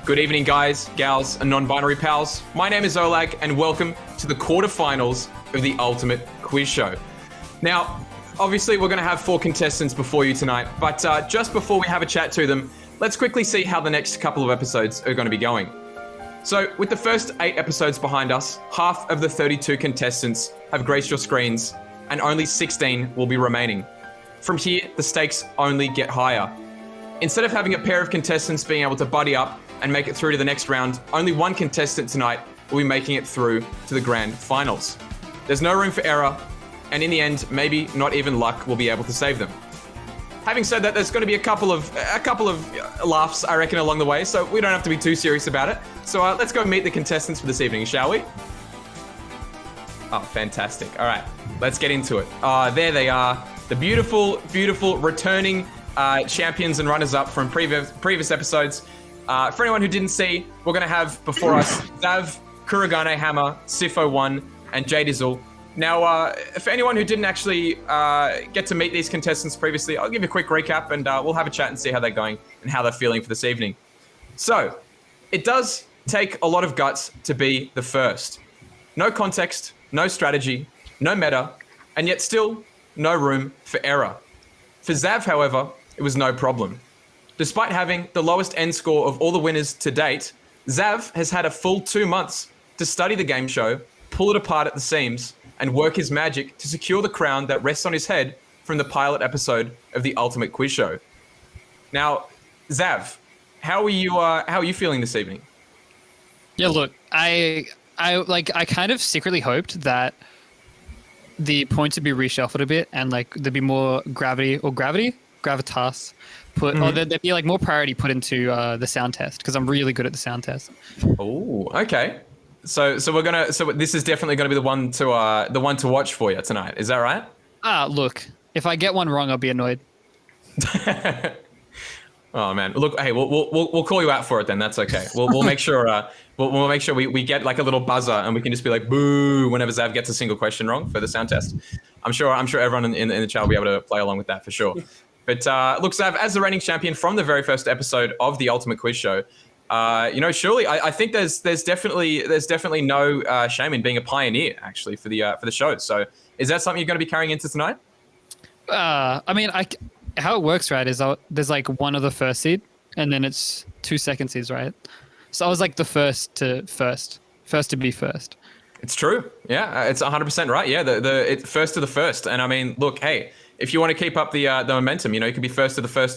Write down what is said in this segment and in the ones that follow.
Good evening, guys, gals, and non-binary pals. My name is Olag, and welcome to the quarterfinals of the Ultimate Quiz Show. Now, obviously, we're going to have 4 contestants before you tonight, but just before we have a chat to them, let's quickly see how the next couple of episodes are going to be going. So, with the first 8 episodes behind us, half of the 32 contestants have graced your screens, and only 16 will be remaining. From here, the stakes only get higher. Instead of having a pair of contestants being able to buddy up and make it through to the next round, only one contestant tonight will be making it through to the grand finals. There's no room for error, and in the end, maybe not even luck will be able to save them. Having said that, there's going to be a couple of laughs, I reckon, along the way, so we don't have to be too serious about it. So let's go meet the contestants for this evening, shall we? Oh, fantastic. All right, let's get into it. There they are, the beautiful, beautiful returning champions and runners-up from previous episodes. For anyone who didn't see, we're going to have before us Zav, Kurogane Hammer, Sifo1, and Jdizzle. Now, for anyone who didn't actually get to meet these contestants previously, I'll give you a quick recap and we'll have a chat and see how they're going and how they're feeling for this evening. So, it does take a lot of guts to be the first. No context, no strategy, no meta, and yet still no room for error. For Zav, however, it was no problem. Despite having the lowest end score of all the winners to date, Zav has had a full 2 months to study the game show, pull it apart at the seams, and work his magic to secure the crown that rests on his head from the pilot episode of the Ultimate Quiz Show. Now, Zav, how are you feeling this evening? Yeah, look, I kind of secretly hoped that the points would be reshuffled a bit and like there'd be more gravitas put, or there'd be like more priority put into the sound test, because I'm really good at the sound test. Oh, okay. So this is definitely going to be the one to watch for you tonight. Is that right? Look, if I get one wrong, I'll be annoyed. Oh man, look, hey, we'll call you out for it then. That's okay. We'll make sure we'll make sure we get like a little buzzer and we can just be like boo whenever Zav gets a single question wrong for the sound test. I'm sure everyone in the chat will be able to play along with that for sure. But look, Zav, as the reigning champion from the very first episode of the Ultimate Quiz Show, surely I think there's definitely no shame in being a pioneer actually for the show. So is that something you're going to be carrying into tonight? I mean, how it works, right, is there's like one of the first seed, and then it's 2 second seeds, right? So I was like the first to be first. It's true. Yeah, it's 100% right. Yeah, it's first to the first. And I mean, look, hey, if you want to keep up the momentum, you could be first to the first.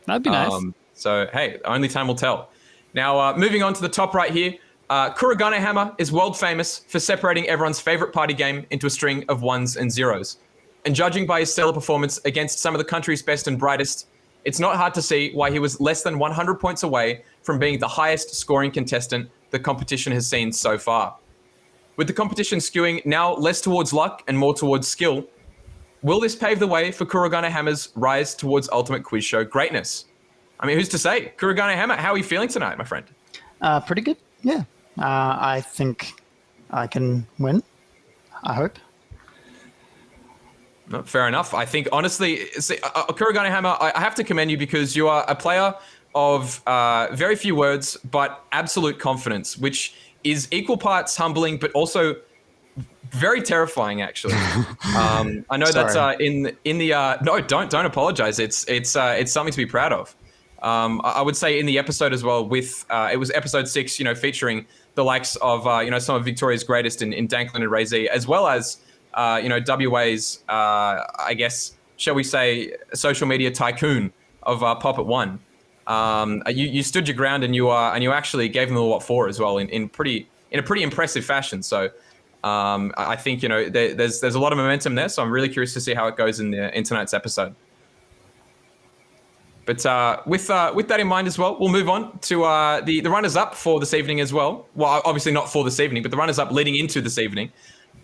That'd be nice. So, hey, only time will tell. Now, moving on to the top right here, Kurogane Hammer is world famous for separating everyone's favorite party game into a string of 1s and 0s. And judging by his stellar performance against some of the country's best and brightest, it's not hard to see why he was less than 100 points away from being the highest scoring contestant the competition has seen so far. With the competition skewing now less towards luck and more towards skill, will this pave the way for Kurogane Hammer's rise towards Ultimate Quiz Show greatness? I mean, who's to say? Kurogane Hammer, how are you feeling tonight, my friend? Pretty good, yeah. I think I can win, I hope. No, fair enough. I think, honestly, Kurogane Hammer, I have to commend you because you are a player of very few words, but absolute confidence, which is equal parts humbling, but also very terrifying, actually. I know that in the no, don't apologize. It's something to be proud of. I would say in the episode as well, with it was episode 6, featuring the likes of some of Victoria's greatest in Danklin and Razy, as well as WA's I guess, shall we say, social media tycoon of Pop at 1. You stood your ground and you actually gave them a what for as well in a pretty impressive fashion. So I think there's a lot of momentum there. So I'm really curious to see how it goes in tonight's episode. But with that in mind as well, we'll move on to the runners-up for this evening as well. Well, obviously not for this evening, but the runners-up leading into this evening.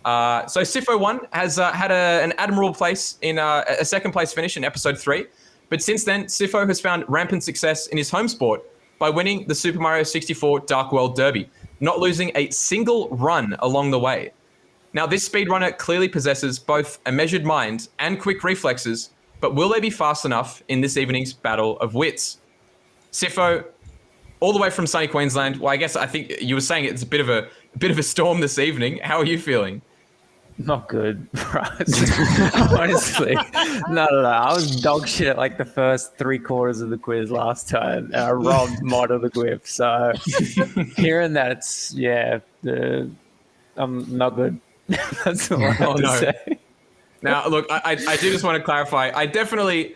So Sifo1 has had an admirable place in a second place finish in episode 3. But since then, Sifo has found rampant success in his home sport by winning the Super Mario 64 Dark World Derby, not losing a single run along the way. Now, this speedrunner clearly possesses both a measured mind and quick reflexes, but will they be fast enough in this evening's battle of wits? Sifo, all the way from sunny Queensland. Well, I think you were saying it's a bit of a storm this evening. How are you feeling? Not good, right? Honestly, no. I was dog shit at like the first 3/4 of the quiz last time, and I robbed Mod of the whip. So hearing that, I'm not good. That's all I have to say. Now, look, I do just want to clarify. I definitely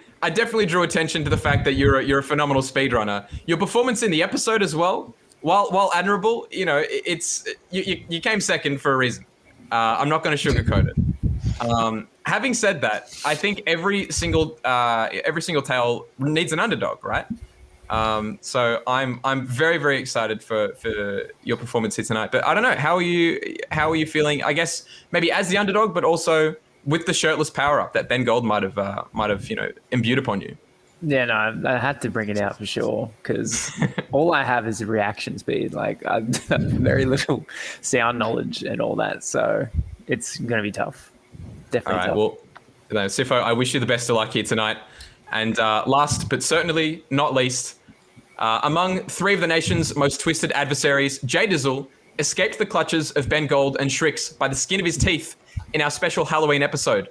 drew attention to the fact that you're a phenomenal speedrunner. Your performance in the episode as well, while admirable, it's you came second for a reason. I'm not going to sugarcoat it. Having said that, I think every single tale needs an underdog, right? So I'm very, very excited for your performance here tonight. But I don't know, how are you feeling? I guess maybe as the underdog, but also with the shirtless power up that Ben Gold might have imbued upon you. Yeah, no, I had to bring it out for sure because all I have is reaction speed. Like I have very little sound knowledge and all that, so it's going to be tough. Definitely tough. Well, Sifo, I wish you the best of luck here tonight. And last but certainly not least, among three of the nation's most twisted adversaries, Jdizzle escaped the clutches of Ben Gold and Shrix by the skin of his teeth in our special Halloween episode,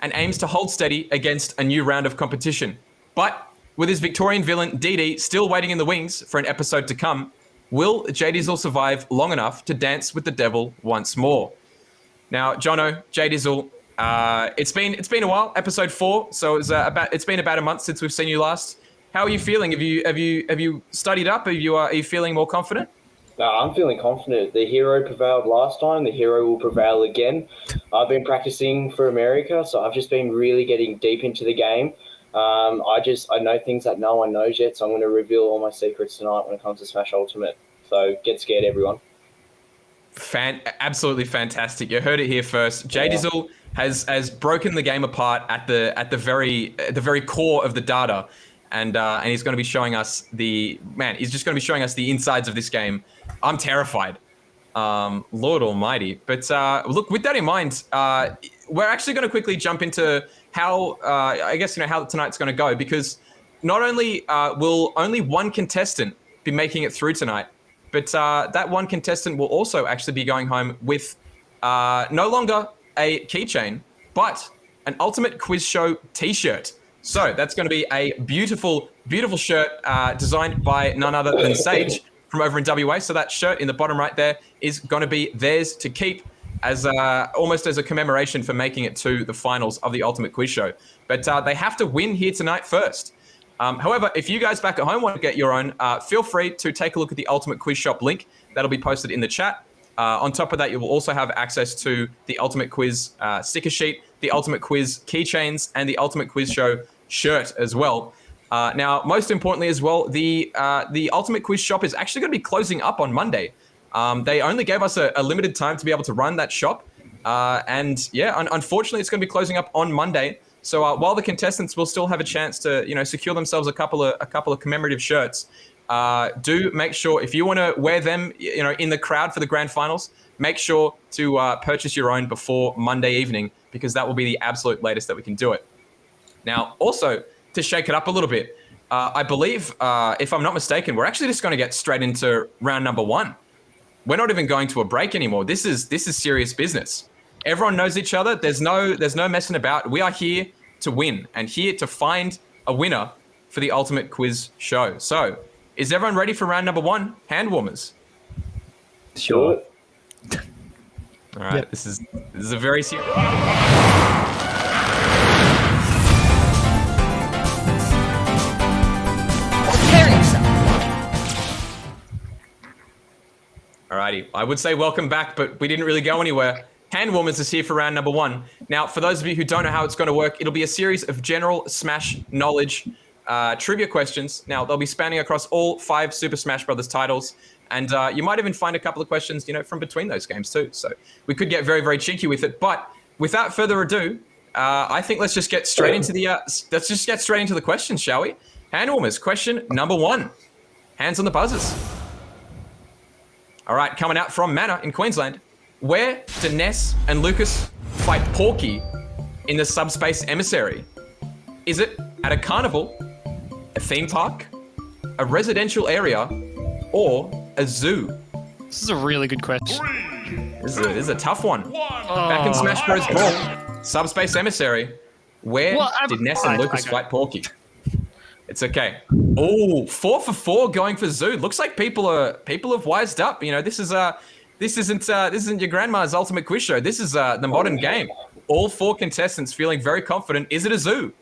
and aims to hold steady against a new round of competition. But with his Victorian villain DD still waiting in the wings for an episode to come, will Jdizzle survive long enough to dance with the devil once more? Now, Jono, Jdizzle, it's been a while, episode 4, so it's been about a month since we've seen you last. How are you feeling? Have you studied up? Are you feeling more confident? No, I'm feeling confident. The hero prevailed last time. The hero will prevail again. I've been practicing for America, so I've just been really getting deep into the game. I know things that no one knows yet, so I'm going to reveal all my secrets tonight when it comes to Smash Ultimate. So get scared, everyone. Absolutely fantastic. You heard it here first. Jdizzle has broken the game apart at the very core of the data, and he's going to be showing us he's just going to be showing us the insides of this game. I'm terrified. Lord Almighty. But look, with that in mind, we're actually going to quickly jump into how how tonight's going to go, because not only will only one contestant be making it through tonight, but that one contestant will also actually be going home with no longer a keychain, but an Ultimate Quiz Show t-shirt. So that's going to be a beautiful, beautiful shirt designed by none other than Sage from over in WA. So that shirt in the bottom right there is going to be theirs to keep as almost as a commemoration for making it to the finals of the Ultimate Quiz Show. But they have to win here tonight first. However, if you guys back at home want to get your own, feel free to take a look at the Ultimate Quiz Shop link. That'll be posted in the chat. On top of that, you will also have access to the Ultimate Quiz sticker sheet, the Ultimate Quiz keychains, and the Ultimate Quiz Show shirt as well. Now, most importantly as well, the Ultimate Quiz Shop is actually going to be closing up on Monday. They only gave us a limited time to be able to run that shop. Unfortunately, it's going to be closing up on Monday. So while the contestants will still have a chance to, secure themselves a couple of commemorative shirts, do make sure if you want to wear them, in the crowd for the grand finals, make sure to purchase your own before Monday evening, because that will be the absolute latest that we can do it. Now, also to shake it up a little bit, I believe, if I'm not mistaken, we're actually just going to get straight into round number 1. We're not even going to a break anymore. This is serious business. Everyone knows each other. There's no messing about. We are here to win and here to find a winner for the Ultimate Quiz Show. So, is everyone ready for round number 1? Hand warmers. Sure. All right. Yep. This is a very serious. Alrighty, I would say welcome back, but we didn't really go anywhere. Hand warmers is here for round number 1. Now, for those of you who don't know how it's going to work, it'll be a series of general Smash knowledge trivia questions. Now, they'll be spanning across all 5 Super Smash Bros. Titles, and you might even find a couple of questions, from between those games too. So we could get very, very cheeky with it. But without further ado, I think let's just get straight into the questions, shall we? Hand warmers, question number 1. Hands on the buzzers. All right, coming out from Manor in Queensland. Where do Ness and Lucas fight Porky in the Subspace Emissary? Is it at a carnival, a theme park, a residential area, or a zoo? This is a really good question. This is a tough one. Oh. Back in Smash Bros. Brawl, Subspace Emissary, where did Ness and Lucas fight Porky? It's okay. Oh, 4 for 4 going for Zoo. Looks like people have wised up. You know, this isn't your grandma's ultimate quiz show. This is the modern game. All 4 contestants feeling very confident. Is it a Zoo?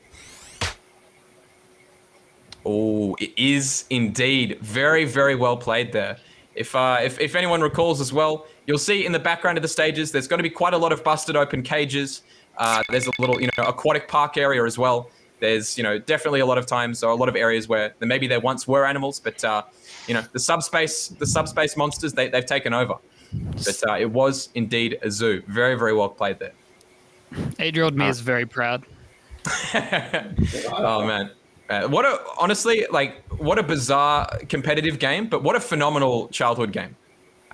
Oh, it is indeed. Very, very well played there. If anyone recalls as well, you'll see in the background of the stages, there's going to be quite a lot of busted open cages. There's a little, aquatic park area as well. There's, definitely a lot of times or a lot of areas where maybe there once were animals, but, the subspace monsters, they've taken over. But it was indeed a zoo. Very, very well played there. 8-year-old me is very proud. Oh, man. What a bizarre competitive game, but what a phenomenal childhood game.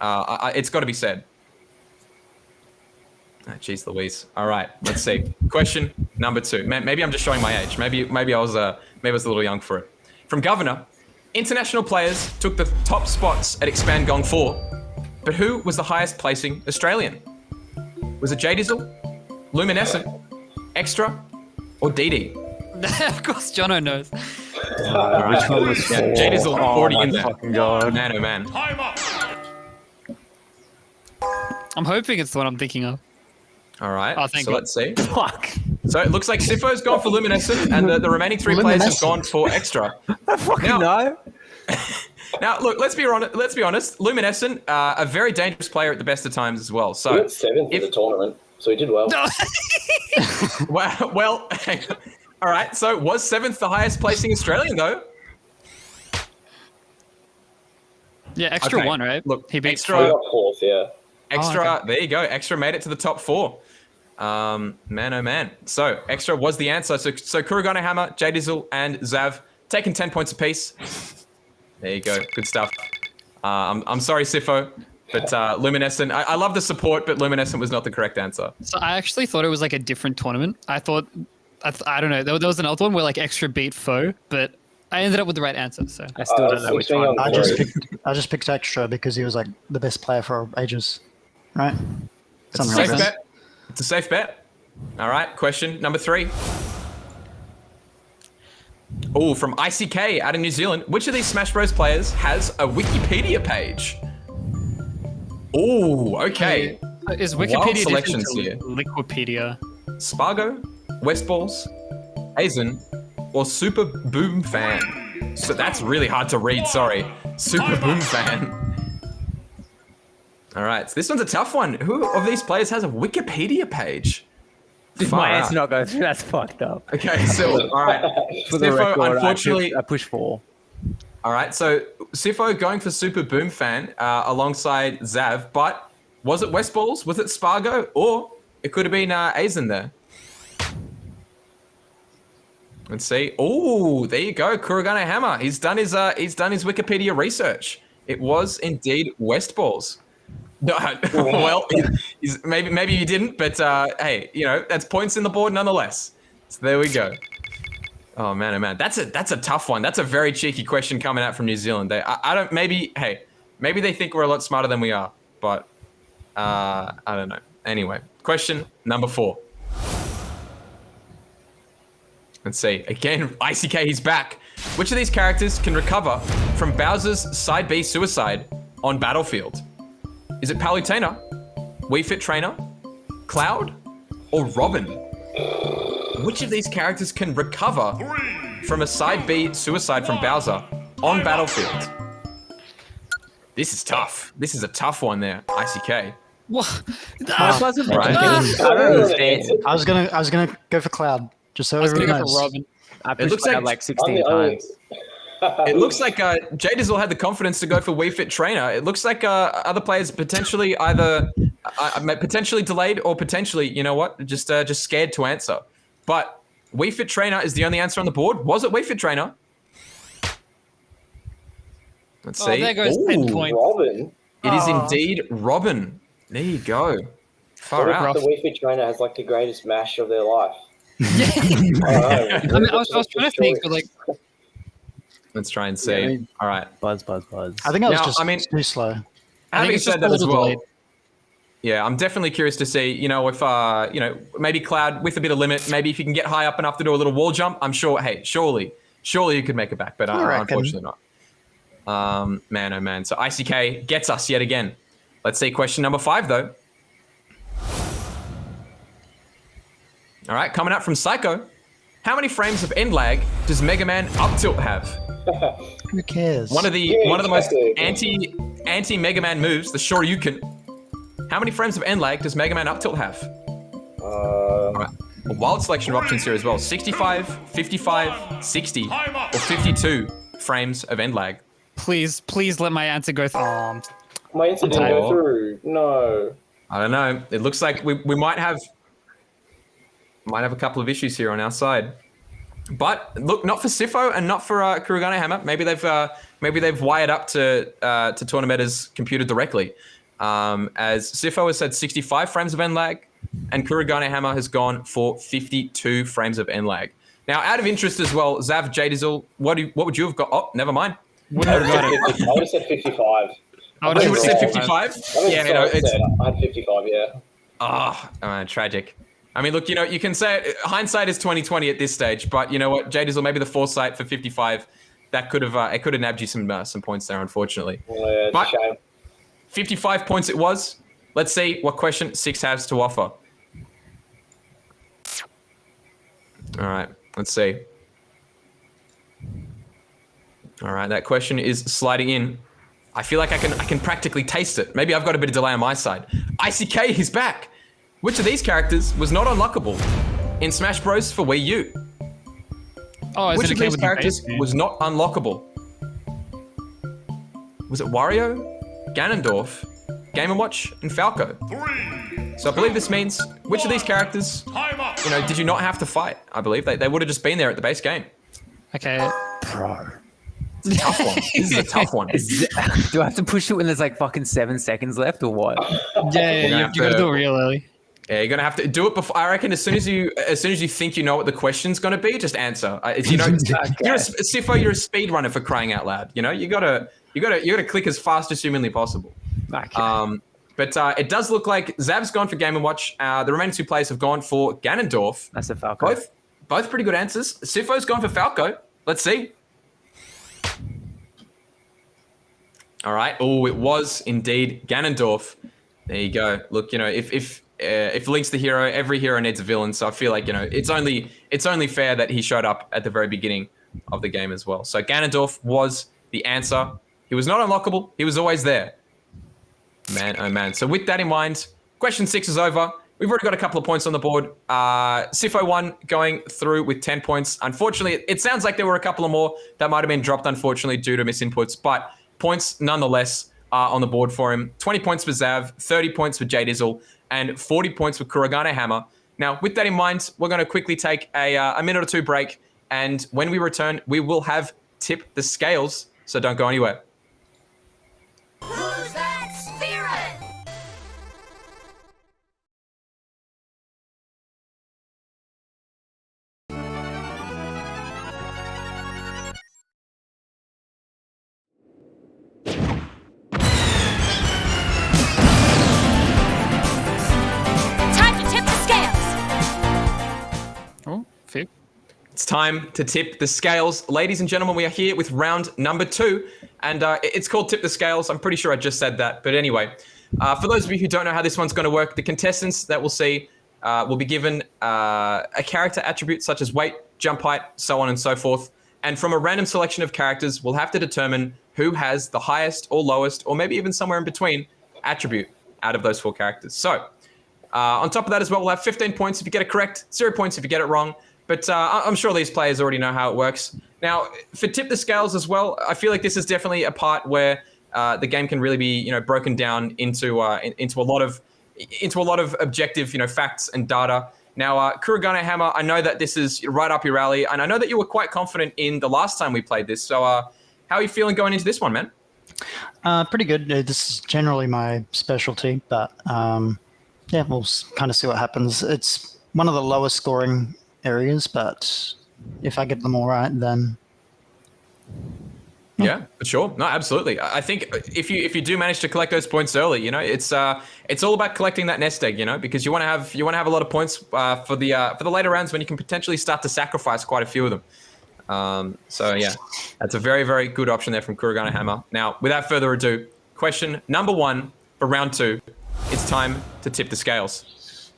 It's got to be said. Jeez Louise. All right, let's see. Question number 2. Maybe I'm just showing my age. Maybe I was a little young for it. From Governor, international players took the top spots at Expand Gong 4, but who was the highest placing Australian? Was it Jdizzle, Luminescent, Extra, or DD? Of course, Jono knows. Which one was Jdizzle already in there. Fucking God. Man, oh man. I'm hoping it's the one I'm thinking of. All right, Oh, thank so God. let's see. Fuck. So it looks like Sifo's gone for Luminescent, and the remaining 3 players have gone for Extra. I fucking know. Now, look, let's be honest. Luminescent, a very dangerous player at the best of times as well. He So, went 7th in the tournament, so he did well. well, all right. So, was 7th the highest placing Australian though? Yeah, Extra Okay, won, right? look, he beat Extra- He got 4th, yeah. Extra, okay. there you go. Extra made it to the top 4. Man, oh man. So, Extra was the answer. So Kurogane Hammer, Jdizzle, and Zav taking 10 points apiece. There you go. Good stuff. I'm sorry, Sifo, but Luminescent. I love the support, but Luminescent was not the correct answer. So I actually thought it was like a different tournament. I thought, I don't know. There was another one where like Extra beat Foe, but I ended up with the right answer. So I still don't know which one. I just picked Extra because he was like the best player for ages, right? It's a Something safe like that. bet. It's a safe bet. All right. Question number 3. Oh, from ICK out of New Zealand. Which of these Smash Bros players has a Wikipedia page? Oh, okay. is Wild Wikipedia selections different to here. Liquipedia? Spargo, Westballs, Aizen, or Super Boom Fan? So that's really hard to read, sorry. Super Boom Fan. All right, so this one's a tough one. Who of these players has a Wikipedia page? Did Far my out. answer not go through? That's fucked up. Okay, so, all right. For the Sifo, record, unfortunately, I push 4. all right, so Sifo going for Super Boom Fan alongside Zav, but was it Westballs? Was it Spargo? Or it could have been Aizen there. Let's see. Oh, there you go, Kurogane Hammer. He's done his Wikipedia research. It was indeed Westballs. No, well, maybe you didn't, but hey, that's points in the board nonetheless. So there we go. Oh man, that's a tough one. That's a very cheeky question coming out from New Zealand. Maybe they think we're a lot smarter than we are, but I don't know. Anyway, question number 4. Let's see. Again, ICK, he's back. Which of these characters can recover from Bowser's Side B suicide on Battlefield? Is it Palutena, Wii Fit Trainer, Cloud, or Robin? Which of these characters can recover from a Side B suicide from Bowser on Battlefield? This is tough. This is a tough one there, ICK. What? I wasn't Right. I don't understand. I was gonna go for Cloud, just so I was gonna everyone go for knows. Robin. I It looks pushed like- like 16 I'm the only- times. It looks like Jdizzle had the confidence to go for Wii Fit Trainer. It looks like other players potentially either potentially delayed or potentially, just scared to answer. But Wii Fit Trainer is the only answer on the board. Was it Wii Fit Trainer? Let's see. Oh, there goes 10 Ooh, points. Robin. It is indeed Robin. There you go. Far What out. if the Wii Fit trainer has like the greatest mash of their life? I mean, I was trying to think, but like, Let's try and see. Yeah, I mean- All right. Buzz. I think I was Now, just I mean- too slow. I think Having it's just said that a as little well, delayed. yeah, I'm definitely curious to see, if, maybe Cloud with a bit of limit, maybe if you can get high up enough to do a little wall jump, I'm sure, hey, surely you could make it back, but I reckon. unfortunately not. Man, oh man. So ICK gets us yet again. Let's see question number 5, though. All right, coming up from Psycho. How many frames of end lag does Mega Man up tilt have? Who cares? One of the most anti Mega Man moves, the Shoryuken. How many frames of end lag does Mega Man up tilt have? All right. A wild selection of options here as well. 65, 55, 60, or 52 frames of end lag. Please let my answer go through. My answer didn't go through. No. I don't know. It looks like we might have a couple of issues here on our side. But look, not for Sifo and not for Kurogane Hammer. Maybe they've wired up to Tornameta's computer directly. As Sifo has said 65 frames of end lag, and Kurogane Hammer has gone for 52 frames of end lag. Now, out of interest as well, Zav, Jdizzle, what would you have got? Oh, never mind. Wouldn't have got it. I would have said 55. I would You would have said 55. 55? Yeah, I had 55, yeah. Tragic. I mean, look, you can say it, hindsight is 20/20 at this stage, but you know what, Jdizzle, maybe the foresight for 55, that could have nabbed you some points there, unfortunately. Well, yeah, it's But- a shame. 55 points it was. Let's see what question 6 has to offer. All right, let's see. All right, that question is sliding in. I feel like I can practically taste it. Maybe I've got a bit of delay on my side. ICK is back. Which of these characters was not unlockable in Smash Bros. For Wii U? Which of these characters was not unlockable? Was it Wario, Ganondorf, Game & Watch, and Falco? So I believe this means which of these characters, did you not have to fight? I believe they would have just been there at the base game. Okay. Bro. It's a tough one. This is a tough one. Do I have to push it when there's like fucking 7 seconds left or what? Yeah, you gotta do it real early. Yeah, you're gonna have to do it before. I reckon as soon as you think you know what the question's gonna be, just answer. You're Sifo, you're a speedrunner for crying out loud. You gotta click as fast as humanly possible. Okay. But it does look like Zav's gone for Game & Watch. The remaining 2 players have gone for Ganondorf. That's a Falco. Both pretty good answers. Sifo's gone for Falco. Let's see. All right. Oh, it was indeed Ganondorf. There you go. Look, if Link's the hero, every hero needs a villain. So I feel like it's only fair that he showed up at the very beginning of the game as well. So Ganondorf was the answer. He was not unlockable. He was always there. Man, oh man. So with that in mind, question 6 is over. We've already got a couple of points on the board. Sifo1 going through with 10 points. Unfortunately, it sounds like there were a couple of more that might have been dropped, unfortunately, due to misinputs. But points nonetheless are on the board for him. 20 points for Zav, 30 points for Jdizzle, and 40 points for Kurogane Hammer. Now, with that in mind, we're going to quickly take a minute or 2 break. And when we return, we will have Tip the Scales. So don't go anywhere. Who's that spirit? Time to tip the scales. Oh, Fib. It's time to tip the scales. Ladies and gentlemen, we are here with round number 2, and it's called Tip the Scales. I'm pretty sure I just said that, but anyway. For those of you who don't know how this one's going to work, the contestants that we'll see will be given a character attribute such as weight, jump height, so on and so forth. And from a random selection of characters, we'll have to determine who has the highest or lowest, or maybe even somewhere in between, attribute out of those 4 characters. So on top of that as well, we'll have 15 points if you get it correct, 0 points if you get it wrong. But I'm sure these players already know how it works. Now, for Tip the Scales as well, I feel like this is definitely a part where the game can really be, broken down into a lot of objective, facts and data. Now, Kurogane Hammer, I know that this is right up your alley, and I know that you were quite confident in the last time we played this. So, how are you feeling going into this one, man? Pretty good. This is generally my specialty, but we'll kind of see what happens. It's one of the lowest scoring areas, but if I get them all right, then Yeah, for sure. No, absolutely. I think if you do manage to collect those points early, you know, it's all about collecting that nest egg, you know, because you want to have a lot of points for the later rounds when you can potentially start to sacrifice quite a few of them. So yeah, that's a very, very good option there from Kurogane Hammer. Now, without further ado, question number 1 for round 2. It's time to tip the scales.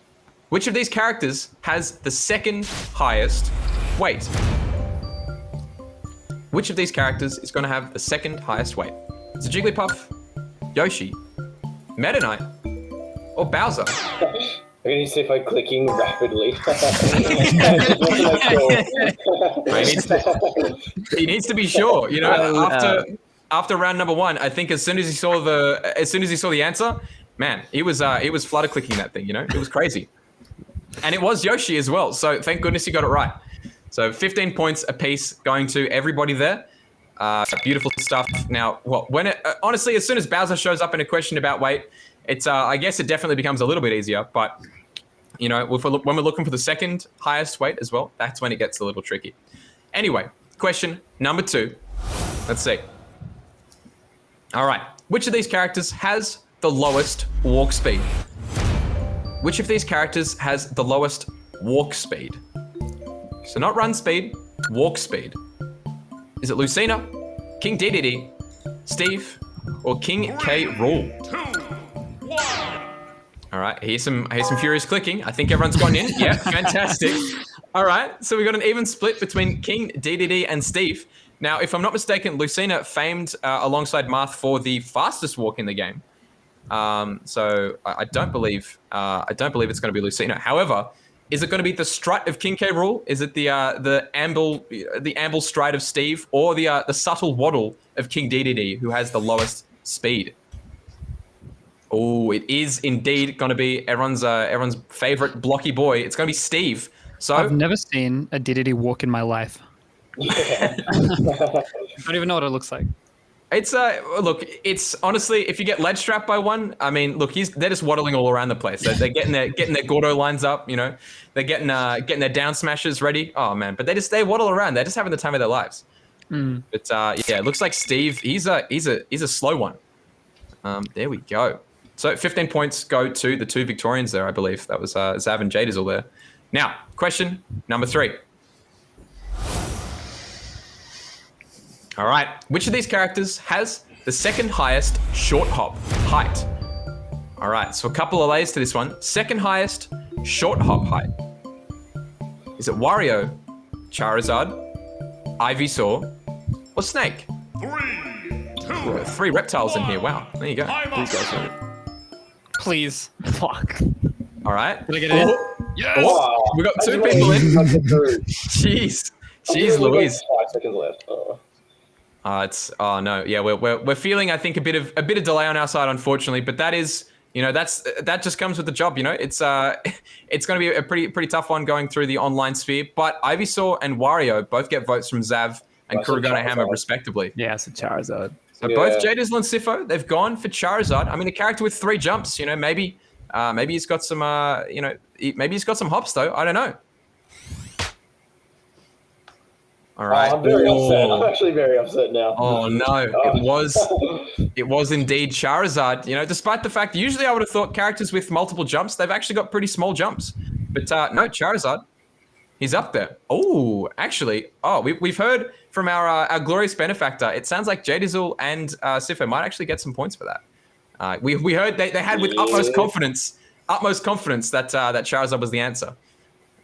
Which of these characters has the second highest weight? Which of these characters is going to have the second highest weight? Is it Jigglypuff, Yoshi, Meta Knight, or Bowser? I'm going to see if I'm clicking rapidly. He needs to be sure. You know, after round number 1, I think as soon as he saw the answer, man, he was flutter clicking that thing. You know, it was crazy, and it was Yoshi as well. So thank goodness he got it right. So 15 points apiece going to everybody there. Beautiful stuff. Now, honestly, as soon as Bowser shows up in a question about weight, it's I guess it definitely becomes a little bit easier. But you know, when we're looking for the second highest weight as well, that's when it gets a little tricky. Anyway, question number 2. Let's see. All right, which of these characters has the lowest walk speed? Which of these characters has the lowest walk speed? So not run speed, walk speed. Is it Lucina, King Dedede, Steve, or King K. Rool? All right, here's some furious clicking. I think everyone's gone in. Yeah, fantastic. All right, so we got an even split between King Dedede and Steve. Now, if I'm not mistaken, Lucina famed alongside Marth for the fastest walk in the game. So I don't believe it's going to be Lucina. However, is it going to be the strut of King K. Rool? Is it the amble stride of Steve, or the subtle waddle of King Dedede, who has the lowest speed? Oh, it is indeed going to be everyone's favorite blocky boy. It's going to be Steve. So I've never seen a Dedede walk in my life. Yeah. I don't even know what it looks like. It's it's honestly, if you get ledge strapped by one, I mean, look, they're just waddling all around the place. They're getting their Gordo lines up, you know, they're getting their down smashes ready. Oh man, but they waddle around. They're just having the time of their lives. But yeah, it looks like Steve, he's a slow one. There we go. So 15 points go to the 2 Victorians there, I believe. That was Zav and Jdizzle there. Now, question number 3. All right, which of these characters has the second highest short hop height? All right, so a couple of layers to this one. Second highest short hop height. Is it Wario, Charizard, Ivysaur, or Snake? 3 reptiles in here. Wow, there you go. These guys are it. Please. Fuck. All right. Did I get it in? Yes. Oh, we got 2 people in. Jeez, Louise. 5 seconds left. Oh no, yeah, we're feeling, I think, a bit of delay on our side, unfortunately, but that is, you know, that just comes with the job, you know. It's going to be a pretty tough one going through the online sphere, but Ivysaur and Wario both get votes from Zav and Kurogane Hammer respectively. Yeah, it's a Charizard. So both Jdizzle and Sifo, they've gone for Charizard. I mean, a character with 3 jumps, you know, maybe he's got some maybe he's got some hops though. I don't know. All right. I'm very upset. I'm actually very upset now. Oh no, it was indeed Charizard. You know, despite the fact usually I would have thought characters with multiple jumps, they've actually got pretty small jumps. But no, Charizard, he's up there. Oh, actually, we've heard from our glorious benefactor. It sounds like Jdizzle and Sifo might actually get some points for that. We heard they had with utmost confidence that that Charizard was the answer,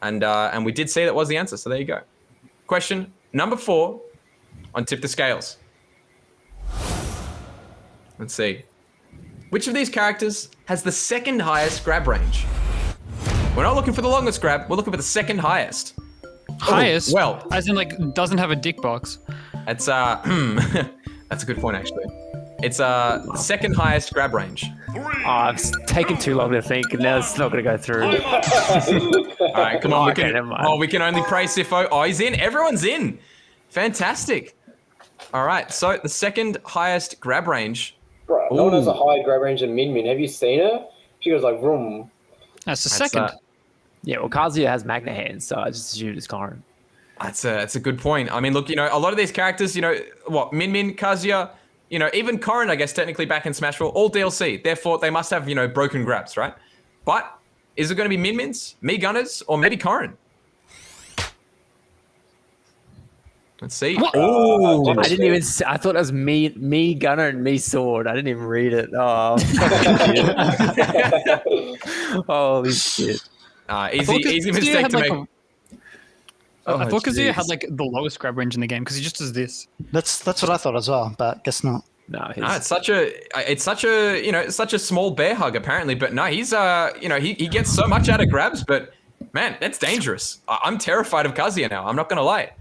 and we did see that was the answer. So there you go. Question number 4 on Tip the Scales. Let's see. Which of these characters has the second highest grab range? We're not looking for the longest grab. We're looking for the second highest. Highest? Oh, well, as in, like, doesn't have a dick box. That's that's a good point, actually. It's second highest grab range. Oh, it's taken too long to think, and now it's not going to go through. All right, come on. Never mind. We can only praise Sifo. Oh, he's in. Everyone's in. Fantastic. All right, so the second highest grab range. Bro, no one has a higher grab range than Min Min. Have you seen her? She goes like, vroom. That's the second. Yeah, well, Kazuya has magnet hands, so I just assumed it's Karen. That's a good point. I mean, look, a lot of these characters, Min Min, Kazuya, even Corrin, I guess technically back in Smash 4, all DLC. Therefore, they must have, broken grabs, right? But is it going to be Min Mins, Me Gunners, or maybe Corrin? Let's see. Oh, I didn't even. I thought it was me Gunner and me Sword. I didn't even read it. Oh, holy shit! Easy mistake to make. I thought Kazuya had like the lowest grab range in the game because he just does this. That's what I thought as well, but guess not. No, it's such a small bear hug apparently, but no, he's he gets so much out of grabs, but man, that's dangerous. I'm terrified of Kazuya now. I'm not gonna lie.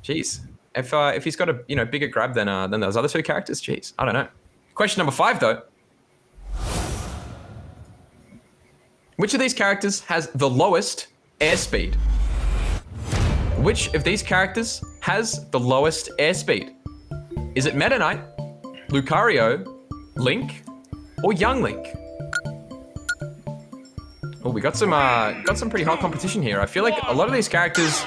Jeez, if he's got a bigger grab than those other two characters, jeez, I don't know. Question number 5 though. Which of these characters has the lowest airspeed? Which of these characters has the lowest airspeed? Is it Meta Knight, Lucario, Link, or Young Link? Oh, we got some pretty hot competition here. I feel like a lot of these characters,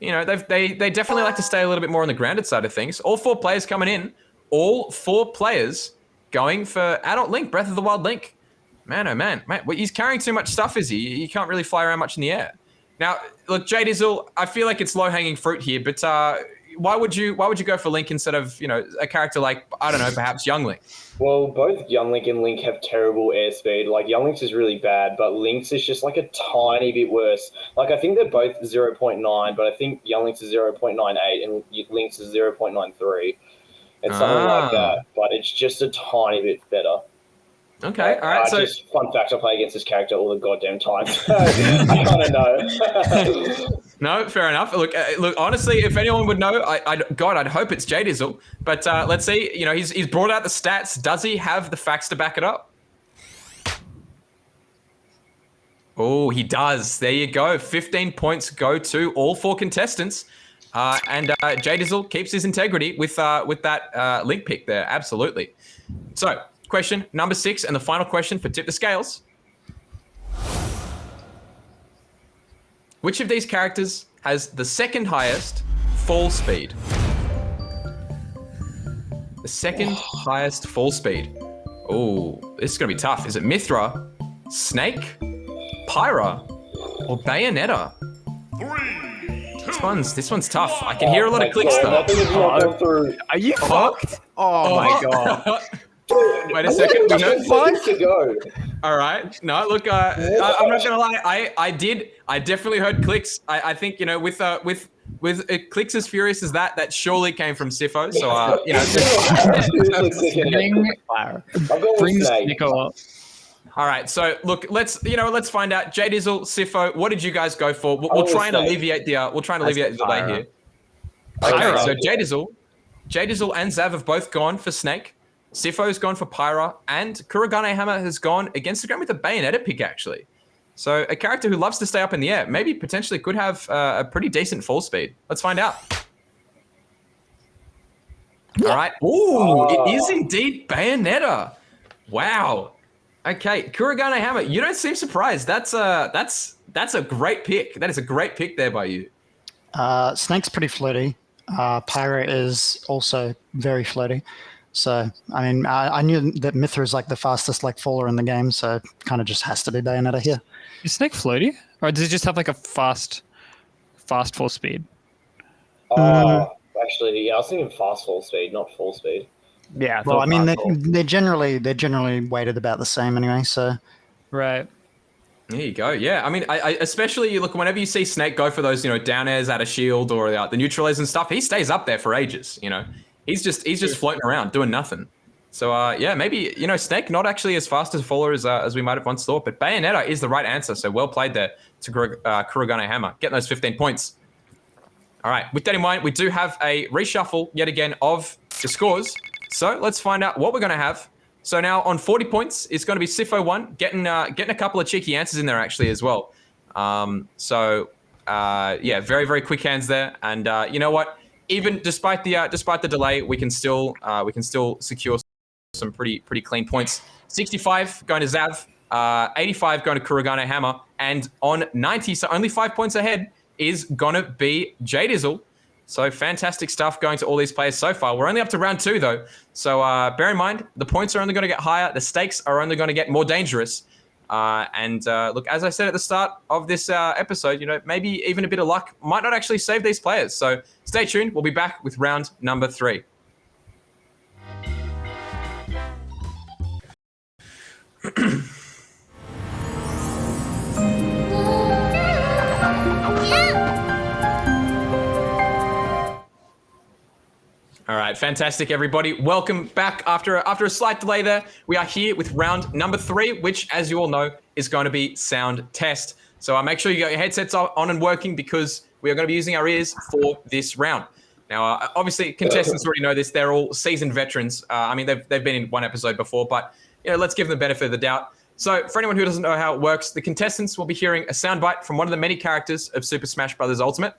they definitely like to stay a little bit more on the grounded side of things. All 4 players coming in, all 4 players going for Adult Link, Breath of the Wild Link. Man, oh man, well, he's carrying too much stuff, is he? He can't really fly around much in the air. Now, look, Jdizzle, I feel like it's low-hanging fruit here, but why would you go for Link instead of a character like, I don't know, perhaps Young Link? Well, both Young Link and Link have terrible airspeed. Like, Young Link's is really bad, but Link's is just like a tiny bit worse. Like, I think they're both 0.9, but I think Young Link's is 0.98 and Link's is 0.93 and something like that. But it's just a tiny bit better. Okay, all right. So, just fun fact: I play against this character all the goddamn time. I kind of know. No, fair enough. Look. Honestly, if anyone would know, I'd hope it's Jdizzle. But let's see. He's brought out the stats. Does he have the facts to back it up? Oh, he does. There you go. 15 points go to all 4 contestants. And Jdizzle keeps his integrity with that Link pick there. Absolutely. So. Question number 6 and the final question for Tip the Scales. Which of these characters has the second highest fall speed? The second highest fall speed. Oh, this is going to be tough. Is it Mithra, Snake, Pyra, or Bayonetta? This one's tough. I can hear a lot of clicks though. Are you fucked? Oh my god. Wait a second. We know 5 to go. All right. No, look. I'm not gonna lie. I definitely heard clicks. I think with clicks as furious as that surely came from Sifo. So Bring Nico up. All right. So look, let's find out. Jdizzle, Sifo, what did you guys go for? We'll try and alleviate the delay here. Okay. So Jdizzle and Zav have both gone for Snake. Sifo's gone for Pyra, and Kurogane Hammer has gone against the grain with a Bayonetta pick, actually. So a character who loves to stay up in the air, maybe potentially could have a pretty decent fall speed. Let's find out. All right. Ooh, it is indeed Bayonetta. Wow. Okay, Kurogane Hammer, you don't seem surprised. That's a great pick. That is a great pick there by you. Snake's pretty floaty. Pyra is also very floaty. So, I mean, I knew that Mithra is like the fastest faller in the game, so it kind of just has to be Bayonetta here. Is Snake floaty? Or does it just have like a fast fall speed? Actually, yeah, I was thinking fast fall speed, not full speed. Yeah. Well, I mean, they're generally weighted about the same anyway, so. Right. There you go. Yeah, I mean, I especially look whenever you see Snake go for those, down airs out of shield or the neutral airs and stuff, he stays up there for ages, He's just floating around doing nothing. So yeah, maybe Snake not actually as fast as a faller as we might have once thought, but Bayonetta is the right answer. So well played there to Kurogane Hammer, getting those 15 points. All right, with that in mind, we do have a reshuffle yet again of the scores. So let's find out what we're going to have. So now on 40 points, it's going to be Sifo1 getting a couple of cheeky answers in there actually as well. Yeah, very very quick hands there, and you know what? Even despite the delay, we can still secure some pretty clean points. 65 going to Zav, 85 going to Kurogane Hammer, and on 90, so only 5 points ahead, is gonna be Jdizzle. So fantastic stuff going to all these players so far. We're only up to round 2 though. So bear in mind, the points are only going to get higher. The stakes are only going to get more dangerous. Look, as I said at the start of this episode, maybe even a bit of luck might not actually save these players. So stay tuned. We'll be back with round number 3. All right, fantastic, everybody. Welcome back after a slight delay there. We are here with round number 3, which, as you all know, is going to be sound test. So make sure you got your headsets on and working because we are going to be using our ears for this round. Now, obviously, contestants already know this. They're all seasoned veterans. They've been in one episode before, but let's give them the benefit of the doubt. So for anyone who doesn't know how it works, the contestants will be hearing a soundbite from one of the many characters of Super Smash Bros. Ultimate.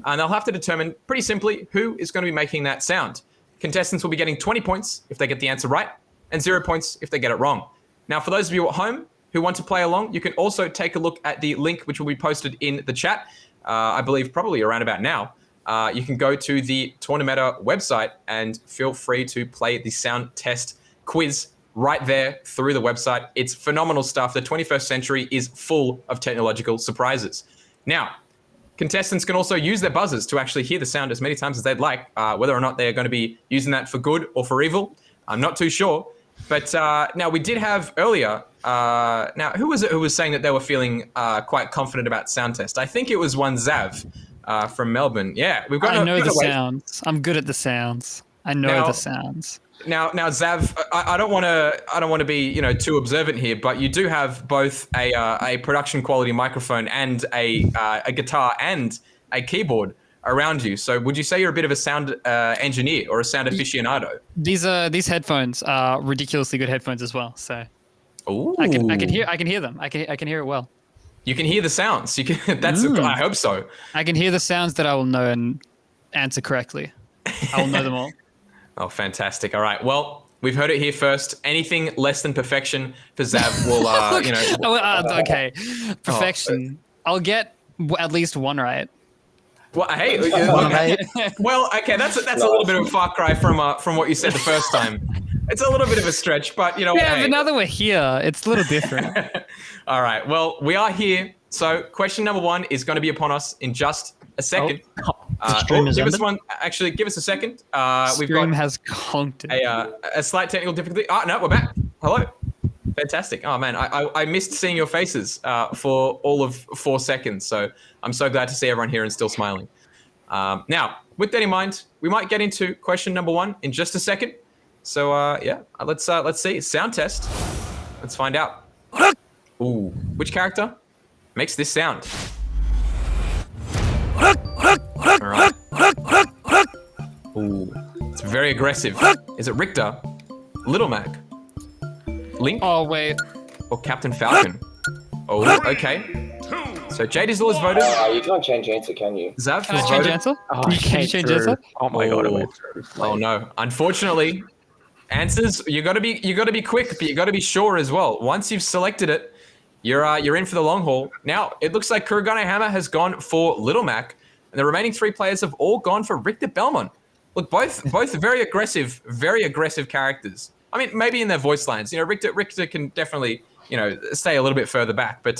And they'll have to determine pretty simply who is going to be making that sound. Contestants will be getting 20 points if they get the answer right, and 0 points if they get it wrong. Now, for those of you at home who want to play along, you can also take a look at the link which will be posted in the chat. I believe probably around about now. You can go to the Tournamenta website and feel free to play the sound test quiz right there through the website. It's phenomenal stuff. The 21st century is full of technological surprises. Now, contestants can also use their buzzers to actually hear the sound as many times as they'd like. Whether or not they're going to be using that for good or for evil, I'm not too sure. But now we did have earlier, now who was it who was saying that they were feeling quite confident about sound test? I think it was one Zav from Melbourne. Yeah, we've got. I know the sounds. I'm good at the sounds. I know the sounds. Now, Zav, I don't want to be too observant here, but you do have both a production quality microphone and a guitar and a keyboard around you. So, would you say you're a bit of a sound engineer or a sound aficionado? These headphones are ridiculously good headphones as well. So, Ooh. I can hear them. I can hear it well. You can hear the sounds. I hope so. I can hear the sounds that I will know and answer correctly. I will know them all. Oh, fantastic. All right. Well, we've heard it here first. Anything less than perfection for Zav will, okay. Perfection. I'll get at least one right. Well, hey. Well, okay. That's a little bit of a far cry from what you said the first time. It's a little bit of a stretch, but Yeah, but now that we're here, it's a little different. All right. Well, we are here. So question number 1 is going to be upon us in just a second. Give us one. Actually, give us a second. We've got has conked a slight technical difficulty. Oh no, we're back. Hello. Fantastic. Oh man, I missed seeing your faces for all of 4 seconds. So I'm so glad to see everyone here and still smiling. Now, with that in mind, we might get into question number 1 in just a second. So let's see. Sound test. Let's find out. Ooh, which character makes this sound? All right. Ooh, it's very aggressive. Is it Richter, Little Mac, Link, Oh, wait. or Captain Falcon? Oh, okay. So Jdizzle has voted. You can't change answer, can you? Zav Can I has change voted. answer? Oh, Can you change answer? Oh my god, I went through. Oh no! Unfortunately, answers you got to be quick, but you got to be sure as well. Once you've selected it, you're in for the long haul. Now it looks like Kurogane Hammer has gone for Little Mac, and the remaining 3 players have all gone for Richter Belmont. Look, both very aggressive characters. I mean, maybe in their voice lines. Richter can definitely stay a little bit further back, but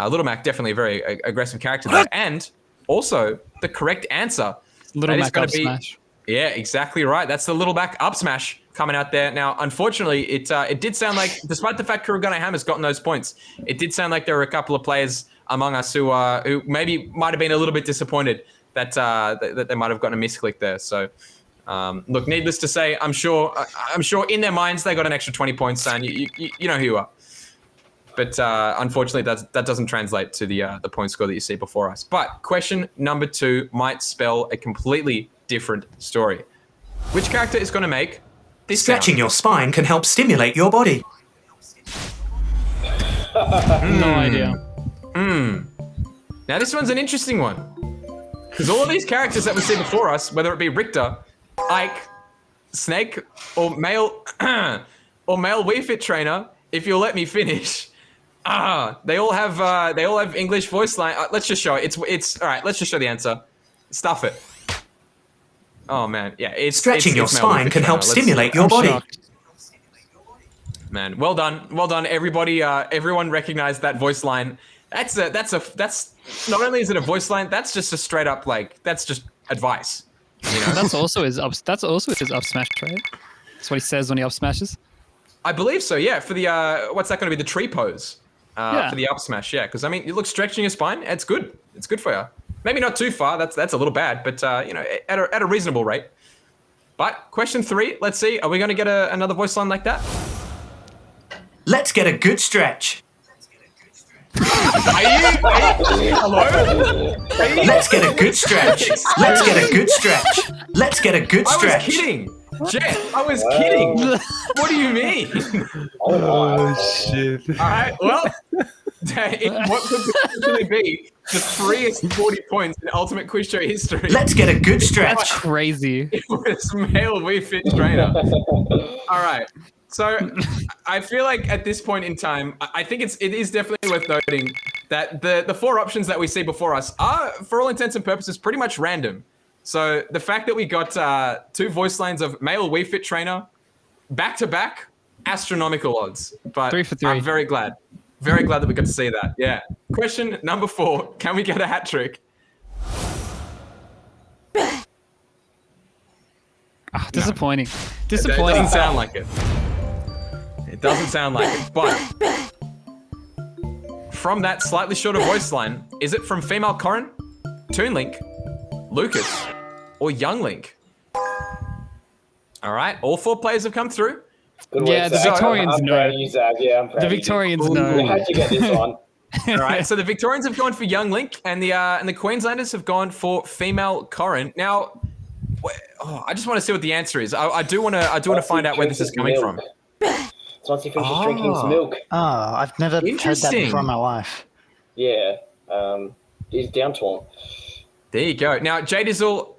Little Mac definitely a very aggressive character there. And also the correct answer. Little that is Mac gonna up be- smash. Yeah, exactly right. That's the Little Mac up smash coming out there. Now, unfortunately, it did sound like, despite the fact Kurogane Hammer's gotten those points, it did sound like there were a couple of players among us who maybe might have been a little bit disappointed that they might have gotten a misclick there. So, look, needless to say, I'm sure in their minds they got an extra 20 points, and you know who you are. But unfortunately, that doesn't translate to the point score that you see before us. But question number 2 might spell a completely different story. Which character is going to make this Stretching sound? your spine can help stimulate your body. No idea. Now this one's an interesting one, because all of these characters that we see before us, whether it be Richter, Ike, Snake, or male Wii Fit trainer, if you'll let me finish, They all have English voice line. Let's just show it. It's all right. Let's just show the answer. Stuff it. Oh man, yeah. Stretching your it's spine can help stimulate your body. Man, well done, everybody. Everyone recognized that voice line. That's not only is it a voice line, that's just a straight up that's just advice. You know? That's also his up smash, right? That's what he says when he up smashes. I believe so. Yeah, for the what's that going to be? The tree pose. For the up smash. Yeah, because I mean, you look stretching your spine. It's good. It's good for you. Maybe not too far. That's a little bad, but at a reasonable rate. But question 3. Let's see. Are we going to get another voice line like that? Let's get a good stretch. Hello? Let's get a good stretch. Let's get a good stretch. Let's get a good I was stretch. kidding. Jet, I was kidding. What do you mean? Oh shit! All right. Well, what could potentially be the freest 40 points in Ultimate Quiz Show history? Let's get a good stretch. That's crazy. It was male Wii Fit trainer. All right. So I feel like at this point in time, I think it is definitely worth noting that the 4 options that we see before us are, for all intents and purposes, pretty much random. So the fact that we got 2 voice lines of male Wii Fit trainer back to back, astronomical odds. But 3 for 3. I'm very glad that we got to see that. Yeah. Question number 4: can we get a hat trick? Disappointing. It Disappointing. doesn't sound like it. It doesn't sound like it. But from that slightly shorter voice line, is it from female Corrin, Toon Link, Lucas, or Young Link? All right, all 4 players have come through. Good Yeah, work, the Zach. Victorians I'm know. proud of you, Zach. Yeah, I'm proud The of you. Victorians You know. had to get this one. All right, so the Victorians have gone for Young Link, and the Queenslanders have gone for female Corrin. Now, I just want to see what the answer is. I do want to find out where this is coming from. So once he finishes drinking his milk, Oh, I've never heard that Interesting. before in my life. yeah, he's down taunt. There you go. Now, Jdizzle,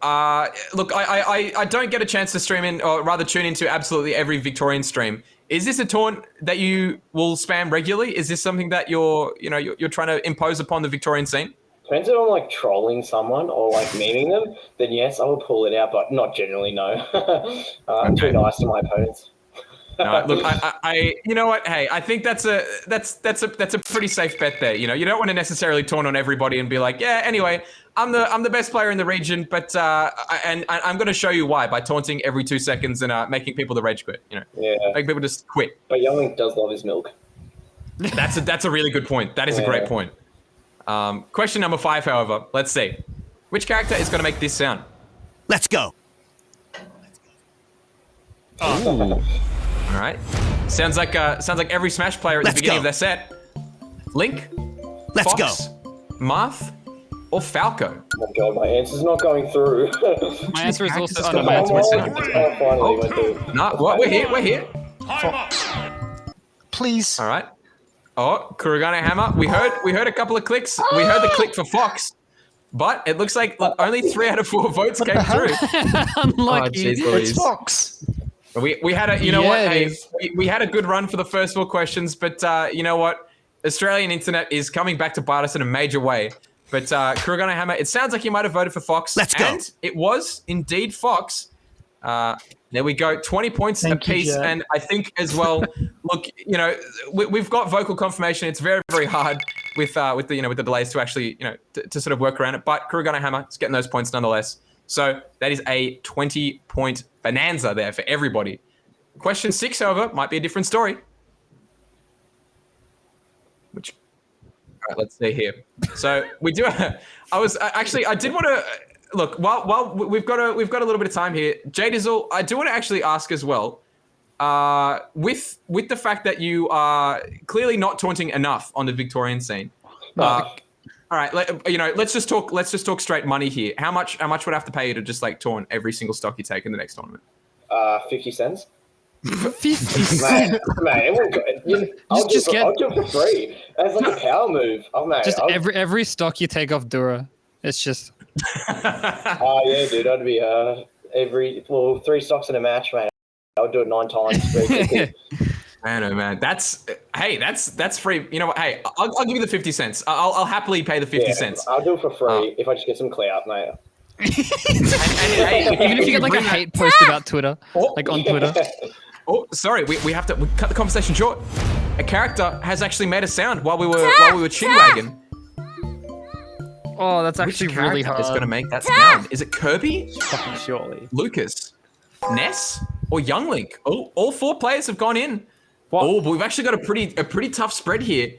look, I don't get a chance to stream in, or rather tune into absolutely every Victorian stream. Is this a taunt that you will spam regularly? Is this something that you're trying to impose upon the Victorian scene? Depends on like trolling someone or like memeing them, then yes, I will pull it out, but not generally, no. I'm too nice to my opponents. No, look, I you know what? Hey, I think that's a pretty safe bet there. You know, you don't want to necessarily taunt on everybody and be like, yeah, anyway, I'm the best player in the region, but and I'm going to show you why by taunting every 2 seconds and making people the rage quit. You know, Yeah, make people just quit. but Younglink does love his milk. That's a really good point. That is a great point. Question number 5, however, let's see, which character is going to make this sound? Let's go. All right, sounds like every Smash player at the Let's beginning go. of their set. Link, Let's Fox, Marth, or Falco? Oh my god, my answer's not going through. My answer is also. Just Oh, no, my answer Oh, is finally went through. No, what? We're here. Please. All right. Oh, Kurogane Hammer. We heard a couple of clicks. We heard the click for Fox, but it looks like only 3 out of 4 votes came through. unlucky. jeez Louise. It's Fox. We had a, you know what? Yeah, it Hey, is. we had a good run for the first 4 questions, but you know what? Australian internet is coming back to bite us in a major way. But Kurogane Hammer, it sounds like you might have voted for Fox. Let's go. And it was indeed Fox. There we go, 20 points Thank you, apiece, Jack. and I think as well. Look, you know, we've got vocal confirmation. It's very, very hard with the delays to actually to sort of work around it. But Kurogane Hammer is getting those points nonetheless. So that is a 20-point bonanza there for everybody. Question 6, however, might be a different story. All right, let's see here. So we do. I did want to look while we've got a little bit of time here. Jdizzle, I do want to actually ask as well. With the fact that you are clearly not taunting enough on the Victorian scene. All right, let's just talk straight money here. How much would I have to pay you to just like taunt every single stock you take in the next tournament? 50 cents. 50 Man, it won't go. I'll Just do get- it for free. That's like a power move. Oh, man. Just every stock you take off Dura. It's just. Oh, yeah, dude. I'd be 3 stocks in a match, man. I would do it 9 times very quickly. Man, oh man, that's free. You know what? Hey, I'll give you the 50 cents. I'll happily pay the 50 cents. I'll do it for free if I just get some clout, mate. And hey, Even if you get like a bring that- hate post about Twitter, like on Twitter. Oh, sorry, we have to cut the conversation short. A character has actually made a sound while we were chin-wagging. Oh, that's Which actually really character hard. is going to make that sound? Is it Kirby, Fucking surely. Lucas, Ness, or Young Link? Oh, all 4 players have gone in. What? Oh, but we've actually got a pretty tough spread here.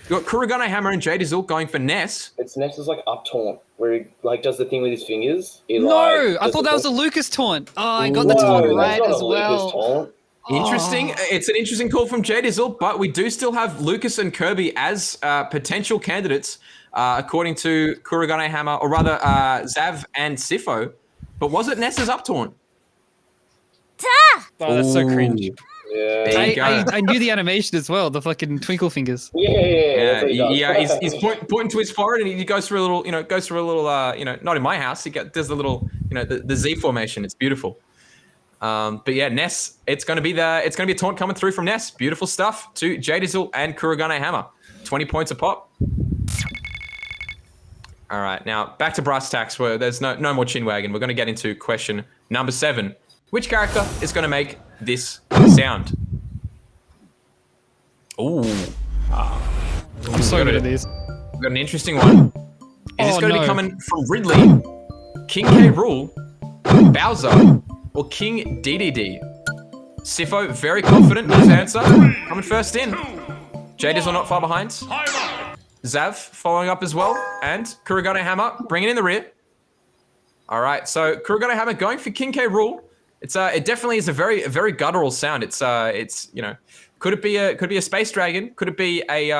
We've got Kurogane Hammer and Jdizzle going for Ness. It's Ness's like up taunt where he like does the thing with his fingers. He, No, like, I does thought the that was a taunt. Lucas taunt. Oh, I got the No, taunt that's right not as a well. Lucas taunt. Interesting. It's an interesting call from Jdizzle, but we do still have Lucas and Kirby as potential candidates, according to Kurogane Hammer, or rather Zav and Sifo. But was it Ness's up taunt? Oh, that's so cringe. Yeah. There you go. I knew the animation as well, the fucking twinkle fingers. Yeah, that's what he does. Yeah, he's pointing to his forehead, and he goes through a little, not in my house. He does the little, the Z formation. It's beautiful. But yeah, Ness, it's gonna be a taunt coming through from Ness. Beautiful stuff to Jdizzle and Kurogane Hammer. 20 points a pop. All right, now back to brass tacks, where there's no more chin wagging. We're gonna get into question number 7. Which character is gonna make this sound? Ooh. I'm so good at these. We've got an interesting one. Is this Oh, going to no. be coming from Ridley, King K. Rool, Bowser, or King DDD? Sifo, very confident in his answer. Coming first in. Jdizzle not far behind. Zav following up as well. And Kurogane Hammer bringing in the rear. All right, so Kurogane Hammer going for King K. Rool. It definitely is a very guttural sound. It's could it be a space dragon? Could it be a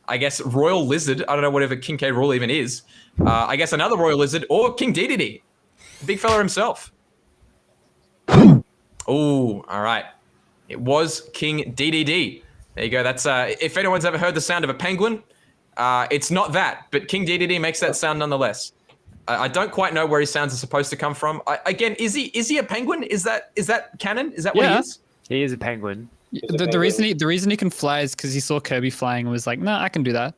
I guess royal lizard? I don't know whatever King K. Rool even is. I guess another royal lizard or King DDD, big fella himself. Oh, all right. It was King DDD. There you go. That's if anyone's ever heard the sound of a penguin, it's not that, but King DDD makes that sound nonetheless. I don't quite know where his sounds are supposed to come from. Again, is he a penguin? Is that canon? Is that what he Yeah. is? He is a penguin. The reason he can fly is because he saw Kirby flying and was like, nah, I can do that.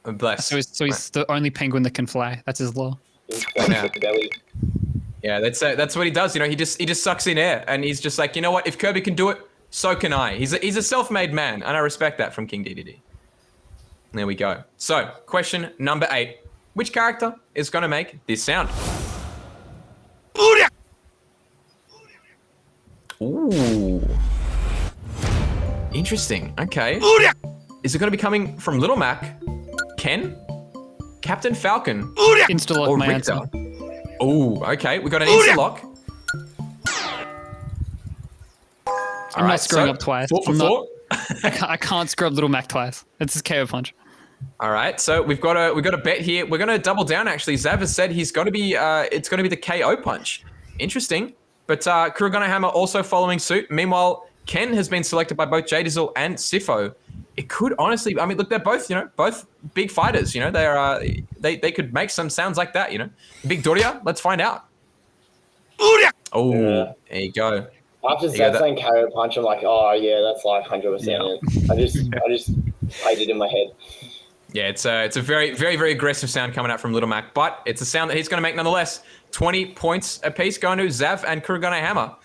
Bless. So he's the only penguin that can fly. That's his law. Yeah. Belly. Yeah, that's what he does. He just sucks in air, and he's just like, you know what? If Kirby can do it, so can I. He's a self-made man, and I respect that from King DDD. There we go. So, question number 8: which character is going to make this sound? Ooh, interesting. Okay. Is it going to be coming from Little Mac, Ken, Captain Falcon, Insta-lock or my Richter? answer. Oh, okay. We got an instant lock. I'm not screwing up twice. Four for I'm not- four. I can't screw up Little Mac twice. It's his KO punch. All right, so we've got a bet here. We're gonna double down. Actually, Zav has said he's gonna be it's gonna be the KO punch. Interesting, but Kurogane Hammer also following suit. Meanwhile, Ken has been selected by both Jdizzle and Sifo. It could honestly, I mean, look, they're both both big fighters. They could make some sounds like that. Big Doria. Let's find out. Oh, Yeah. there you go. After Yeah, Zach saying KO punch, I'm like, oh yeah, that's like 100%. I just played it in my head. Yeah, it's a very aggressive sound coming out from Little Mac, but it's a sound that he's going to make nonetheless. 20 points apiece going to Zav and Kurogane Hammer.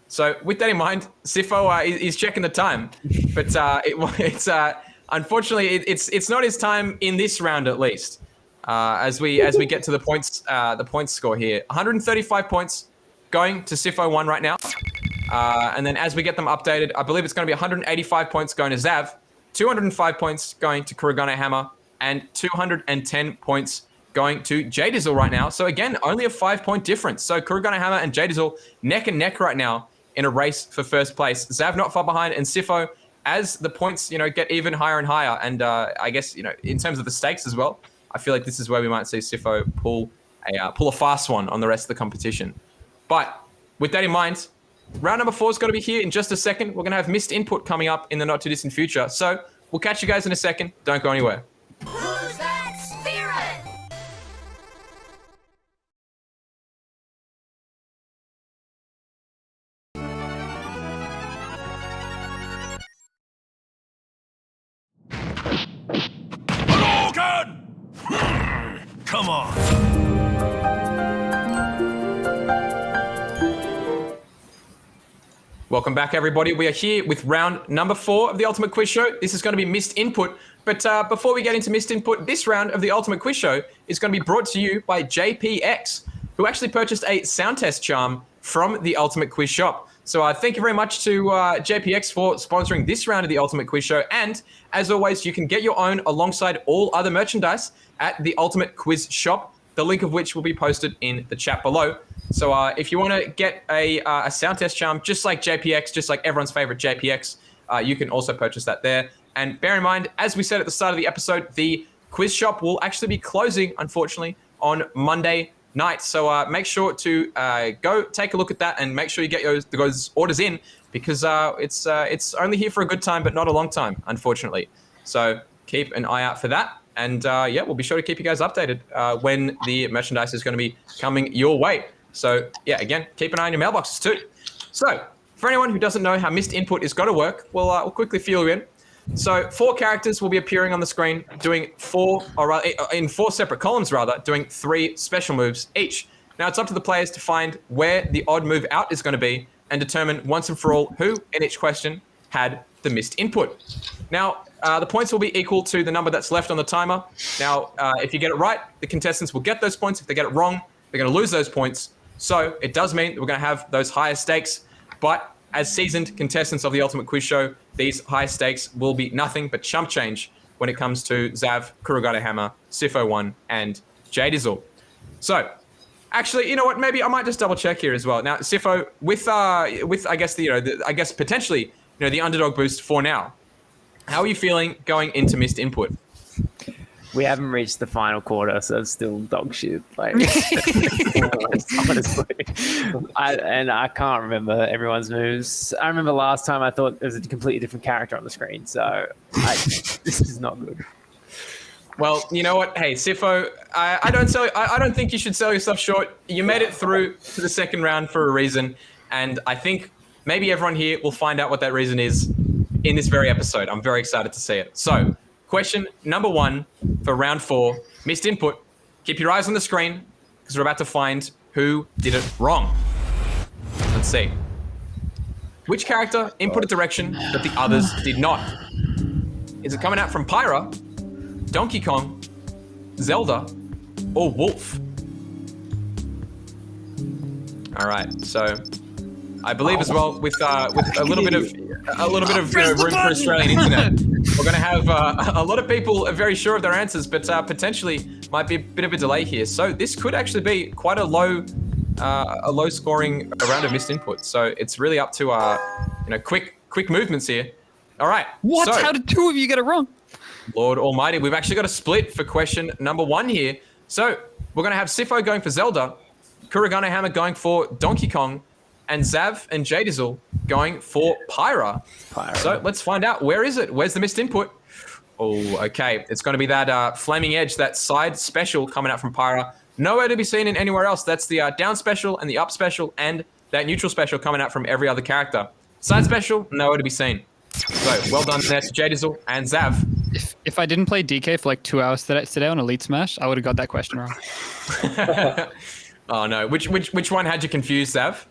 So with that in mind, Sifo is checking the time, but it's unfortunately it's not his time in this round at least. As we get to the points score here, 135 points going to Sifo1 right now, and then as we get them updated, I believe it's going to be 185 points going to Zav, 205 points going to Kurogane Hammer, and 210 points going to Jdizzle right now. So again, only a 5-point difference. So Kurogane Hammer and Jdizzle neck and neck right now in a race for first place. Zav not far behind, and Sifo, as the points get even higher and higher, and I guess in terms of the stakes as well, I feel like this is where we might see Sifo pull a fast one on the rest of the competition. But with that in mind, round number 4 is going to be here in just a second. We're going to have missed input coming up in the not too distant future. So we'll catch you guys in a second. Don't go anywhere. Who's that spirit? Kurogane! Come on. Welcome back, everybody. We are here with round number 4 of the Ultimate Quiz Show. This is going to be Missed Input. But before we get into Missed Input, this round of the Ultimate Quiz Show is going to be brought to you by JPX, who actually purchased a sound test charm from the Ultimate Quiz Shop. So thank you very much to JPX for sponsoring this round of the Ultimate Quiz Show. And as always, you can get your own alongside all other merchandise at the Ultimate Quiz Shop, the link of which will be posted in the chat below. So if you want to get a sound test charm, just like JPX, just like everyone's favorite JPX, you can also purchase that there. And bear in mind, as we said at the start of the episode, the quiz shop will actually be closing, unfortunately, on Monday night. So make sure to go take a look at that and make sure you get those orders in, because it's only here for a good time, but not a long time, unfortunately. So keep an eye out for that. And yeah, we'll be sure to keep you guys updated when the merchandise is going to be coming your way. So yeah, again, keep an eye on your mailboxes too. So for anyone who doesn't know how Missed Input is going to work, we'll quickly fill you in. So 4 characters will be appearing on the screen doing 4 separate columns, doing 3 special moves each. Now it's up to the players to find where the odd move out is going to be and determine once and for all who in each question had the missed input. Now, the points will be equal to the number that's left on the timer. Now, if you get it right, the contestants will get those points. If they get it wrong, they're going to lose those points. So it does mean that we're going to have those higher stakes, but as seasoned contestants of the Ultimate Quiz Show, these high stakes will be nothing but chump change when it comes to Zav, Kurogane Hammer, Sifo1, and Jdizzle. So, actually, you know what? Maybe I might just double check here as well. Now, Sifo, with I guess potentially the underdog boost for now, how are you feeling going into missed input? We haven't reached the final quarter, so it's still dog shit. Like, honestly, I can't remember everyone's moves. I remember last time I thought there was a completely different character on the screen, so this is not good. Well, you know what? Hey, Sifo, I don't think you should sell yourself short. You made it through to the second round for a reason, and I think maybe everyone here will find out what that reason is in this very episode. I'm very excited to see it. So, question number 1 for round 4, missed input. Keep your eyes on the screen because we're about to find who did it wrong. Let's see. Which character input a direction that the others did not? Is it coming out from Pyra, Donkey Kong, Zelda, or Wolf? All right, so I believe as well with a little bit of room for Australian internet, we're going to have a lot of people are very sure of their answers, but potentially might be a bit of a delay here. So this could actually be quite a low scoring round of missed input. So it's really up to quick movements here. All right. What? So, how did 2 of you get it wrong? Lord Almighty, we've actually got a split for question number 1 here. So we're going to have Sifo going for Zelda, Kurogane Hammer going for Donkey Kong, and Zav and Jdizzle going for Pyra. So let's find out. Where is it? Where's the missed input? Oh, okay. It's going to be that Flaming Edge, that side special coming out from Pyra. Nowhere to be seen in anywhere else. That's the down special and the up special and that neutral special coming out from every other character. Side special, nowhere to be seen. So well done there to Jdizzle and Zav. If I didn't play DK for like 2 hours today on Elite Smash, I would have got that question wrong. Oh no. Which one had you confused, Zav?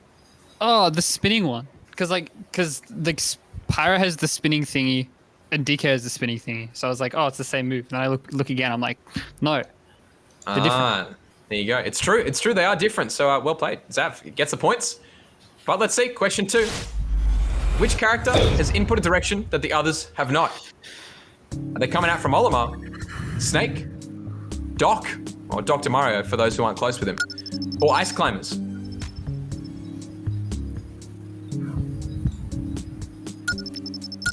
Oh, the spinning one. Because Pyra has the spinning thingy and DK has the spinning thingy. So I was like, oh, it's the same move. And I look again. I'm like, no. They're different. There you go. It's true. They are different. So well played. Zav gets the points. But let's see. Question 2. Which character has input a direction that the others have not? Are they coming out from Olimar, Snake, Doc, or Dr. Mario for those who aren't close with him, or Ice Climbers?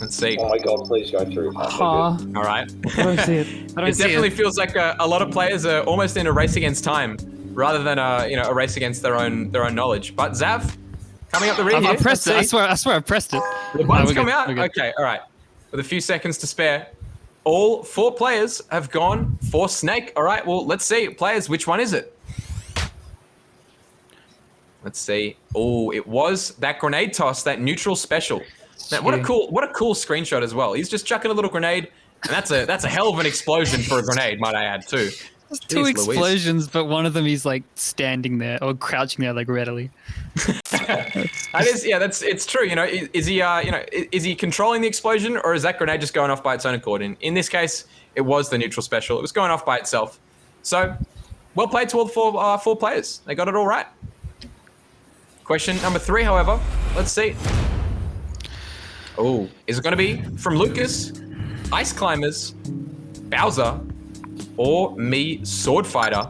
Let's see. Oh my god, please go through. All right. I don't see it. It definitely feels like a lot of players are almost in a race against time, rather than a race against their own knowledge. But Zav, coming up the rear here. I pressed it. I swear I pressed it. The button's come out. Okay, all right. With a few seconds to spare, all 4 players have gone for Snake. All right. Well, let's see, players. Which one is it? Let's see. Oh, it was that grenade toss, that neutral special. Now, what a cool screenshot as well. He's just chucking a little grenade And that's a hell of an explosion for a grenade, might I add, too. There's two Jeez Louise. explosions, but one of them is like standing there or crouching there like readily. It's true. You know, is he is he controlling the explosion, or is that grenade just going off by its own accord? In this case, it was the neutral special. It was going off by itself. So, well played to all four players. They got it all right. Question number 3, however, let's see. Oh, is it going to be from Lucas, Ice Climbers, Bowser, or me, Sword Fighter?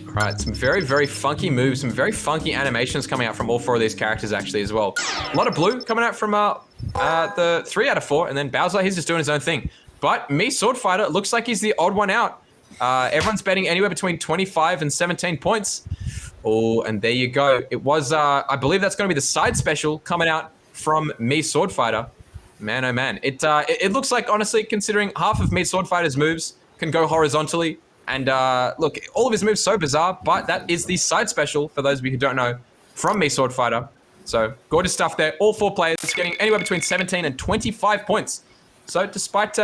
All right, some very, very funky moves, some very funky animations coming out from all 4 of these characters actually as well. A lot of blue coming out from the 3 out of 4, and then Bowser, he's just doing his own thing. But me, Sword Fighter, looks like he's the odd one out. Everyone's betting anywhere between 25 and 17 points. Oh, and there you go. It was, I believe that's going to be the side special coming out from me, Sword Fighter. Man, oh man. It looks like, honestly, considering half of me, Sword Fighter's moves can go horizontally. And look, all of his moves so bizarre, but that is the side special, for those of you who don't know, from me, Sword Fighter. So, gorgeous stuff there. All 4 players getting anywhere between 17 and 25 points. So, despite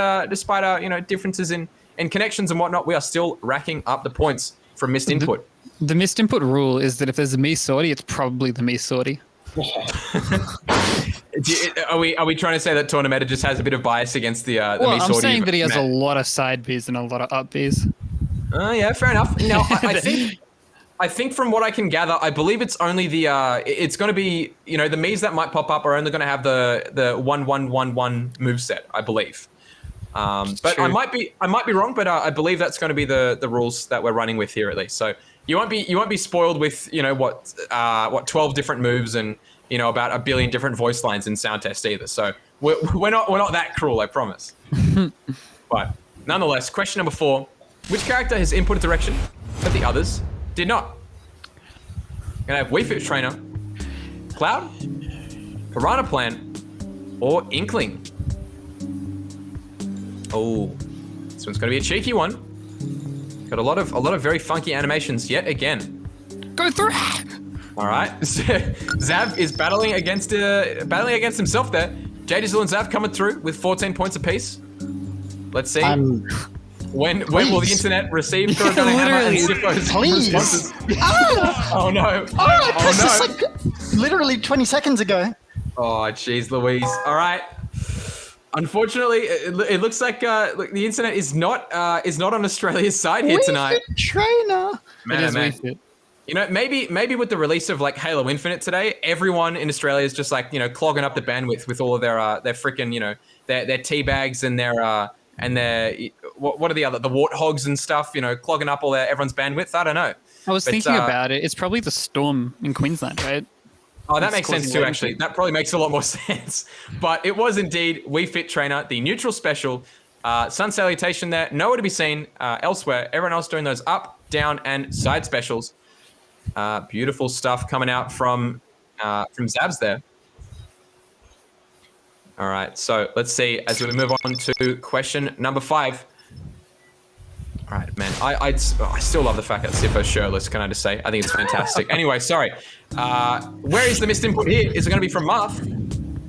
differences in connections and whatnot, we are still racking up the points from missed input. The missed input rule is that if there's a me sortie, it's probably the me sortie. Are we trying to say that Tornameta just has a bit of bias against the me sortie? I'm saying that he has a lot of side Bs and a lot of up Bs. Yeah, fair enough. Now, I think from what I can gather, I believe it's only it's going to be, the Miis that might pop up are only going to have the 1-1-1-1 moveset, I believe. But True. I might be wrong, but I believe that's going to be the rules that we're running with here at least. So you won't be spoiled with 12 different moves and about a billion different voice lines in sound test either. So we're not that cruel, I promise. But nonetheless, question number 4: which character has input a direction that the others did not? Gonna have Wii Fit Trainer, Cloud, Piranha Plant, or Inkling? Oh, this one's gonna be a cheeky one. Got a lot of very funky animations yet again. Go through. All right, Zav is battling against himself there. Jdizzle and Zav coming through with 14 points apiece. Let's see. When will the internet receive Kurogane Hammer and Sifo's responses? Oh no! I pressed this like literally 20 seconds ago. Oh jeez, Louise. All right. Unfortunately, it looks like the internet is not on Australia's side here tonight. Wii Fit Trainer. Man, It is man. Wii Fit. Maybe with the release of like Halo Infinite today, everyone in Australia is just like clogging up the bandwidth with all of their freaking their tea bags and their what are the warthogs and stuff, clogging up all everyone's bandwidth. I don't know. I was thinking about it. It's probably the storm in Queensland, right? Oh, that makes sense too, actually. That probably makes a lot more sense. But it was indeed Wii Fit Trainer, the neutral special. Sun Salutation there, nowhere to be seen elsewhere. Everyone else doing those up, down, and side specials. Beautiful stuff coming out from Zabs there. All right, so let's see as we move on to question number 5. All right, man, I still love the fact that Sifo's shirtless, can I just say? I think it's fantastic. Anyway, sorry. Where is the missed input here? Is it going to be from Marth,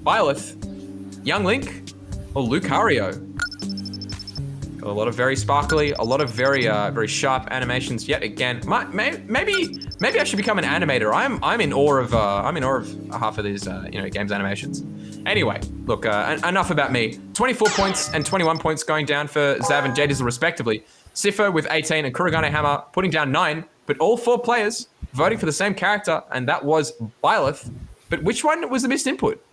Byleth, Young Link, or Lucario? Got a lot of very sparkly, a lot of very very sharp animations yet again. Maybe I should become an animator. I'm in awe of half of these games animations. Anyway, look, enough about me. 24 points and 21 points going down for Zav and Jdizzle respectively. Sifo with 18 and Kurogane Hammer putting down 9, but all 4 players voting for the same character, and that was Byleth. But which one was the missed input?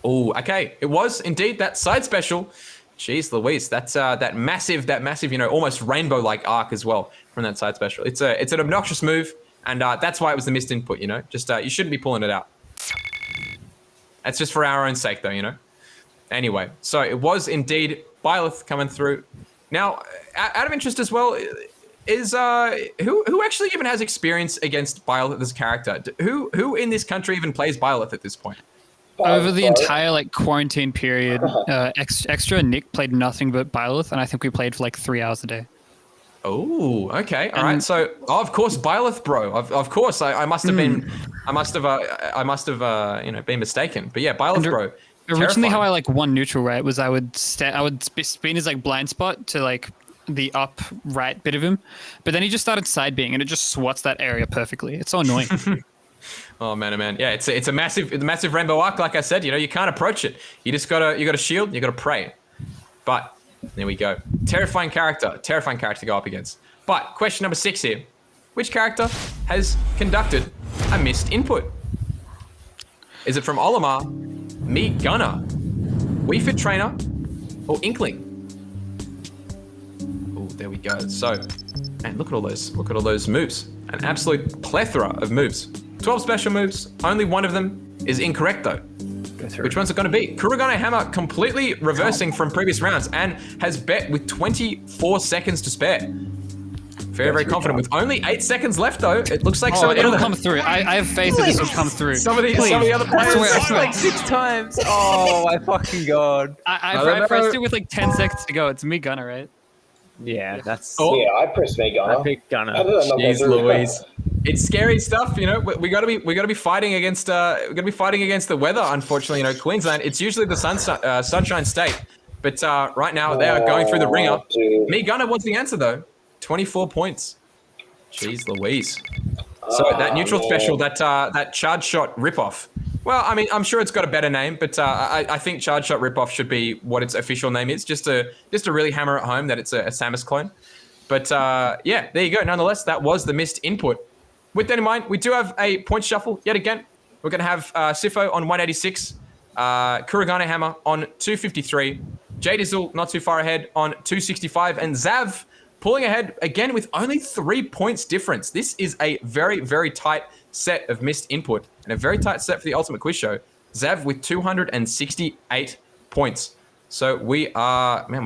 Oh, okay. It was indeed that side special. Jeez Louise, that's that massive, almost rainbow-like arc as well from that side special. It's an obnoxious move, and that's why it was the missed input. Just you shouldn't be pulling it out. That's just for our own sake, though. Anyway, so it was indeed Byleth coming through. Now, out of interest as well, is who actually even has experience against Byleth as a character? Who in this country even plays Byleth at this point? Over the entire quarantine period, extra Nick played nothing but Byleth, and I think we played for 3 hours a day. Oh, okay, all right. So, of course, Byleth, bro. Of course, I must have been, I must have, been mistaken. But yeah, Byleth, bro. Originally, how Terrifying. I like won neutral, right, was I would spin his like blind spot to like the up right bit of him, but then he just started side being, and it just swats that area perfectly. It's so annoying. Oh man, oh man. Yeah, it's a massive rainbow arc. Like I said, you can't approach it. You gotta shield. You gotta pray. But there we go. Terrifying character to go up against. But question number 6 here: which character has conducted a missed input? Is it from Olimar, Me Gunner, Wii Fit Trainer, or Inkling? Oh, there we go. So, man, look at all those moves. An absolute plethora of moves. 12 special moves. Only one of them is incorrect though. Which one's it going to be? Kurogane Hammer completely reversing from previous rounds and has bet with 24 seconds to spare. Very confident. With only 8 seconds left though, it looks like It'll come through. I have faith that this will come through. Some of the other players. I swear. Like 6 times. Oh my fucking god. I pressed it with like 10 seconds to go. It's Me Gunner, right? Yeah, that's. Oh. Yeah, I pressed me Gunner. I picked Gunner. How did that not go Jeez through? Louise. It's scary stuff, we gotta be fighting against the weather, unfortunately. Queensland, it's usually the sunshine state. But right now they are going through the ringer. Dude. Me Gunner wants the answer though. 24 points. Jeez Louise. So that neutral special, that charge shot ripoff. Well, I mean, I'm sure it's got a better name, but I think charge shot ripoff should be what its official name is, just to really hammer it home that it's a Samus clone. But yeah, there you go. Nonetheless, that was the missed input. With that in mind, we do have a point shuffle yet again. We're going to have Sifo on 186, Kurogane Hammer on 253, Jdizzle not too far ahead on 265, and Zav pulling ahead again with only 3 points difference. This is a very tight set of missed input and a very tight set for the Ultimate Quiz Show. Zav with 268 points. So we're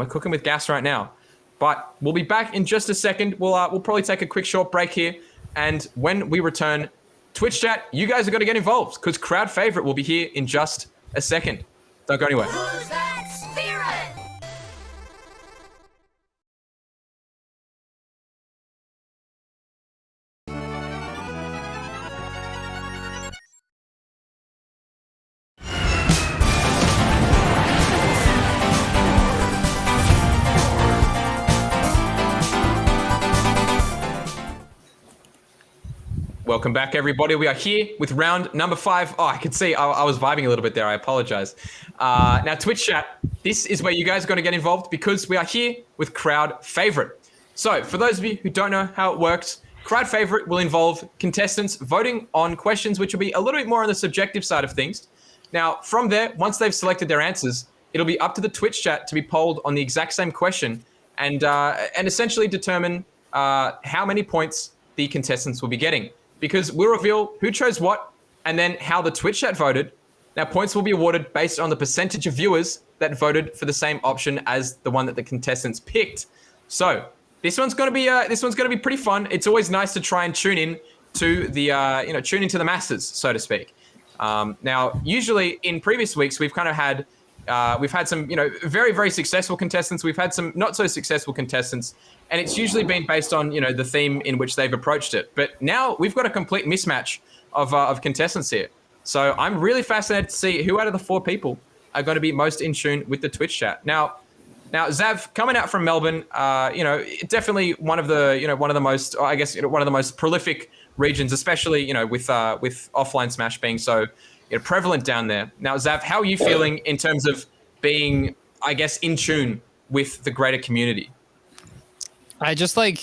cooking with gas right now. But we'll be back in just a second. We'll probably take a quick short break here. And when we return, Twitch chat, you guys are going to get involved because crowd favorite will be here in just a second. Don't go anywhere. Who's that spirit? Welcome back, everybody. We are here with round number 5. Oh, I can see I was vibing a little bit there. I apologize. Now, Twitch chat, this is where you guys are going to get involved because we are here with crowd favorite. So, for those of you who don't know how it works, crowd favorite will involve contestants voting on questions which will be a little bit more on the subjective side of things. Now, from there, once they've selected their answers, it'll be up to the Twitch chat to be polled on the exact same question and essentially determine how many points the contestants will be getting. Because we'll reveal who chose what and then how the Twitch chat voted. Now, points will be awarded based on the percentage of viewers that voted for the same option as the one that the contestants picked. So this one's going to be pretty fun. It's always nice to try and tune in to the tune into the masses, so to speak. Now, usually in previous weeks we've had some very successful contestants. We've had some not so successful contestants. And it's usually been based on, the theme in which they've approached it. But now we've got a complete mismatch of contestants here. So I'm really fascinated to see who out of the 4 people are going to be most in tune with the Twitch chat. Now Zav, coming out from Melbourne, definitely one of the most prolific regions, especially, with offline Smash being so prevalent down there. Now, Zav, how are you feeling in terms of being, I guess, in tune with the greater community? I just I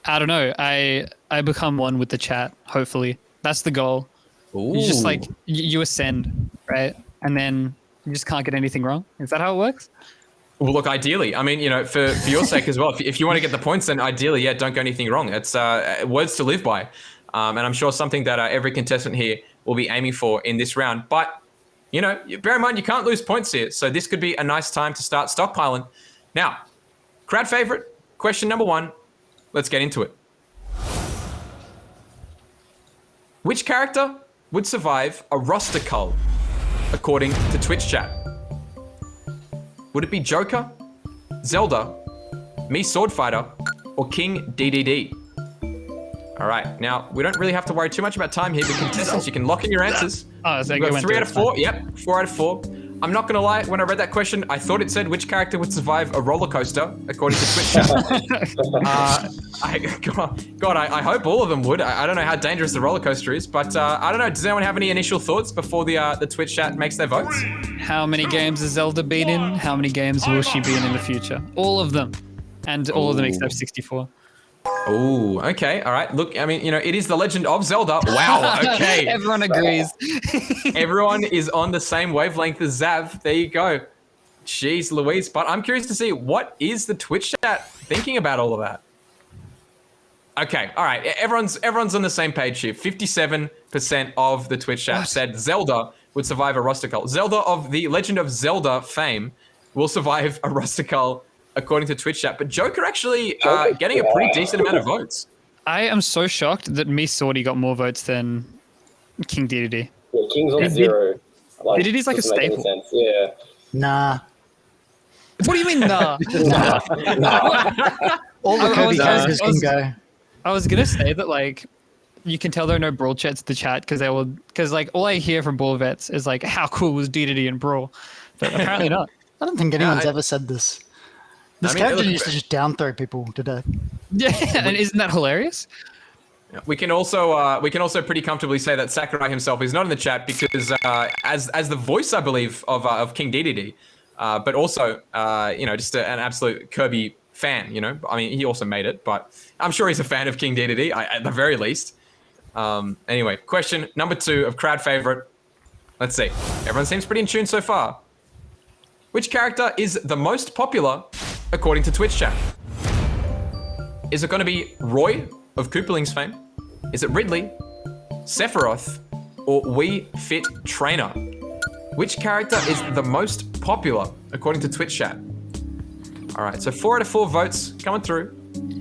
don't know. I become one with the chat. Hopefully, that's the goal. Ooh. You just you ascend, right? And then you just can't get anything wrong. Is that how it works? Well, look, ideally, I mean, for your sake as well. If you want to get the points, then ideally, yeah, don't get anything wrong. It's words to live by, and I'm sure something that every contestant here will be aiming for in this round. But bear in mind, you can't lose points here, so this could be a nice time to start stockpiling. Now, crowd favorite. Question number 1, let's get into it. Which character would survive a roster cull, according to Twitch chat? Would it be Joker, Zelda, Me Sword Fighter, or King DDD? All right. Now, we don't really have to worry too much about time here, but contestants, you can lock in your answers. Oh, so We've you got went 3 through out of 4. Yep, 4 out of 4. I'm not going to lie, when I read that question, I thought it said which character would survive a roller coaster, according to Twitch chat. I hope all of them would. I don't know how dangerous the roller coaster is, but I don't know. Does anyone have any initial thoughts before the Twitch chat makes their votes? How many games has Zelda been in? How many games will she be in the future? All of them. And all of them except 64. Oh, okay. All right. Look, I mean, it is the Legend of Zelda. Wow. Okay. Everyone agrees. Everyone is on the same wavelength as Zav. There you go. Jeez Louise. But I'm curious to see, what is the Twitch chat thinking about all of that? Okay. All right. Everyone's on the same page here. 57% of the Twitch chat said Zelda would survive a Rustical. Zelda of the Legend of Zelda fame will survive a Rustical, according to Twitch chat. But Joker actually getting a pretty decent amount of votes. I am so shocked that Miss Sorty got more votes than King DDD. Yeah, King's on 0. DDD's like a doesn't make any staple. sense. Yeah. Nah. What do you mean, nah? All the Kirby characters can go. I was gonna say that, like, you can tell there are no Brawl chats in the chat because like all I hear from Brawl vets is like, how cool was DDD in Brawl? But apparently not. I don't think anyone's ever said this. This character used to just down throw people today. Yeah, and isn't that hilarious? We can also pretty comfortably say that Sakurai himself is not in the chat because as the voice, I believe, of King DDD, but also just an absolute Kirby fan. I mean, he also made it, but I'm sure he's a fan of King DDD at the very least. Anyway, question number 2 of crowd favorite. Let's see. Everyone seems pretty in tune so far. Which character is the most popular according to Twitch chat? Is it going to be Roy of Koopaling's fame? Is it Ridley, Sephiroth, or Wii Fit Trainer? Which character is the most popular according to Twitch chat? All right, so 4 out of 4 votes coming through.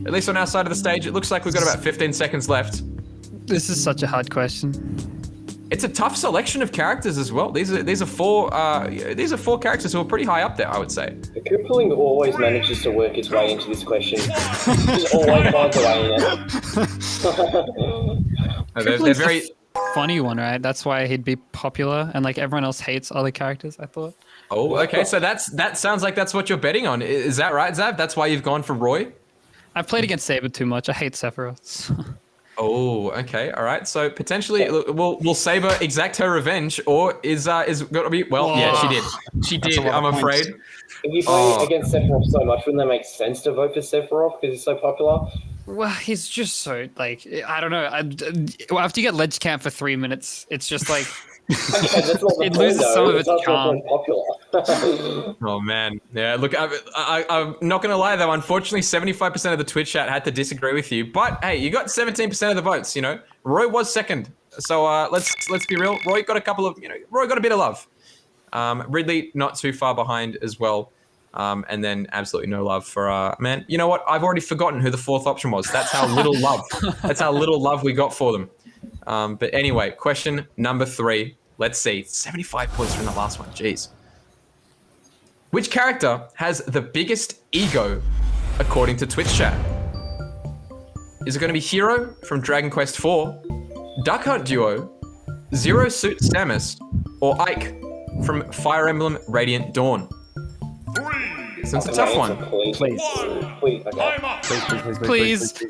At least on our side of the stage, it looks like we've got about 15 seconds left. This is such a hard question. It's a tough selection of characters as well. These are 4 characters who are pretty high up there, I would say. The Koopaling always manages to work its way into this question. Just always finds a way in it. They're very funny one, right? That's why he'd be popular, and like everyone else hates other characters, I thought. Oh, okay. So that sounds like that's what you're betting on. Is that right, Zav? That's why you've gone for Roy? I've played against Saber too much. I hate Sephiroth. Oh, okay. All right. So potentially, will Saber exact her revenge, or is going to be? Well, yeah, she did. She did. I'm afraid. If you play against Sephiroth so much, wouldn't that make sense to vote for Sephiroth because he's so popular? Well, he's just so, like, I don't know. After you get ledge camp for 3 minutes, it's just like it loses some of its charm. Oh man, yeah. Look, I'm not gonna lie though. Unfortunately, 75% of the Twitch chat had to disagree with you. But hey, you got 17% of the votes. Roy was second. So let's be real. Roy got a couple of. Roy got a bit of love. Ridley not too far behind as well. And then absolutely no love for man. You know what? I've already forgotten who the 4th option was. That's how little love. That's how little love we got for them. But anyway, question number 3. Let's see. 75 points from the last one. Jeez. Which character has the biggest ego according to Twitch chat? Is it going to be Hero from Dragon Quest IV, Duck Hunt Duo, Zero Suit Samus, or Ike from Fire Emblem Radiant Dawn? So it's a tough one. Please,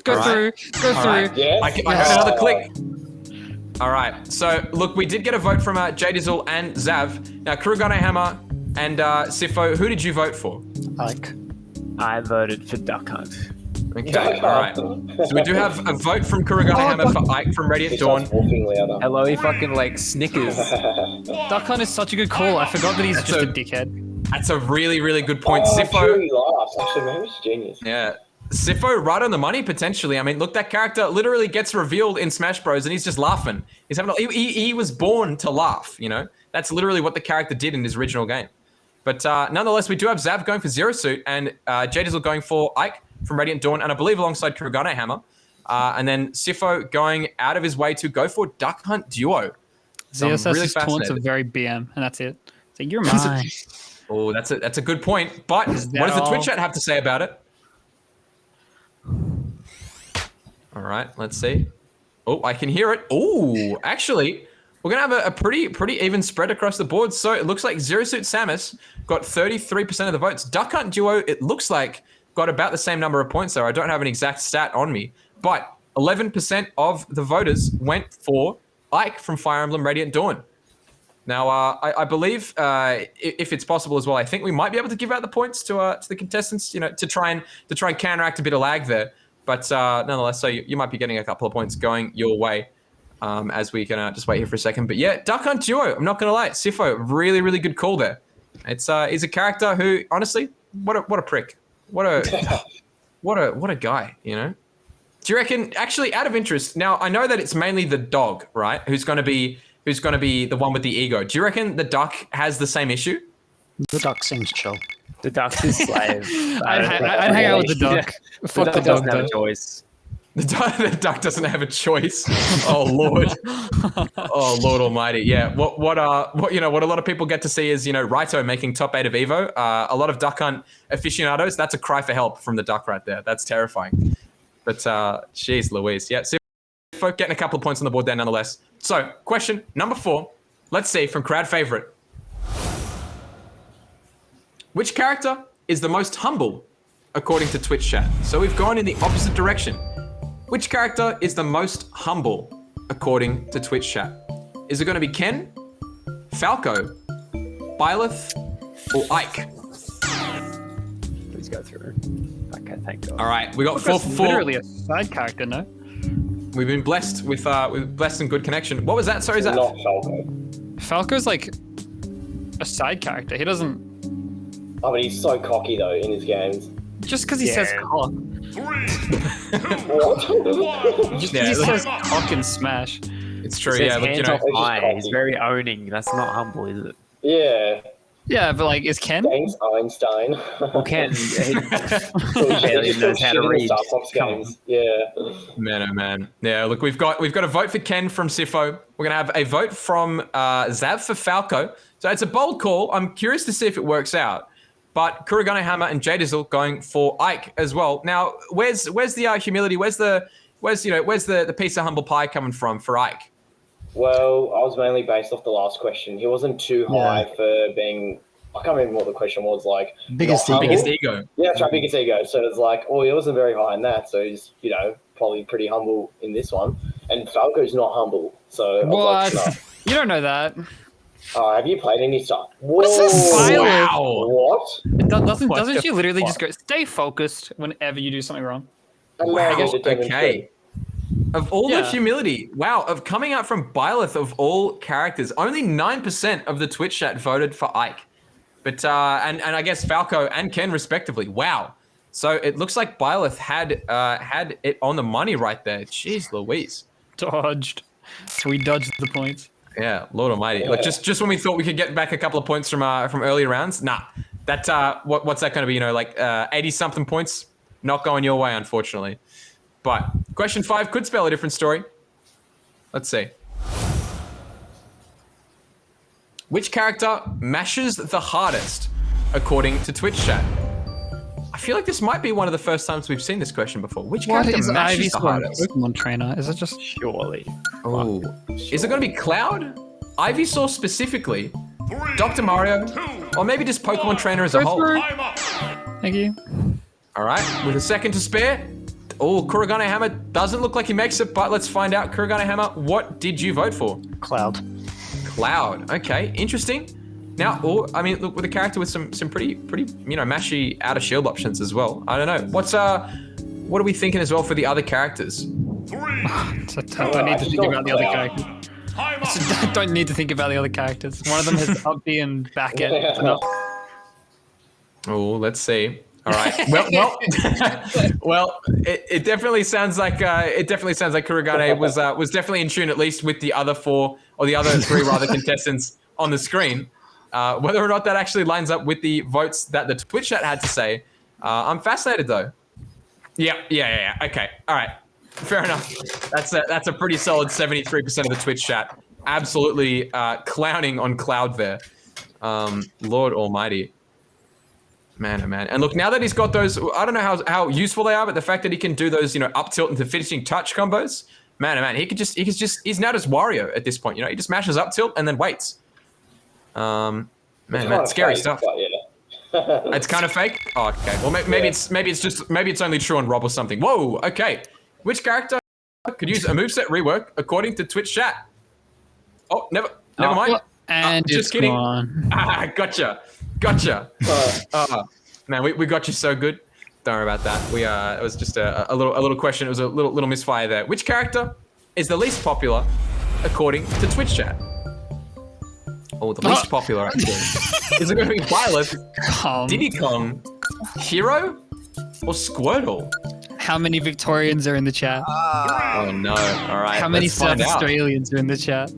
go through. Right. Yes. I heard another click. All right. So, look, we did get a vote from Jdizzle and Zav. Now, Kurogane Hammer and Sifo, who did you vote for? Ike. I voted for Duck Hunt. Okay, all right. So we do have a vote from Kurogane Hammer for Ike from Radiant Dawn. Hello, he fucking like Snickers. Duck Hunt is such a good call. I forgot that he's just a dickhead. That's a really, really good point. Sure he laughs. Actually, maybe it's genius. Yeah. Sifo right on the money, potentially. I mean, look, that character literally gets revealed in Smash Bros. And he's just laughing. He's having he was born to laugh, That's literally what the character did in his original game. But nonetheless, we do have Zav going for Zero Suit and Jdizzle going for Ike from Radiant Dawn, and I believe alongside Kurogane Hammer. And then Sifo going out of his way to go for Duck Hunt Duo. So ZSS's taunts are very BM, and that's it. So you're mine. Oh, that's a good point. But what does the Twitch chat have to say about it? All right, let's see. Oh, I can hear it. Oh, actually, we're going to have a pretty even spread across the board. So it looks like Zero Suit Samus got 33% of the votes. Duck Hunt Duo, it looks like, got about the same number of points there. I don't have an exact stat on me, but 11% of the voters went for Ike from Fire Emblem Radiant Dawn. Now, I believe if it's possible as well, I think we might be able to give out the points to the contestants, to try and counteract a bit of lag there. But nonetheless, so you might be getting a couple of points going your way as we can just wait here for a second. But yeah, Duck Hunt Duo, I'm not going to lie. Sifo, really, really good call there. He's a character who, honestly, what a prick. What a guy, Do you reckon, actually, out of interest, now I know that it's mainly the dog, right, who's going to be the one with the ego. Do you reckon the duck has the same issue? The duck seems chill. The duck's his slave. I'd hang out with the duck. Fuck the dog, doesn't have though. a choice. The duck doesn't have a choice. Oh Lord. Oh Lord Almighty. Yeah. What a lot of people get to see is Raito making top 8 of Evo. A lot of Duck Hunt aficionados. That's a cry for help from the duck right there. That's terrifying. But jeez Louise. Yeah. So getting a couple of points on the board there nonetheless. So question number 4. Let's see from crowd favorite. Which character is the most humble according to Twitch chat? So we've gone in the opposite direction. Which character is the most humble according to Twitch chat? Is it going to be Ken, Falco, Byleth, or Ike? Please go through. Okay, thank God. All right, we got 4 for 4. Literally a side character, no? We've been blessed with blessed and good connection. What was that? Sorry, is that? Not Falco. Falco's like a side character. He doesn't. Oh, but he's so cocky though in his games. Just because he says cock. 3, 2, What? 1. Just Yeah, because he look- says cock and smash. It's true. He Yeah, says look, hands off It's just high. cocky. He's very owning. That's not humble, is it? Yeah. Yeah, but like, is Ken? Thanks, Einstein. Well, Ken, So he barely just knows goes how to shit in the read. Star Fox Come games. Yeah. Man, oh man. Yeah, look, we've got a vote for Ken from Sifo. We're gonna have a vote from Zav for Falco. So it's a bold call. I'm curious to see if it works out. But Kurogane Hammer and Jdizzle going for Ike as well. Now, where's the humility? Where's the piece of humble pie coming from for Ike? Well, I was mainly based off the last question. He wasn't too high for being. I can't remember what the question was. Like Biggest not ego. humble. Biggest ego. Yeah, that's right, biggest ego. So it's like, oh, he wasn't very high in that. So he's, probably pretty humble in this one. And Falco's not humble. So I was What? like, no. You don't know that. Have you played any stuff? What's this silence? Wow. What? Doesn't she literally just go, stay focused whenever you do something wrong? Allow me to Okay. demonstrate. Of all the Yeah. humility, wow, of coming out from Byleth of all characters, only 9% of the Twitch chat voted for Ike. But and I guess Falco and Ken respectively. Wow. So it looks like Byleth had it on the money right there. Jeez Louise. Dodged. So we dodged the points. Yeah, Lord Almighty. Like just when we thought we could get back a couple of points from earlier rounds, nah. That what's that going to be? 80 something points. Not going your way, unfortunately. But question 5 could spell a different story. Let's see. Which character mashes the hardest, according to Twitch chat? I feel like this might be one of the first times we've seen this question before. Which What character is mashes the Ivysaur hardest? Pokemon trainer? Is it just surely. Oh, is it going to be Cloud, Ivysaur specifically, 3, Dr. Mario, 2, or maybe just Pokemon Trainer as a whole? time up. Thank you. All right, with a second to spare. Oh, Kurogane Hammer doesn't look like he makes it, but let's find out. Kurogane Hammer, what did you vote for? Cloud. Cloud. Okay, interesting. Now, look, with a character with some pretty, mashy outer shield options as well. I don't know. What are we thinking as well for the other characters? 3, So I don't need to think about the other characters. time up. I don't need to think about the other characters. One of them has up B and back end. No. Oh, let's see. All right. Well, it definitely sounds like Kurogane was definitely in tune, at least with the other 4 or the other 3 rather contestants on the screen. Whether or not that actually lines up with the votes that the Twitch chat had to say, I'm fascinated though. Yeah. Okay. All right. Fair enough. That's a pretty solid 73% of the Twitch chat. Absolutely clowning on Cloud there. Lord Almighty. Man, oh man. And look, now that he's got those, I don't know how useful they are, but the fact that he can do those, up tilt into finishing touch combos, man, oh man, he's now just Wario at this point, he just mashes up tilt and then waits. Man, scary stuff. But yeah. It's kind of fake? Oh, okay. Well, maybe it's only true on Rob or something. Whoa, okay. Which character could use a moveset rework according to Twitch chat? Oh, never mind. And just kidding. Gone. Gotcha. Man, we got you so good. Don't worry about that. It was just a little question. It was a little misfire there. Which character is the least popular according to Twitch chat? Oh, the least popular actually. Is it going to be Byleth, Diddy Kong, Hero, or Squirtle? How many Victorians are in the chat? Oh no! All right. How many let's South find out. Australians are in the chat?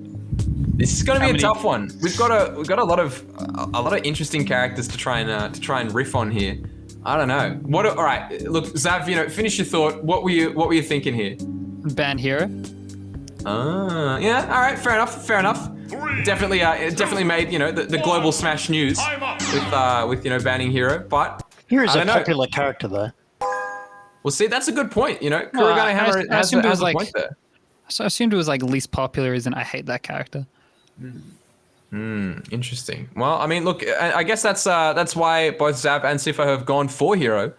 This is going to be a tough one. We've got a lot of interesting characters to try and riff on here. I don't know. All right. Look, Zav, finish your thought. What were you thinking here? Ban Hero. Yeah. All right. Fair enough. Definitely made the global smash news with banning Hero, but Hero's a popular character though. Well, see, that's a good point. Kurogane Hammer has a point there. So I assumed it was like least popular, isn't I hate that character. Interesting. Well, I mean, look, I guess that's why both Zav and Sifo have gone for Hero,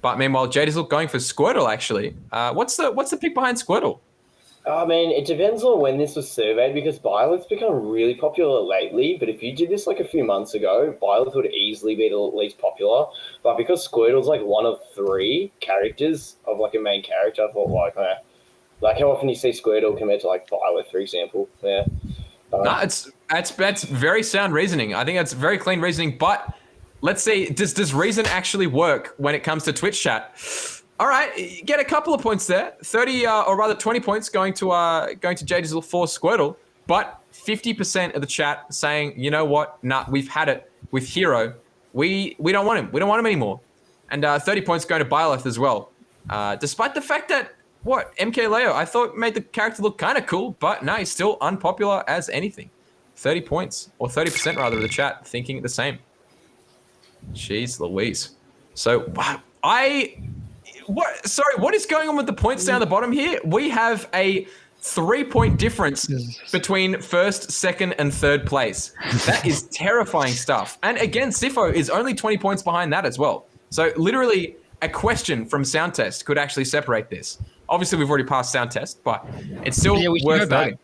but meanwhile Jdizzle going for Squirtle. Actually, what's the pick behind Squirtle? I mean, it depends on when this was surveyed because Byleth's become really popular lately. But if you did this like a few months ago, Byleth would easily be the least popular. But because Squirtle's like one of 3 characters of like a main character, I thought like how often you see Squirtle compared to like Byleth, for example. Yeah. That's very sound reasoning. I think that's very clean reasoning. But let's see, does reason actually work when it comes to Twitch chat? All right, get a couple of points there. 30 or rather 20 points going to Jdizzle for Squirtle, but 50% of the chat saying, you know what? Nah, we've had it with Hero. We don't want him. We don't want him anymore. And 30 points going to Byleth as well. Despite the fact that MK Leo, I thought made the character look kind of cool, but no, he's still unpopular as anything. 30 points, or 30% rather of the chat thinking the same. Jeez Louise. So what is going on with the points down the bottom here? We have a 3-point difference between first, second, and third place. That is terrifying stuff. And again, Sifo is only 20 points behind that as well. So literally a question from sound test could actually separate this. Obviously, we've already passed sound test, but it's still worth noting.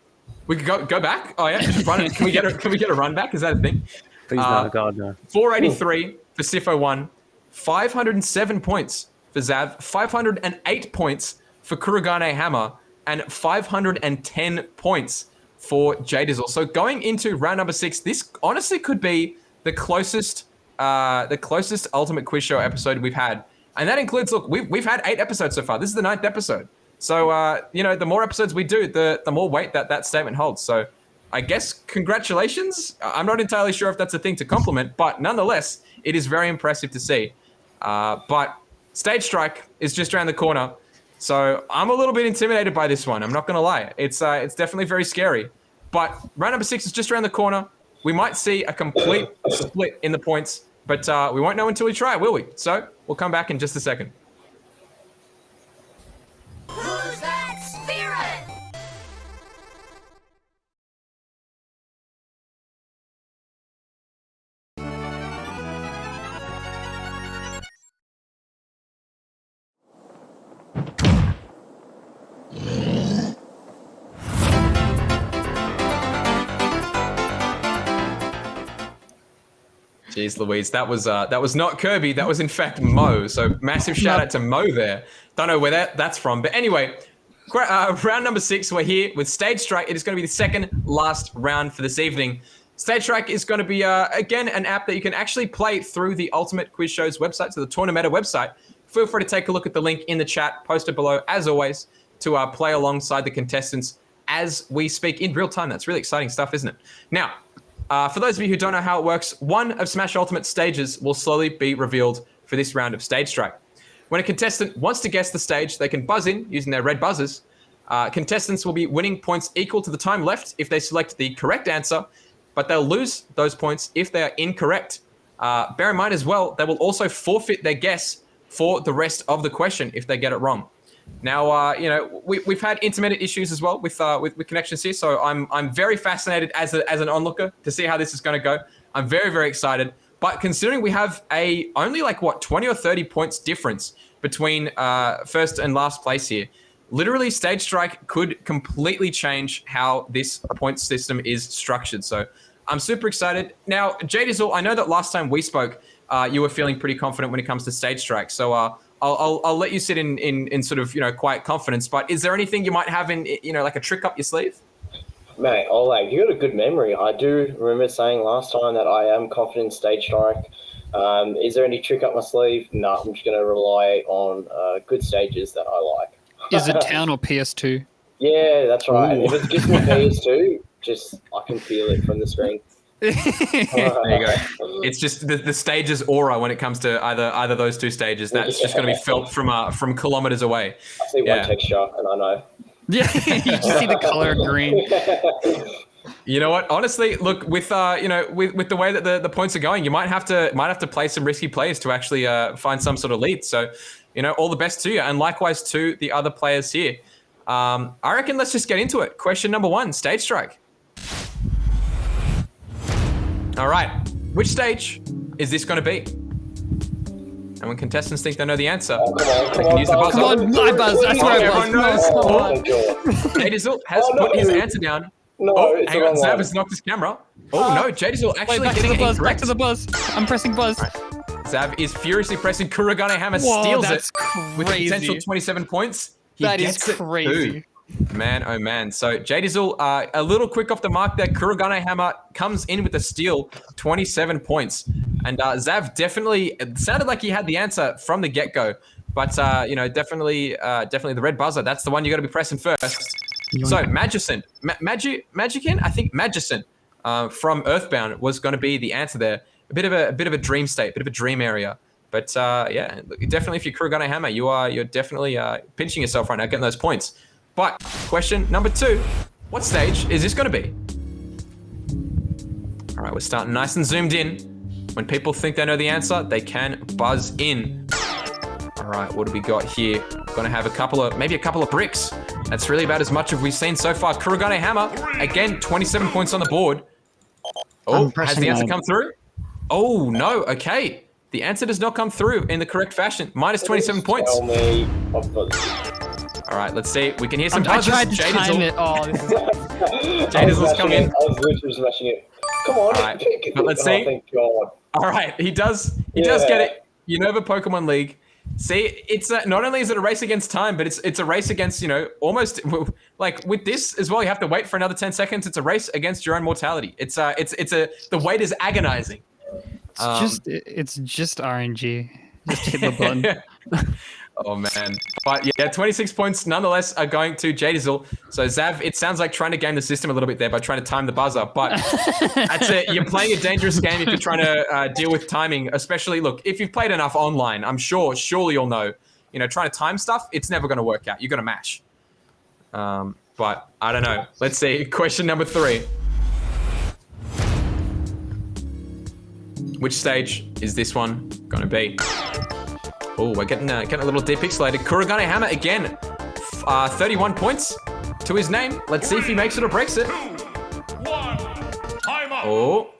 We could go back. Oh yeah, run it. Can we get a run back? Is that a thing? Please no, God no. 483 for Sifo1, 507 points for Zav, 508 points for Kurogane Hammer, and 510 points for Jdizzle. So going into round number 6, this honestly could be the closest Ultimate Quiz Show episode we've had. And that includes, look, we've had 8 episodes so far. This is the 9th episode. So, the more episodes we do, the more weight that statement holds. So I guess congratulations. I'm not entirely sure if that's a thing to compliment, but nonetheless, it is very impressive to see. But Stage Strike is just around the corner. So I'm a little bit intimidated by this one. I'm not going to lie. It's definitely very scary. But round number 6 is just around the corner. We might see a complete split in the points, but we won't know until we try, will we? So we'll come back in just a second. Who's that spirit? Jeez Louise, that was not Kirby, that was in fact Mo. So massive shout out to Mo there. Don't know where that's from, but anyway, round number 6, we're here with Stage Strike. It is going to be the second last round for this evening. Stage Strike is going to be again an app that you can actually play through the Ultimate Quiz Show's website, so the Tournameta website. Feel free to take a look at the link in the chat posted below, as always, to play alongside the contestants as we speak in real time. That's really exciting stuff, isn't it? Now, for those of you who don't know how it works, one of Smash Ultimate's stages will slowly be revealed for this round of Stage Strike. When a contestant wants to guess the stage, they can buzz in using their red buzzers. Contestants will be winning points equal to the time left if they select the correct answer, but they'll lose those points if they are incorrect. Bear in mind as well, they will also forfeit their guess for the rest of the question if they get it wrong. Now, we've had intermittent issues as well with connections here, so I'm very fascinated as an onlooker to see how this is going to go. I'm very, very excited. But considering we have only 20 or 30 points difference between first and last place here, literally Stage Strike could completely change how this point system is structured. So I'm super excited. Now, Jdizzle, I know that last time we spoke, you were feeling pretty confident when it comes to Stage Strike. So I'll let you sit in sort of quiet confidence. But is there anything you might have in like a trick up your sleeve? Mate, Oleg, you got a good memory. I do remember saying last time that I am confident in Stage Strike. Is there any trick up my sleeve? No, I'm just going to rely on good stages that I like. Is it Town or PS2? Yeah, that's right. Ooh. And if it's just me PS2, I can feel it from the screen. There you go. It's just the stage's aura when it comes to either those two stages. That's just going to be felt from kilometers away. I see one texture and I know. Yeah, you just see the color green. You know what? Honestly, look, with with the way that the points are going, you might have to play some risky plays to actually find some sort of lead. So, all the best to you, and likewise to the other players here. I reckon let's just get into it. Question number 1: Stage Strike. All right, which stage is this going to be? And when contestants think they know the answer, they can use the buzzer. Come on, my buzz. That's where I Everyone knows. Jdizzle has put his answer down. No, it's hang the on, wrong Zav one. has knocked his camera. Oh no, Jdizzle actually Wait, back to getting the it buzz. incorrect. Back to the buzz. I'm pressing buzz. Zav is furiously pressing. Kurogane Hammer Whoa, steals that's it with a crazy. potential 27 points. He That is gets it crazy. too. Man, oh man. So Jdizzle, a little quick off the mark there. Kurogane Hammer comes in with a steal, 27 points. And Zav definitely, it sounded like he had the answer from the get-go. But, definitely the red buzzer. That's the one you got to be pressing first. So Magician, Magician? I think Magician from Earthbound was going to be the answer there. A bit of a dream state, a bit of a dream area. But definitely if you're Kurogane Hammer, you're definitely pinching yourself right now, getting those points. But question number 2, what stage is this going to be? All right, we're starting nice and zoomed in. When people think they know the answer, they can buzz in. All right, what do we got here? Going to have maybe a couple of bricks. That's really about as much as we've seen so far. Kurogane Hammer, again, 27 points on the board. Oh, has the answer come through? Oh, no, okay. The answer does not come through in the correct fashion. Minus 27 points. Tell me. All right, let's see. We can hear some I buzzers. tried to time it. Oh, this is... Jdizzle's come in. I was literally smashing it. Come on. All right, but let's see. Oh, thank God. All right, he does get it. Unova Pokemon League. See, it's not only is it a race against time, but it's a race against, almost like with this as well. You have to wait for another 10 seconds. It's a race against your own mortality. The wait is agonizing. It's just RNG. Just hit the button. Oh man, but yeah, 26 points nonetheless are going to Jdizzle. So Zav, it sounds like trying to game the system a little bit there by trying to time the buzzer, but that's it. You're playing a dangerous game if you're trying to deal with timing. Especially, look, if you've played enough online, I'm surely you'll know. Trying to time stuff, it's never going to work out. You're going to mash. But I don't know. Let's see. Question number 3. Which stage is this one going to be? Oh, we're getting a little depixelated. Kurogane Hammer again, 31 points to his name. Let's see if he makes it or breaks it. 2, 1, time up. Oh,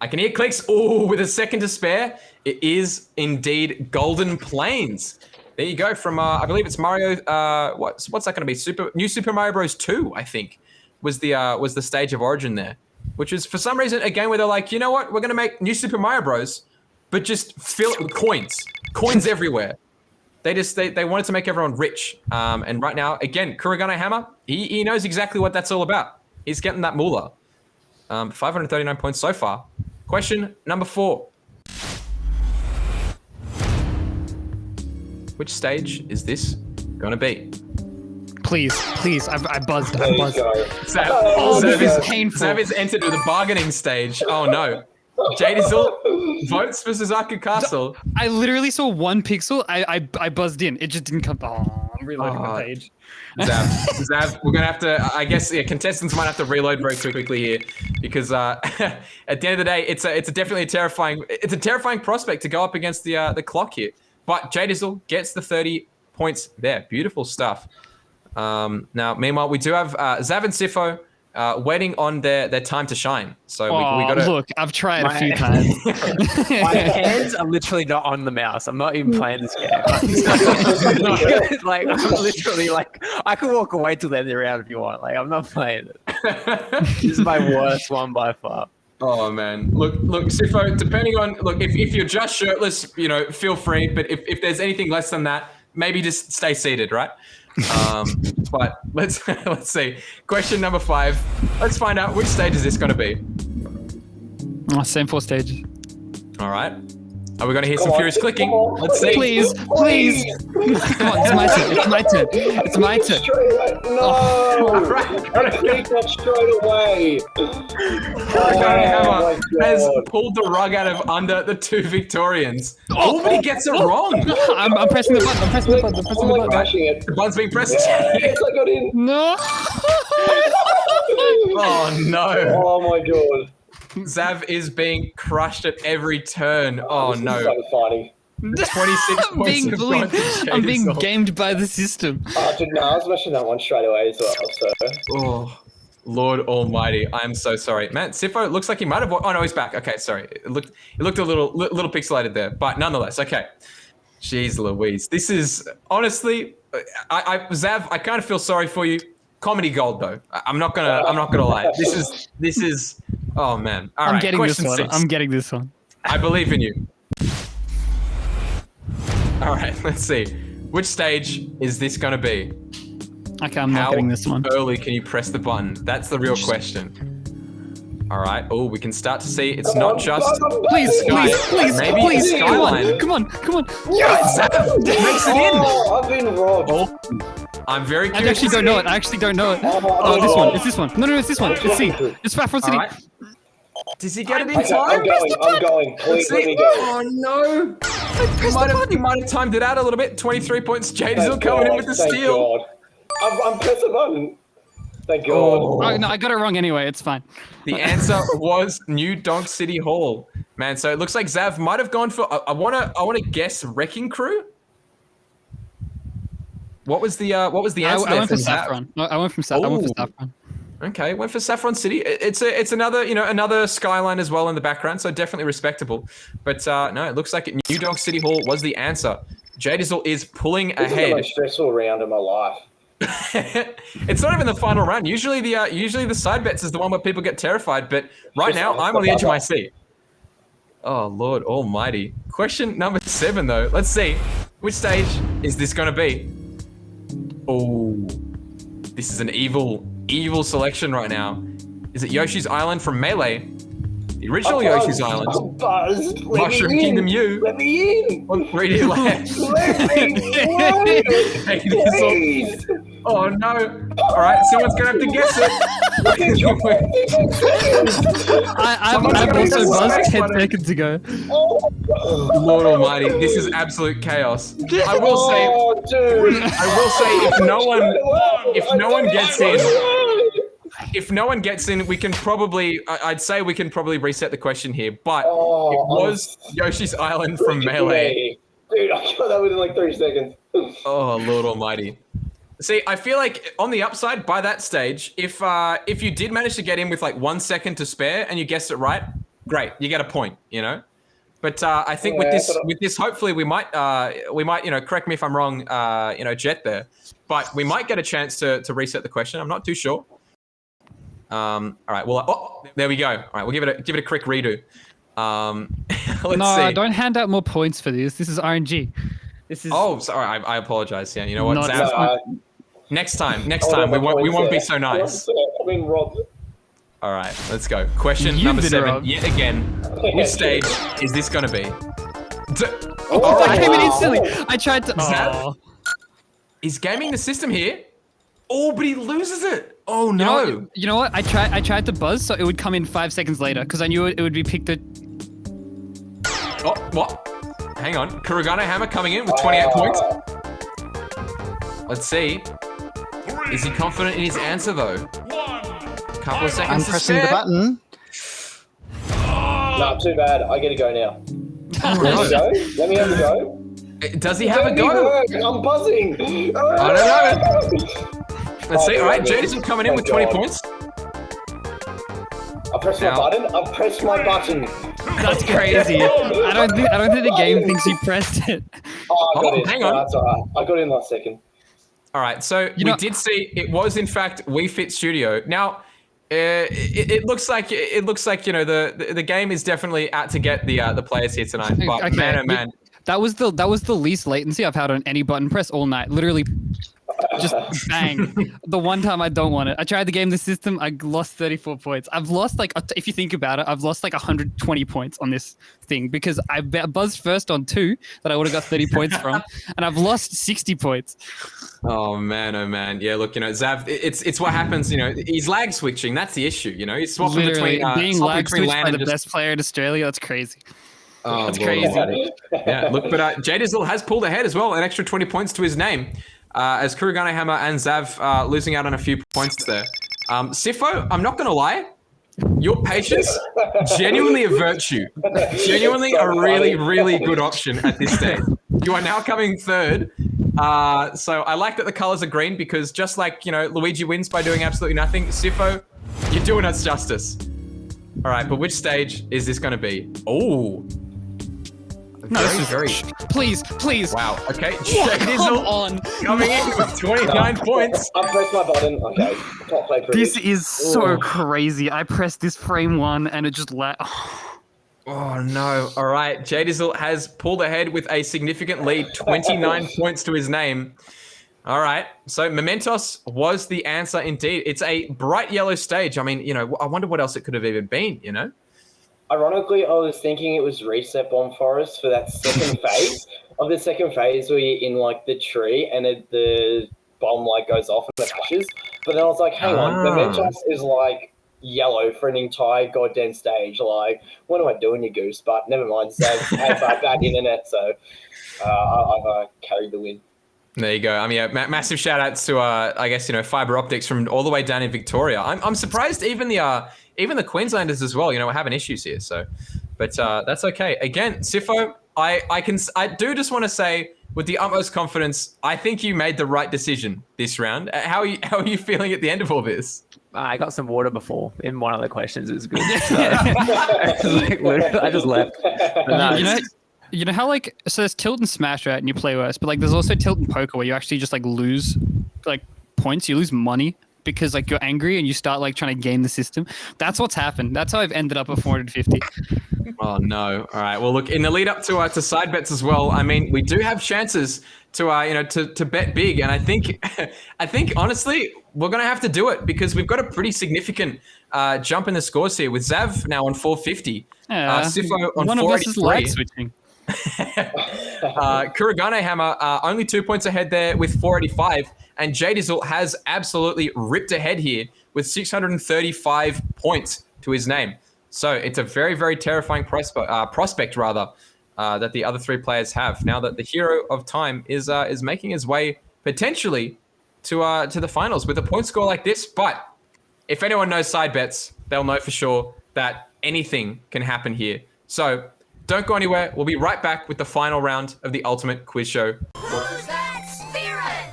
I can hear clicks. Oh, with a second to spare, it is indeed Golden Plains. There you go. From I believe it's Mario. What's that going to be? New Super Mario Bros. 2, I think, was the stage of origin there, which is for some reason a game where they're like, you know what, we're going to make New Super Mario Bros. But just fill it with coins everywhere. They wanted to make everyone rich. And right now, again, Kurogane Hammer, he knows exactly what that's all about. He's getting that moolah. 539 points so far. Question number 4. Which stage is this gonna be? Please, I buzzed. There you go. This is painful. Zav is entered with a bargaining stage. Oh no. Jdizzle votes for Suzaku Castle. I literally saw one pixel. I buzzed in. It just didn't come. Oh I'm reloading the page. Zav, we're gonna have to. I guess contestants might have to reload very quickly here because at the end of the day, it's definitely a terrifying prospect to go up against the clock here. But Jdizzle gets the 30 points there. Beautiful stuff. Now, meanwhile, we do have Zav and Sifo waiting on their time to shine. So we got to look. I've tried a few times. My hands are literally not on the mouse. I'm not even playing this game. Like, I'm literally like, I could walk away till the end of the round if you want. Like, I'm not playing it. This is my worst one by far. Oh man, look, Sifo. Depending on if you're just shirtless, feel free. But if there's anything less than that, maybe just stay seated, right? But let's see. Question number 5. Let's find out which stage is this going to be. Same 4 stages. All right. Are we going to hear some furious clicking? Let's see. Please. Come on, it's my turn. No! All right. I clicked that straight away. Kurogane Hammer has pulled the rug out of under the 2 Victorians. But he gets it wrong. I'm pressing the button. The button's being pressed. Yes, I got in. No. Oh no. Oh my god. Zav is being crushed at every turn. Oh no. This is so funny. 26 points have gone to I'm being Jdizzle. gamed by the system. I was mashing that one straight away as well. So. Oh, Lord Almighty! I'm so sorry, man. Sifo looks like he might have. Oh no, he's back. Okay, sorry. It looked a little pixelated there, but nonetheless, okay. Jeez Louise, this is honestly, Zav, I kind of feel sorry for you. Comedy gold though. I'm not gonna lie. This is. Oh man. All right. I'm getting this question one. 6. I'm getting this one. I believe in you. All right, let's see. Which stage is this going to be? Okay, I'm not getting this one. How early can you press the button? That's the real question. All right. Oh, we can start to see it's not just... Please, Maybe Skyline. Come on. Yes! Zav makes it in. Oh, I've been robbed. Oh, I'm very I curious. actually don't know it. Oh, this one. It's this one. No, it's this one. It's C. It's Saffron City. All right. Does he get it in Okay, time? I'm going. Please let me go. Oh no! He might have timed it out a little bit. 23 points. Jdizzle coming in with the steal. God. I'm pressing the button. Thank God. Oh, no, I got it wrong anyway. It's fine. The answer was New Donk City Hall. Man, so it looks like Zav might have gone for. I wanna guess Wrecking Crew. What was the answer? I went for Zav? Saffron. I went for Saffron. Okay, went for Saffron City. It's another skyline as well in the background, so definitely respectable. But no, it looks like New Donk City Hall was the answer. Jdizzle is pulling This is the ahead. most stressful round of my life. It's not even the final round. Usually the side bets is the one where people get terrified. But right now, I'm on the edge of my seat. Oh Lord Almighty! Question number 7 though. Let's see, which stage is this going to be? Oh, this is an evil selection right now. Is it Yoshi's Island from Melee? The original Yoshi's Island. I'm buzzed. Let Mushroom me in. Kingdom U. Let me in. On 3D Land. Let me in. Please. Oh no! All right, someone's gonna have to guess it. I'm also buzzed 10 seconds ago. Lord Almighty, this is absolute chaos. I will say, Oh, dude. if no one gets in, we can probably, I'd say we can probably reset the question here. But it was Yoshi's Island from Melee. Dude, I got that within like 30 seconds. Oh Lord Almighty. See, I feel like on the upside, by that stage, if you did manage to get in with like 1 second to spare and you guessed it right, great, you get a point, But I think with this, hopefully we might, correct me if I'm wrong, Jet there, but we might get a chance to reset the question. I'm not too sure. All right, well, there we go. All right, we'll give it a quick redo. Let's see. Don't hand out more points for this. This is RNG. This is. Oh, sorry. I apologize. Yeah, you know what? Not- Zav, next time, we won't be so nice. I've been robbed. All right, let's go. Question You've number been 7. robbed. Yet again, which stage is this going to be? I came in instantly. I tried to. Zav? He's gaming the system here. Oh, but he loses it. Oh no! You know what? I tried to buzz so it would come in 5 seconds later because I knew it would be picked. Oh, what? Hang on. Kurogane Hammer coming in with 28 points. Let's see. Is he confident in his answer, though? Couple of seconds I'm to pressing spare. the button. Nah, too bad. I gotta go now. Let me go. Let me have a go. Does he have a Let me go? work. I'm buzzing. I don't know. Let's see. All right, Jdizzle coming in with 20 points. I pressed my Now- button. I pressed my button. That's crazy. I don't think the game thinks you pressed it. Oh, I got it. hang on. No, that's all right. I got it in last second. All right, so we did see it was in fact Wii Fit Studio. Now, it looks like the game is definitely out to get the players here tonight. But Okay, man, oh man, That was the least latency I've had on any button press all night. Literally, just bang. The one time I don't want it. I tried the game, the system. I lost 34 points. I've lost if you think about it, I've lost 120 points on this thing because I buzzed first on 2 that I would have got 30 points from, and I've lost 60 points. oh man. Yeah, look, Zav, it's what happens. He's lag switching. That's the issue. He's swapping Literally, between being swapping lag between switched LAN by and the just. best player in Australia. That's crazy. Oh, That's Lord crazy. almighty. Yeah, look, but Jdizzle has pulled ahead as well, an extra 20 points to his name, as Kurogane Hammer and Zav losing out on a few points there. Sifo, I'm not going to lie, your patience, genuinely a virtue. Genuinely a really, really good option at this stage. You are now coming third. So I like that the colors are green because just like, Luigi wins by doing absolutely nothing, Sifo, you're doing us justice. All right, but which stage is this going to be? Oh. Very. Please. Wow. Okay. Come Jdizzle on. coming in with 29 points. I pressed my button. Okay. Top play This privilege. is so crazy. I pressed this frame 1 and it just Oh no. All right. Jdizzle has pulled ahead with a significant lead, 29 points to his name. All right. So Mementos was the answer indeed. It's a bright yellow stage. I mean, I wonder what else it could have even been, Ironically, I was thinking it was Reset Bomb Forest for that second phase. Of the second phase where you're in the tree and the bomb goes off and it crashes. But then I was like, hang on, Mementos is yellow for an entire goddamn stage. What am I doing, you goose? But never mind, Zav had bad internet, so I carried the win. There you go. I mean, massive shout outs to, I guess, fiber optics from all the way down in Victoria. I'm surprised even the Queenslanders as well, we're having issues here. So, but that's okay. Again, Sifo, I do just want to say with the utmost confidence, I think you made the right decision this round. How are you feeling at the end of all this? I got some water before in one of the questions. It was good. So, literally, I just left. But no, You know how so there's tilt and smash, right, and you play worse, but there's also tilt and poker where you actually just lose points, you lose money because you're angry and you start trying to game the system. That's what's happened. That's how I've ended up at 450. Oh no! All right. Well, look, in the lead up to side bets as well. I mean, we do have chances to to bet big, and I think honestly we're gonna have to do it because we've got a pretty significant jump in the scores here with Zav now on 450, Sifo on One of us is 483. lag switching. Kurogane Hammer only 2 points ahead there with 485, and Jdizzle has absolutely ripped ahead here with 635 points to his name. So it's a very, very terrifying prospect that the other 3 players have now that the hero of time is making his way potentially to the finals with a point score like this. But if anyone knows side bets, they'll know for sure that anything can happen here. So don't go anywhere. We'll be right back with the final round of the Ultimate Quiz Show. Who's that spirit?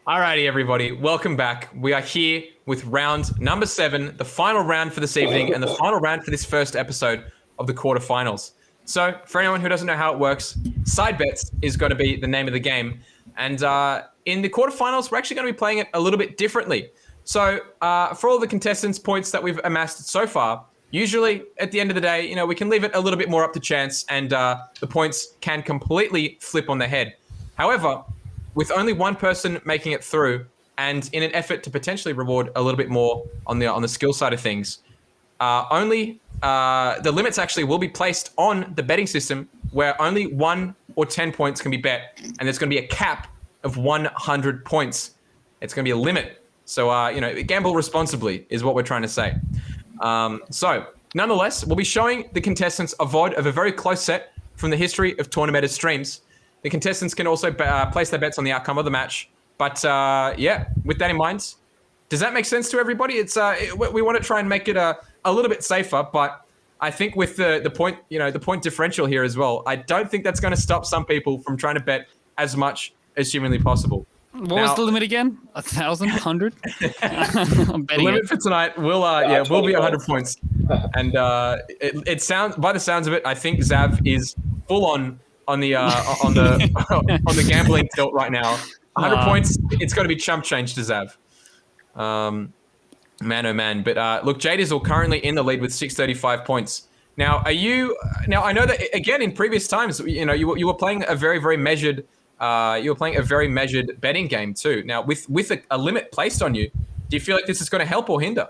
Alrighty, everybody, welcome back. We are here with round number 7, the final round for this evening and the final round for this first episode of the quarterfinals. So, for anyone who doesn't know how it works, side bets is going to be the name of the game. And in the quarterfinals, we're actually going to be playing it a little bit differently. So, for all the contestants' points that we've amassed so far, usually at the end of the day, we can leave it a little bit more up to chance and the points can completely flip on their head. However, with only one person making it through, and in an effort to potentially reward a little bit more on the skill side of things, only the limits actually will be placed on the betting system where only 1 or 10 points can be bet, and there's going to be a cap of 100 points. It's going to be a limit. So, gamble responsibly is what we're trying to say. So, nonetheless, we'll be showing the contestants a VOD of a very close set from the history of Tournameta streams. The contestants can also place their bets on the outcome of the match. But, with that in mind, does that make sense to everybody? We want to try and make it a little bit safer, but I think with the point differential here as well, I don't think that's going to stop some people from trying to bet as much as humanly possible. What was the limit again? 1,000? 100? I'm betting the limit it. for tonight will be 100 points, and it sounds, by the sounds of it, I think Zav is full on the on the gambling tilt right now. 100 points, it's got to be chump change to Zav. Man, oh man. But look, Jdizzle currently in the lead with 635 points. Now, I know that again in previous times, you were playing a very, very measured. You were playing a very measured betting game too. Now, with a limit placed on you, do you feel like this is going to help or hinder?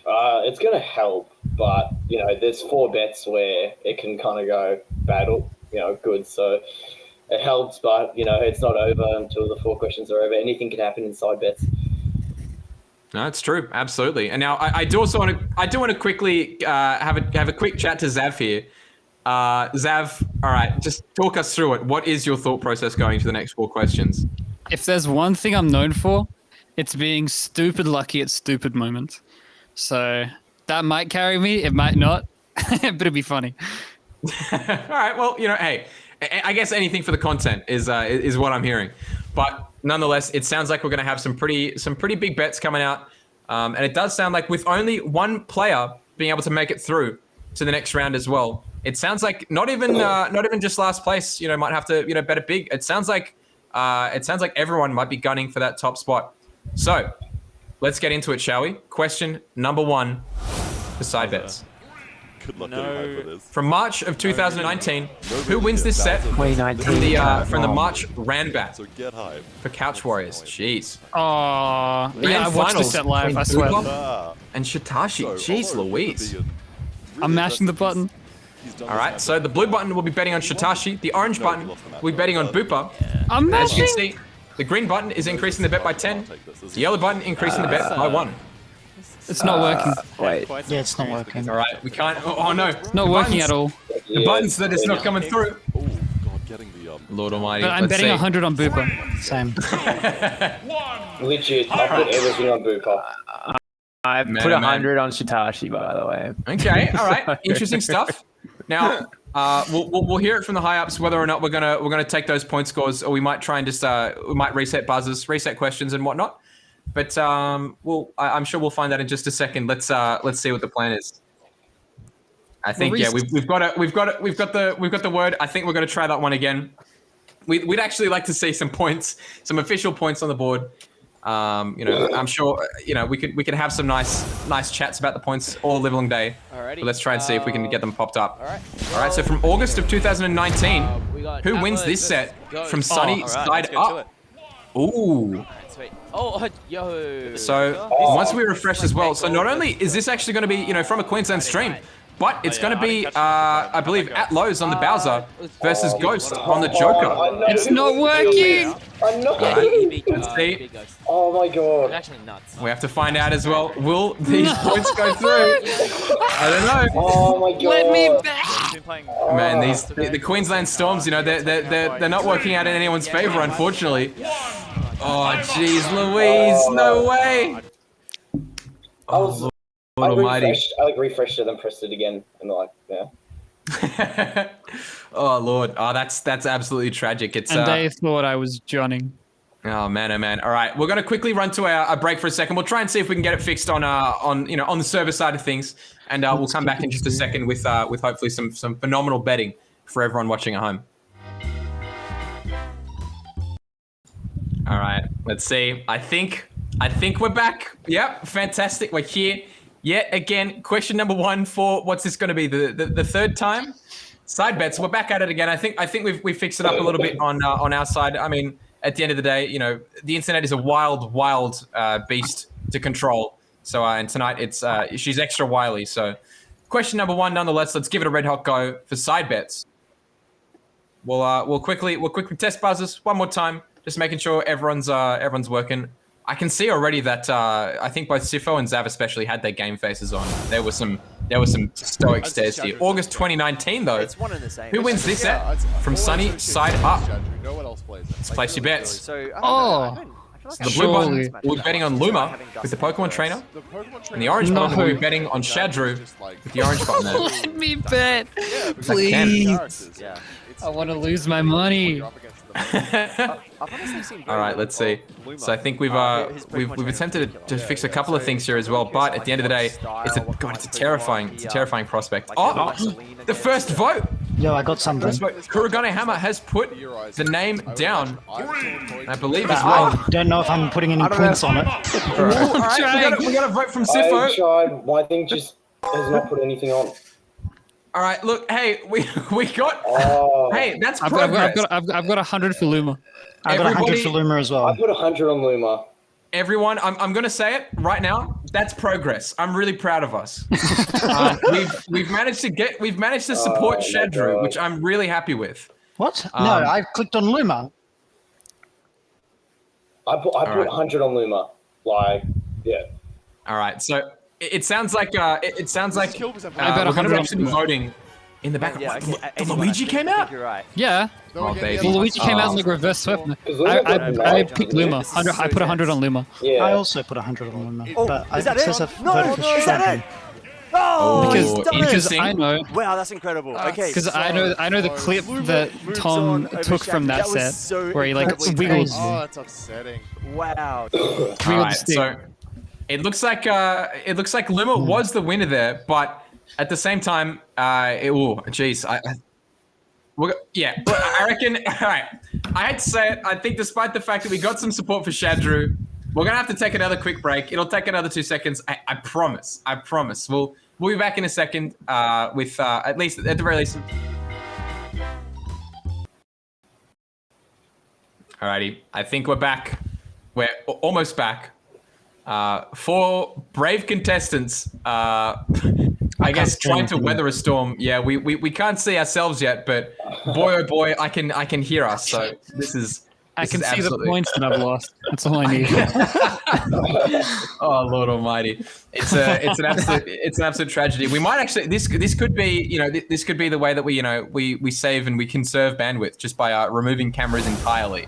It's going to help, but there's 4 bets where it can kind of go bad or good. So it helps, but it's not over until the 4 questions are over. Anything can happen inside bets. No, it's true, absolutely. And now I do want to quickly have a quick chat to Zav here. Zav, all right, just talk us through it. What is your thought process going to the next 4 questions? If there's one thing I'm known for, it's being stupid lucky at stupid moments. So that might carry me, it might not, but it'd be funny. All right, well, hey, I guess anything for the content is what I'm hearing. But nonetheless, it sounds like we're going to have some pretty big bets coming out, and it does sound like with only one player being able to make it through to the next round as well. It sounds like not even just last place. Might have to bet it big. It sounds like everyone might be gunning for that top spot. So let's get into it, shall we? Question number 1 for side bets. Good luck getting for this. From March of 2019, who wins this set 2019 from the March Ranbat So get hype. for Couch Warriors? Jeez. Oh, yeah, I watched finals this set live, I swear. Ah, And Shitashi. so, Jeez although it Louise. could be a I'm mashing the button. he's done All this right, so the blue button will be betting on Shitashi. The orange No, button he lost the match. will be betting on Booper. I'm As you mashing. can see, the green button is increasing the bet by 10. The yellow button increasing the bet by 1. It's not working. Wait. Yeah, it's not working. All right, we can't. Oh no, Not working at all. The buttons that it's not coming through. Oh god, getting the Lord Almighty. But I'm let's betting see. 100 on Booper. Same. Legit, I put everything on Booper. I Man, put oh, man. 100 on Shitashi, by the way. Okay, all right, interesting stuff. Now, we'll hear it from the high ups whether or not we're gonna take those point scores, or we might try and just we might reset buzzers, reset questions, and whatnot. But I'm sure we'll find that in just a second. Let's see what the plan is. I think we've got the word. I think we're gonna try that one again. We'd actually like to see some points, some official points on the board. I'm sure we could have some nice chats about the points all livelong day. Alrighty. But let's try and see if we can get them popped up. All right. So from August of 2019, we got who wins Atlas. this set Go. from Sunny All right, Side let's go to Up? Ooh. Sweet. Oh, yo. So once we refresh as well, so not only is this actually going to be from a Queensland stream, but it's going to be I believe at Lowe's on the Bowser versus Ghost on the Joker. It's not working. I know. Let's see. Oh my god. Actually nuts. We have to find out as well. Will these points go through? I don't know. Oh my god. Let me back. Been playing. Man, the Queensland Storms, they're not working out in anyone's favor, unfortunately. Oh, jeez, Louise, no way. I was. Lord I Almighty. refreshed it and pressed it again, and yeah. Oh Lord, oh that's absolutely tragic. It's And they thought I was Johnning. oh man. All right, we're gonna quickly run to our break for a second. We'll try and see if we can get it fixed on the server side of things, and we'll come back in just a second with hopefully some phenomenal betting for everyone watching at home. All right, let's see. I think we're back. Yep, fantastic. We're here yet again. Question number 1 for what's this going to be? The third time? Side bets. We're back at it again. I think we've fixed it up a little bit on our side. I mean, at the end of the day, the internet is a wild beast to control. So and tonight it's she's extra wily. So question number 1, nonetheless. Let's give it a red hot go for side bets. We'll quickly test buzzers one more time, just making sure everyone's working. I can see already that I think both Sifo and Zav especially had their game faces on. There were some stoic stares here. August 2019 though. It's one and the same. Who wins this set? From Sunny side up. Let's place your bets. So, So the blue button, we'll be betting on Luma with the Pokemon Trainer. And the orange button, we'll be betting on Shadru with the orange button there. Let me bet, please. Yeah. I want to lose my money. All right, let's see. So I think we've attempted to fix a couple of things here as well, but at the end of the day, it's a terrifying prospect. Oh, the first vote. Yo, I got something. Kurogane Hammer has put the name down, I believe as well. I don't know if I'm putting any points on it. All right, we got a vote from Sifo. I tried. My thing just has not put anything on. All right, look, hey, we got. Oh. Hey, that's I've progress. got 100 for Luma. I got 100 for Luma as well. I put 100 on Luma. Everyone, I'm gonna say it right now. That's progress. I'm really proud of us. We've managed to support Shadru, which I'm really happy with. What? No, I clicked on Luma. I put 100 on Luma. Like, yeah. All right, so it sounds like we're bet gonna actually be voting in the back. The Luigi came out. You're right. Yeah. Oh, baby. Luigi came out in like reverse swept. I picked Luma. I put 100 on Luma. Yeah. I also put 100 on Luma. But is that it says it? I've voted for Shadru. Oh, Because he's done it. interesting. I know. Wow, that's incredible. Okay. Because I know the clip that Tom took from that set where he like That's wiggled. crazy. Oh, that's upsetting. Wow. All right, so it looks like Luma was the winner there, but at the same time, geez, I reckon. All right, I hate to say it. I think despite the fact that we got some support for Shadru, we're gonna have to take another quick break. It'll take another 2 seconds. I promise. We'll be back in a second with at the very least. Alrighty, I think we're back. We're almost back. 4 brave contestants. I guess trying to weather a storm. Yeah, we can't see ourselves yet, but boy oh boy, I can hear us. So this is. I can see the points that I've lost. That's all I need. Oh Lord Almighty! It's an absolute tragedy. We might actually this could be this could be the way that we save and we conserve bandwidth just by removing cameras entirely.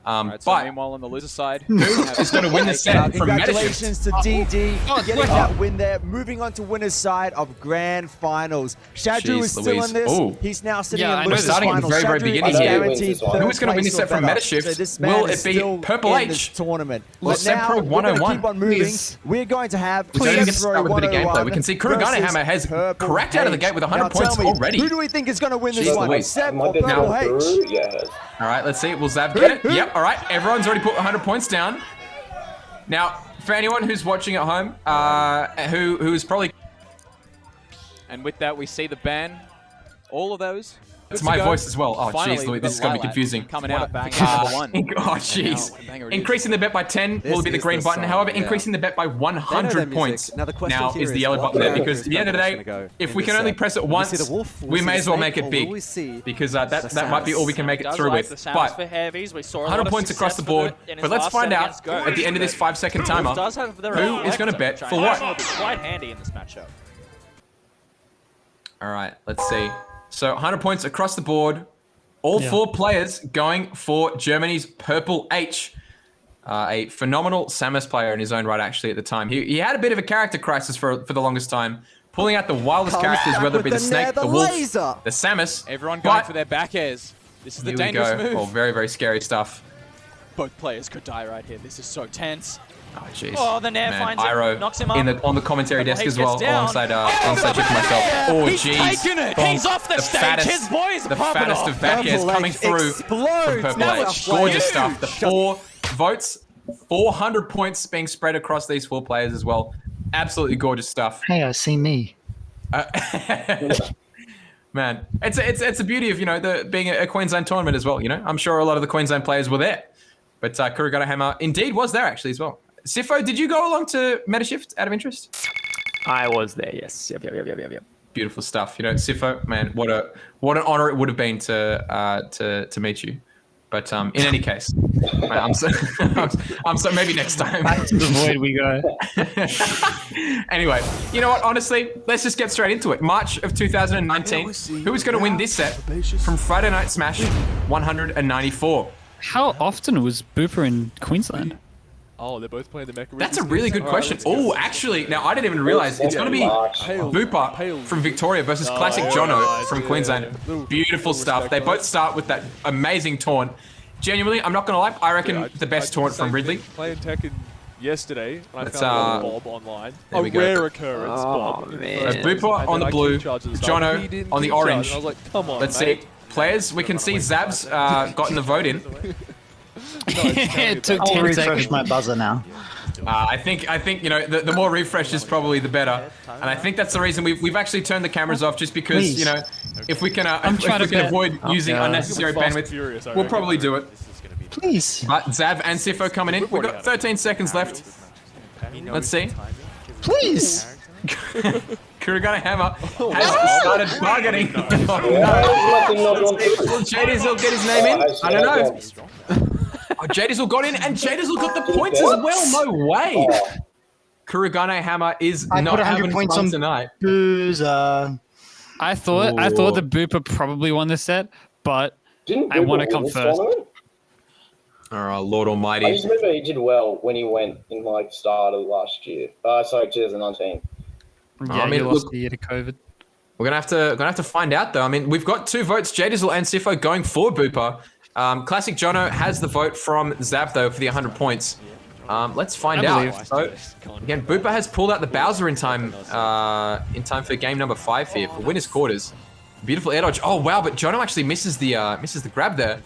Right, so but meanwhile on the loser side, who is going to win this set from Congratulations to DD getting that win there. Moving on to winner's side of grand finals. Shadru is still in this. Ooh. He's now sitting Yeah, in we're losers starting at the finals. very Shadru beginning is here. guaranteed Who's going to win this third set from place or Metashift? better. So this man Will is it be still Purple in H? this tournament. Or But now Pro we're going to 101? keep on moving. Please. We're going to have We're going to start with a bit of gameplay. 101 We can see Kurogane Hammer has versus cracked out of the gate with 100 Now points tell me, already. Who do we think is going to win this Jeez one? Louise. Seb My or bet Purple now H? through. Yeah. All right, let's see. Will Zav get it? Yep. All right, everyone's already put 100 points down. Now, for anyone who's watching at home, who is probably and with that we see the ban. All of those. it's my voice as well. Oh, Finally, jeez, Louis, we've this is got going to be Lilac confusing. Coming out, bang, Oh, number 1. jeez. Banger it is. Increasing the bet by 10 will be the is green the button. song, However, yeah. increasing the bet by 100 points Now the question now here is the is yellow what button there, character because is at the end of the gonna day, go if in we this can only set? press it Will we once, see the wolf? Will we we may see as the well snake, make it or big, will we see because that the might be all we can make it through with. But 100 points across the board. But let's find out at the end of this 5-second timer who is going to bet for what. Quite handy in this matchup. All right, let's see. So 100 points across the board. All 4 players going for Germany's Purple H. A phenomenal Samus player in his own right, actually, at the time. He had a bit of a character crisis for the longest time, pulling out the wildest characters, whether it be the snake, the wolf, the Samus. Everyone going for their back airs. This is the Here we dangerous go. move. Oh, very, very scary stuff. Both players could die right here. This is so tense. Oh, jeez. Oh, the Nair finds Iro him, knocks him up. on the commentary desk H as well, gets down. alongside Chip and myself. Oh, He's jeez. taken it. Bonk. He's off the stage. Fattest, His boys the popping fattest off. of back airs Purple coming H through explodes. from Purple Now H. it's Gorgeous huge. stuff. The 4 votes, 400 points being spread across these 4 players as well. Absolutely gorgeous stuff. Hey, I see me. Man, it's a beauty of being a Queensland tournament as well. I'm sure a lot of the Queensland players were there, but Kurogane Hammer indeed was there actually as well. Sifo, did you go along to Metashift out of interest? I was there, yes. Yep. beautiful stuff. You know, Sifo, man, what an honor it would have been to meet you. But in any case, man, I'm so maybe next time. Back to the void we go. Anyway, you know what? Honestly, let's just get straight into it. March of 2019. Who is going to win this set from Friday Night Smash 194? How often was Booper in Queensland? Oh, they're both playing the Mecha. That's a really good question. Oh, actually, now I didn't even realize it's going to be Booper from Victoria versus Classic Jono from Queensland. Beautiful stuff. They both start with that amazing taunt. Genuinely, I'm not going to lie, I reckon the best taunt from Ridley. Playing Tekken yesterday, I Let's, found Bob online. There we go. Rare occurrence, Bob. Booper on the blue, Jono on the orange. I was like, come on, Let's see. Players, we can see Zav's gotten the vote in. It took I'll 10 refresh seconds. my buzzer now. I think you know the more refreshes probably the better, and I think that's the reason we've actually turned the cameras off just because Please. you know if we can to avoid using unnecessary bandwidth, we'll probably do it. Please. But Zav and Sifo coming in. We've got 13 seconds left. Let's see. Please. Kurogane Hammer has started bargaining. Will Jdizzle get his name in? I don't know. Oh, Jdizzle got in, and Jdizzle got the points as well. No way. Kurogane Hammer is I not put 100 having points fun on tonight. Boozer. I thought the Booper probably won this set, but I want to come first. All right, Lord I Almighty. just remember he did well when he went in like start of last year. Sorry, 2019. Yeah, I mean, he lost look, the year to COVID. We're gonna have to find out though. I mean, we've got 2 votes, Jdizzle and Sifo going for Booper. Classic Jono has the vote from Zav though for the 100 points. Let's find out. So, again, Booper has pulled out the Bowser in time for game number 5 here for winners quarters. Beautiful air dodge. Oh wow, but Jono actually misses the grab there.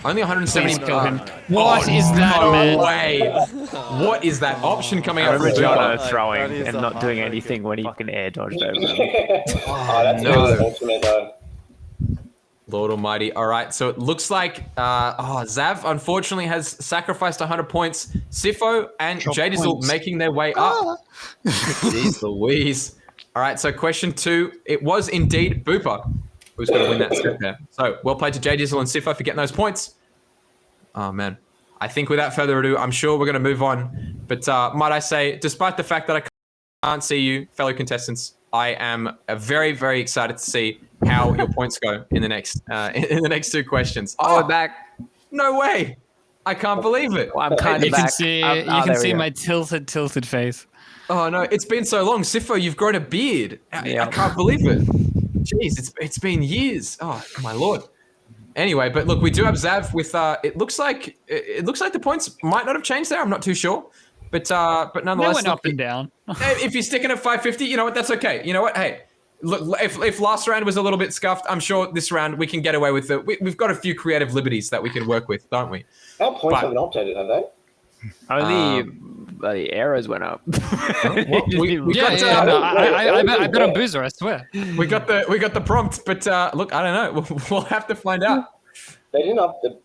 Only 170. What is that, no man? way. What is that option coming out from Jono Booper? throwing and not doing anything when he fucking air dodged over him. That's no. really ultimate though. Lord Almighty. All right, so it looks like Zav unfortunately has sacrificed 100 points. Sifo and Jdizzle making their way up. Jeez Louise. All right, so question 2. It was indeed Booper who's going to win that set there. So well played to Jdizzle and Sifo for getting those points. Oh, man. I think without further ado, I'm sure we're going to move on. But might I say, despite the fact that I can't see you, fellow contestants, I am very, very excited to see how your points go in the next 2 questions. Oh, back. No way. I can't believe it. Well, I'm kind of You back. can see, you can see my tilted face. Oh, no. It's been so long. Sifo, you've grown a beard. I can't believe it. Jeez, it's been years. Oh, my Lord. Anyway, but look, we do have Zav with, it looks like the points might not have changed there. I'm not too sure. But nonetheless, They went up and down. If you're sticking at 550, you know what? That's okay. You know what? Hey, look, if last round was a little bit scuffed, I'm sure this round we can get away with it. We've got a few creative liberties that we can work with, don't we? Our points haven't updated, have they? Only the arrows went up. I bet on Boozer, I swear. We got the prompt, but look, I don't know. We'll have to find out. They didn't up the.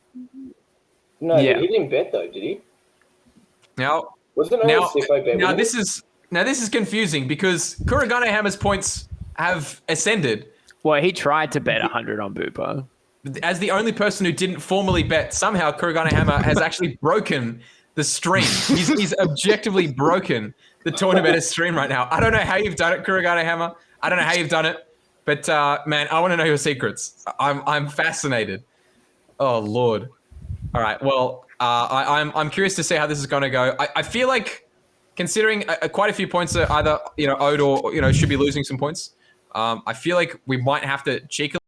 No, he didn't bet though, did he? Now this is confusing because Kurogane Hammer's points have ascended. Well, he tried to bet 100 on Booper. As the only person who didn't formally bet, somehow Kurogane Hammer has actually broken the stream. He's objectively broken the tournament stream right now. I don't know how you've done it, Kurogane Hammer. I don't know how you've done it, but man, I want to know your secrets. I'm fascinated. Oh Lord. All right. Well, I'm curious to see how this is going to go. I feel like, considering quite a few points are either owed or should be losing some points. I feel like we might have to cheekily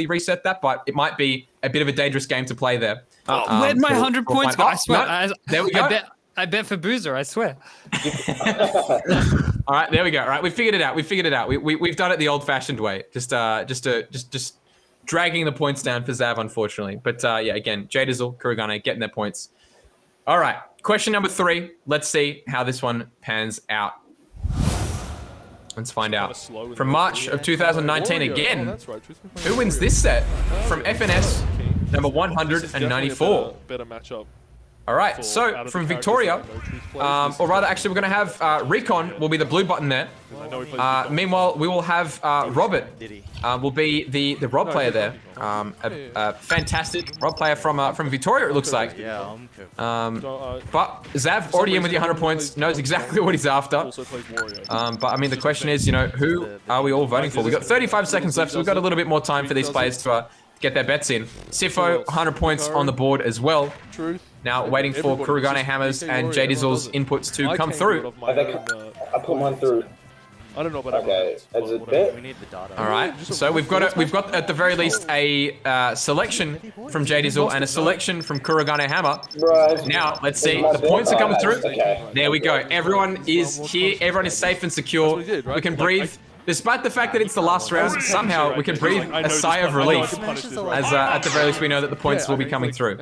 reset that, but it might be a bit of a dangerous game to play there. Where'd my 100 points go? I swear. No, there we go. I bet for Boozer, I swear. All right, there we go. All right, we figured it out. We've done it the old-fashioned way. Just dragging the points down for Zav, unfortunately. But yeah, again, Jdizzle, Kurogane getting their points. All right, question number 3. Let's see how this one pans out. Let's find out. From March of 2019 again, who wins this set from FNS number 194? Better matchup. All right, so from Victoria, or rather, actually, we're going to have Recon will be the blue button there. Meanwhile, we will have Robert will be the Rob player there. A fantastic Rob player from Victoria, it looks like. But Zav, already in with the 100 points, knows exactly what he's after. But I mean, the question is, who are we all voting for? We've got 35 seconds left, so we've got a little bit more time for these players to get their bets in. Sifo, 100 points on the board as well. Now waiting for Kurogane Hammers and Jdizzle's inputs to come through. I put mine through. I don't know about okay. Is it bet? We need the data. All right, so we've got at the very least a selection from Jdizzle and a selection from Kurogane Hammer. Right. Now let's see, the points are coming through. There we go. Everyone is here. Everyone is safe and secure. We can breathe. Despite the fact that it's the last round, somehow we can breathe a sigh of relief, as at the very least we know that the points will be coming through.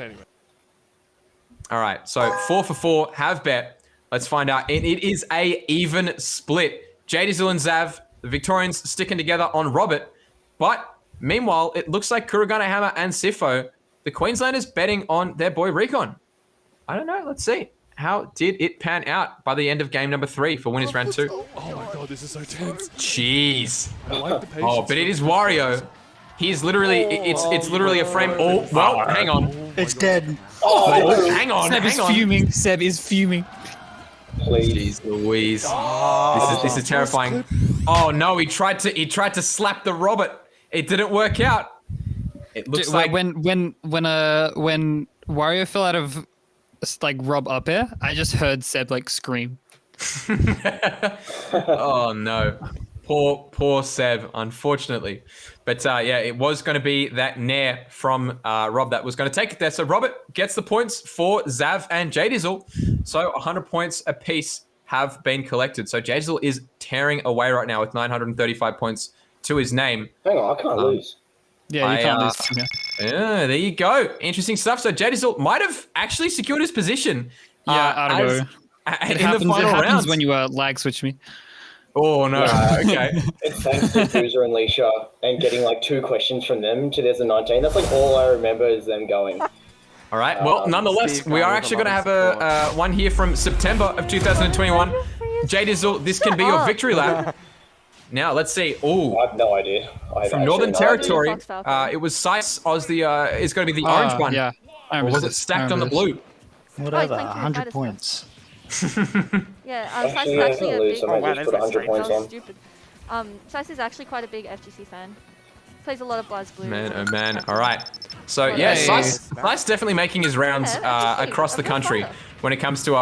All right, so 4 for 4 have bet. Let's find out. It is a even split. Jdizzle and Zav, the Victorians sticking together on Robert. But meanwhile, it looks like Kurogane Hammer and Sifo, the Queenslanders, betting on their boy Recon. I don't know. Let's see. How did it pan out by the end of game number 3 for winners round 2? Oh my god, this is so tense. Jeez. I like the patience. Oh, but it is Wario. He's literally, it's literally a frame. Oh, well, hang on. It's dead. Oh, hang on. Seb is fuming. Seb is fuming. Please. Jeez Louise. This is terrifying. Oh no, he tried to slap the Robert. It didn't work out. It looks like when Wario fell out of like Rob up air, I just heard Seb like scream. Oh no. Poor Seb, unfortunately. But yeah, it was going to be that nair from Rob that was going to take it there. So Robert gets the points for Zav and Jdizzle. So 100 points apiece have been collected. So Jdizzle is tearing away right now with 935 points to his name. Hang on, I can't lose. Yeah, you can't lose. Yeah, there you go. Interesting stuff. So Jdizzle might have actually secured his position. Yeah, I don't know. In the final rounds. When you lag switch me. Oh no! Okay. It's thanks to Boozer and Leisha and getting like 2 questions from them in 2019. That's like all I remember is them going. All right. Well, nonetheless, we are actually going to have a one here from September of 2021. Jdizzle, this can be your victory lap. Now let's see. Oh, I have no idea. From Northern Territory, it was Sice Oz is going to be the orange one. Yeah. Or was it stacked on the blue? Whatever. 100 points. Yeah, Sice is actually a big. Oh, wow, put 100 points on. Stupid. Sice is actually quite a big FGC fan. Plays a lot of Bloods Blue. Man, oh man. All right. So yeah, Sice definitely making his rounds across the country when it comes to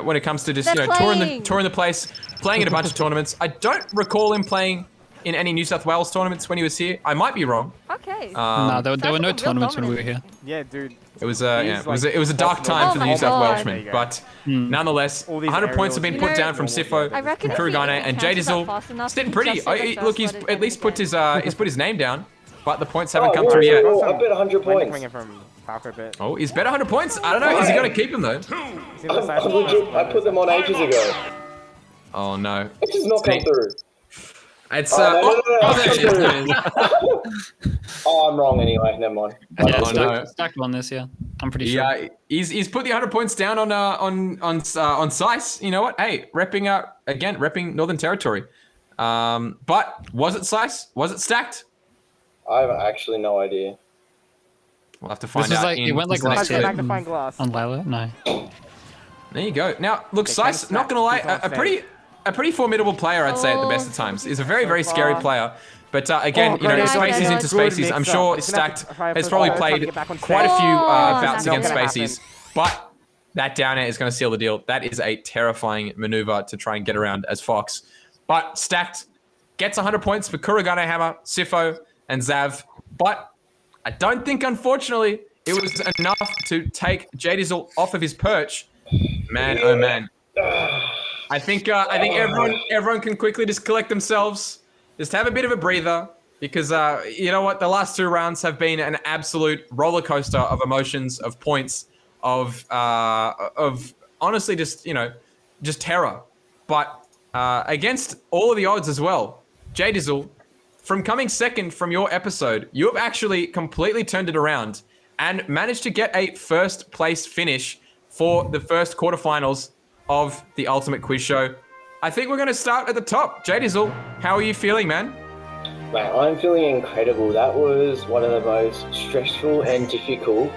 when it comes to just touring the place, playing in a bunch of tournaments. I don't recall him playing in any New South Wales tournaments when he was here. I might be wrong. Okay. No, there were no tournaments when we were here. Yeah, dude. It was it was a dark time for the New South Welshmen, but nonetheless, 100 points have been put down from Sifo, from Kurogane, and Jdizzle. Sitting pretty. Look, he's at least put his name down, but the points haven't come through yet. I bet 100 points. Oh, he's bet 100 points. I don't know. Is he gonna keep them though? I put them on ages ago. Oh no. It just not come through. It's Oh, I'm wrong anyway. Never mind. Yeah, stacked on this. Yeah, I'm pretty sure. Yeah, he's put the 100 points down on Sice. You know what? Hey, repping Northern Territory. But was it Sice? Was it stacked? I have actually no idea. We'll have to find out. It went like last year magnifying glass. on Lila. No. There you go. Now, look, Sice, not gonna lie, a pretty formidable player, I'd say, at the best of times. He's a very, very scary player. But again, Spaceys into Spaceys. I'm sure Stacked has probably played quite a few bouts against Spaceys. But that down air is going to seal the deal. That is a terrifying maneuver to try and get around as Fox. But Stacked gets 100 points for Kurogane Hammer, Sifo, and Zav. But I don't think, unfortunately, it was enough to take Jdizzle off of his perch. Man, oh man. I think everyone can quickly just collect themselves, just have a bit of a breather, because you know what, the last 2 rounds have been an absolute roller coaster of emotions, of points, of honestly just terror. But against all of the odds as well, Jdizzle, from coming second from your episode, you have actually completely turned it around and managed to get a first place finish for the first quarterfinals of the Ultimate Quiz Show. I think we're going to start at the top. Jdizzle, how are you feeling, man? Man, I'm feeling incredible. That was one of the most stressful and difficult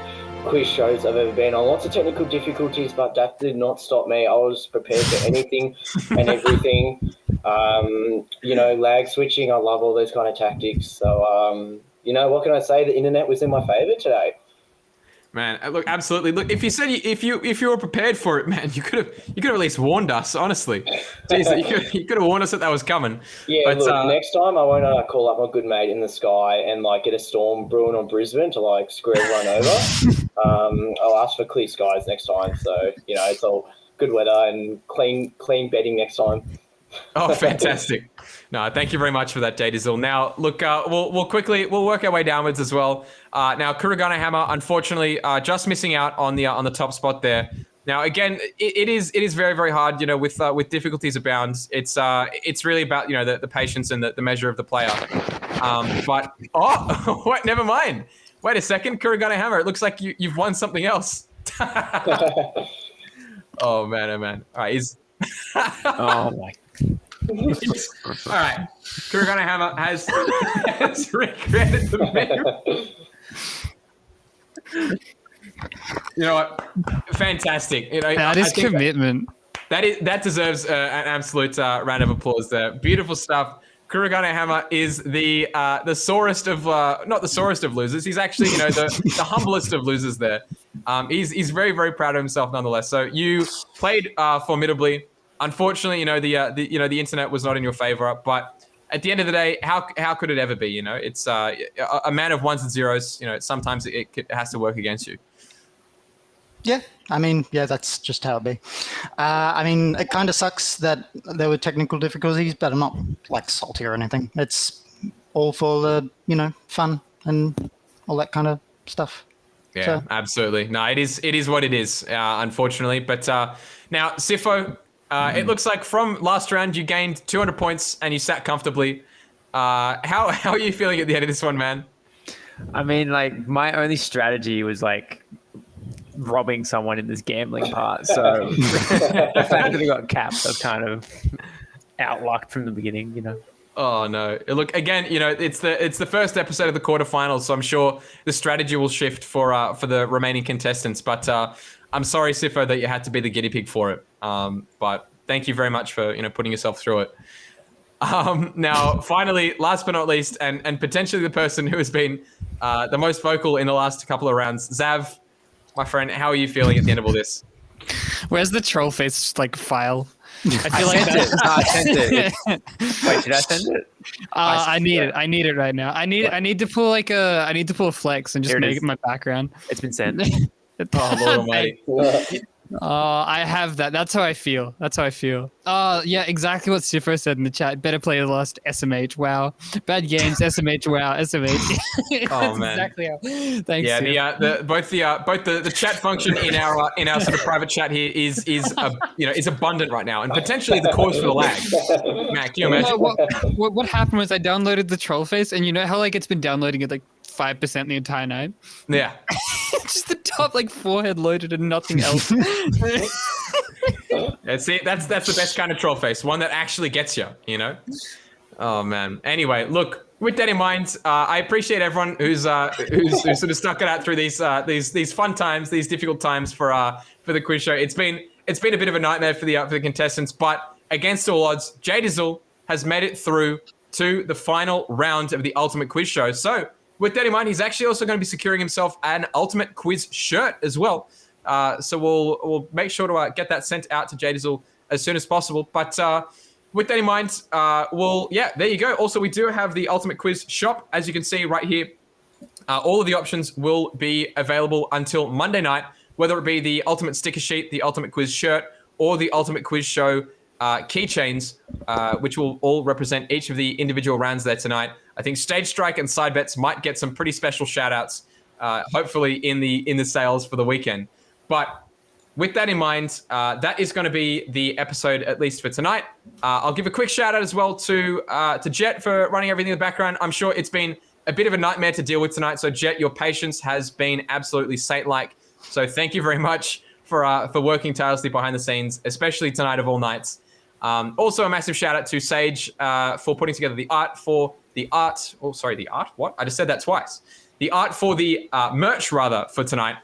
quiz shows I've ever been on. Lots of technical difficulties, but that did not stop me. I was prepared for anything and everything. Lag switching, I love all those kind of tactics. So, what can I say? The internet was in my favor today. Man, look, absolutely. Look, if you said if you were prepared for it, man, you could have at least warned us. Honestly, jeez, you could have warned us that was coming. Yeah, but, look, next time I won't call up my good mate in the sky and get a storm brewing on Brisbane to screw everyone over. I'll ask for clear skies next time. So it's all good weather and clean bedding next time. Oh, fantastic. No, thank you very much for that, Jdizzle. Now, look, we'll work our way downwards as well. Now, Kurogane Hammer, unfortunately, just missing out on the top spot there. Now, again, it is very, very hard, with difficulties abound. It's really about, the patience and the measure of the player. Wait, never mind. Wait a second, Kurogane Hammer, it looks like you've won something else. Oh, man. All right, Oh, my. All right, Kurogane Hammer has recreated the meme. You know what? Fantastic. That is commitment. That deserves an absolute round of applause there. Beautiful stuff. Kurogane Hammer is the sorest of not the sorest of losers. He's actually the humblest of losers there. He's very, very proud of himself nonetheless. So you played formidably. Unfortunately, the internet was not in your favor. But at the end of the day, how could it ever be? It's a man of ones and zeros. Sometimes it has to work against you. Yeah, that's just how it be. It kind of sucks that there were technical difficulties, but I'm not salty or anything. It's all for the fun and all that kind of stuff. Yeah, so. Absolutely. No, it is what it is. Unfortunately, but now Sifo. It looks like from last round you gained 200 points and you sat comfortably. How are you feeling at the end of this one, man? My only strategy was robbing someone in this gambling part. So the fact that it got capped, I was kind of outlucked from the beginning, Oh no! Look again. It's the first episode of the quarterfinals, so I'm sure the strategy will shift for the remaining contestants. But I'm sorry, Sifo, that you had to be the guinea pig for it. But thank you very much for putting yourself through it. Now, finally, last but not least, and potentially the person who has been the most vocal in the last couple of rounds, Zav, my friend, how are you feeling at the end of all this? Where's the troll face file? I feel like I sent it. Wait, did I send it? I need it right now. I need to pull a flex and just make it my background. It's been sent. Oh, Lord Almighty. I have that. That's how I feel. Yeah, exactly what Sifo said in the chat. Better play the lost SMH. Wow. Bad games. SMH. Wow. SMH. Oh man. Exactly how. Thanks. Yeah. Both the chat function in our sort of private chat here is abundant right now, and potentially the cause for the lag. Matt, can you imagine? What happened was I downloaded the troll face, and you know how it's been downloading at 5% the entire night. Yeah. Just the top forehead loaded and nothing else. See, that's the best kind of troll face, one that actually gets you. Oh man. Anyway, look. With that in mind, I appreciate everyone who's sort of stuck it out through these fun times, these difficult times for the quiz show. It's been a bit of a nightmare for the contestants, but against all odds, Jdizzle has made it through to the final round of the Ultimate Quiz Show. So. With that in mind, he's actually also going to be securing himself an Ultimate Quiz shirt as well. So we'll make sure to get that sent out to Jdizzle as soon as possible. But with that in mind, there you go. Also, we do have the Ultimate Quiz shop, as you can see right here. All of the options will be available until Monday night, whether it be the Ultimate Sticker Sheet, the Ultimate Quiz shirt, or the Ultimate Quiz Show keychains, which will all represent each of the individual rounds there tonight. I think Stage Strike and Side Bets might get some pretty special shout-outs, hopefully in the sales for the weekend. But with that in mind, that is going to be the episode, at least for tonight. I'll give a quick shout-out as well to Jet for running everything in the background. I'm sure it's been a bit of a nightmare to deal with tonight. So Jet, your patience has been absolutely saint-like. So thank you very much for working tirelessly behind the scenes, especially tonight of all nights. Also, a massive shout out to Sage for putting together the art for the art. Oh, sorry, the art. What? I just said that twice. The art for the merch, rather, for tonight.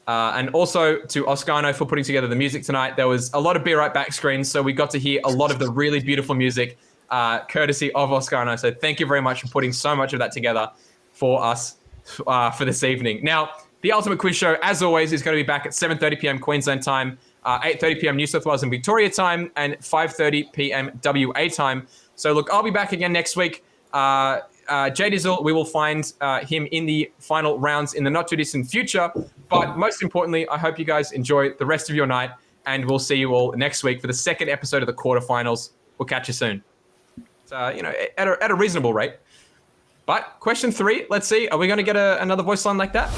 And also to Oscano for putting together the music tonight. There was a lot of Be Right Back screens, so we got to hear a lot of the really beautiful music courtesy of Oscano. So thank you very much for putting so much of that together for us for this evening. Now, the Ultimate Quiz Show, as always, is going to be back at 7:30 p.m. Queensland time, 8:30 p.m. New South Wales and Victoria time, and 5:30 p.m. WA time. So look, I'll be back again next week. Jdizzle, we will find him in the final rounds in the not too distant future. But most importantly, I hope you guys enjoy the rest of your night, and we'll see you all next week for the second episode of the quarterfinals. We'll catch you soon. So, at a reasonable rate. But question 3, let's see. Are we going to get another voice line like that?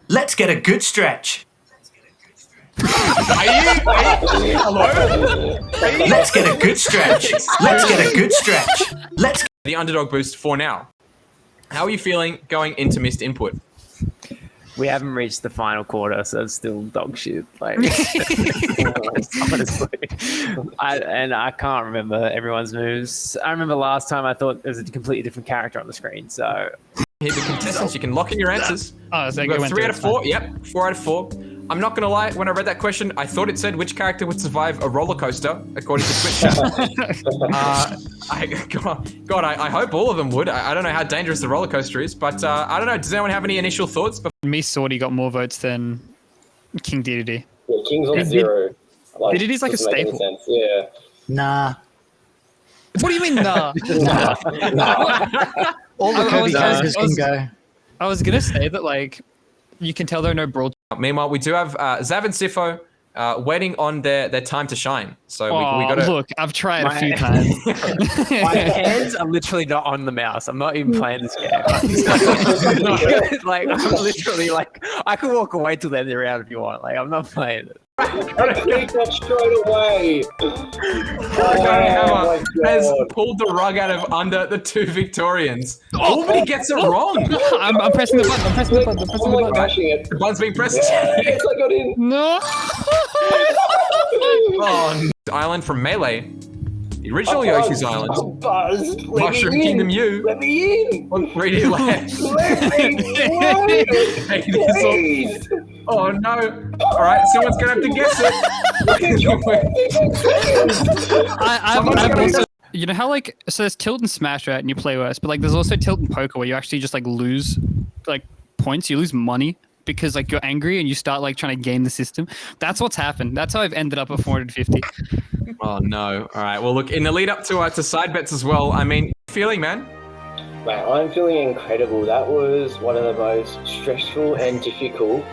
Let's get a good stretch. Hello? Let's get a good stretch. Let's get a good stretch. Let's get the underdog boost for now. How are you feeling going into missed input? We haven't reached the final quarter, so it's still dog shit. Like, honestly, I can't remember everyone's moves. I remember last time I thought there was a completely different character on the screen. So here, the contestants, you can lock in your answers. Oh, so you got 3 out of 4. Yep, 4 out of 4. I'm not gonna lie. When I read that question, I thought it said which character would survive a roller coaster, according to Twitch chat. I hope all of them would. I don't know how dangerous the roller coaster is, but I don't know. Does anyone have any initial thoughts? Me, Sorty got more votes than King DDD. Yeah, King's on 0. Like, DDD's like a doesn't make any staple. sense. Yeah. Nah. What do you mean, nah? All the Kirby characters can go. I was gonna say that, like, you can tell there are no brawl. Meanwhile, we do have Zav and Sifo waiting on their time to shine. So we got to look. I've tried a few times. My hands are literally not on the mouse. I'm not even playing this game. Like, I'm literally like, I could walk away till the end of the round if you want. Like, I'm not playing it. I clicked that straight away. Kurogane has pulled the rug out of under the 2 Victorians. Oh, but he gets it wrong. I'm pressing the button. I'm pressing the button. I'm pressing the button. It. The button's being pressed. Yes, I got in. No. Oh, Island from Melee. The original Yoshi's Island. Mushroom Kingdom U. Let me in. On 3D land. Please. Oh no! All right, someone's gonna have to guess it. I've also, you know how, like, so there's tilt and smash, right, and you play worse, but like there's also tilt and poker where you actually just like lose like points, you lose money because like you're angry and you start like trying to game the system. That's what's happened. That's how I've ended up at 450. Oh no! All right. Well, look, in the lead up to side bets as well. I mean, feeling, man. Man, I'm feeling incredible. That was one of the most stressful and difficult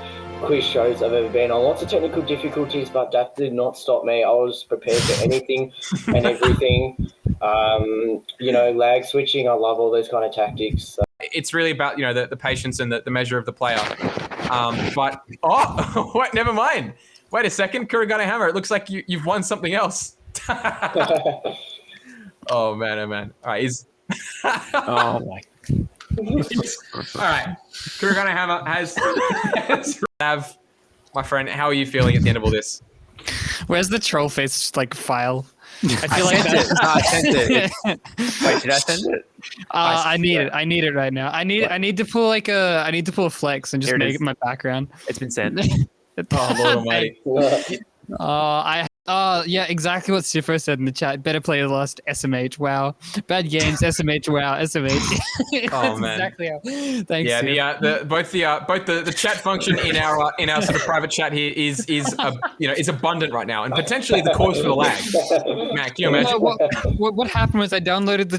quiz shows I've ever been on. Lots of technical difficulties, but that did not stop me. I was prepared for anything and everything. Lag switching. I love all those kind of tactics. So. It's really about the patience and the measure of the player. But wait, never mind. Wait a second, Kurogane Hammer. It looks like you've won something else. Oh man, oh man. All right, oh my. All right, Kurogane Hammer has my friend. How are you feeling at the end of all this? Where's the troll face like file? I feel like I sent it. Wait, did I send it? I need it. I need it right now. I need to pull a flex and just make it my background. It's been sent. Oh Lord Almighty. Yeah, exactly what Sifo said in the chat. Better players lost. SMH. Wow. Bad games. SMH. Wow. SMH. Oh man. Exactly how. Thanks. Yeah. Both the chat function in our sort of private chat here is abundant right now, and potentially the cause for the lag. Mac, can you imagine? What happened was I downloaded the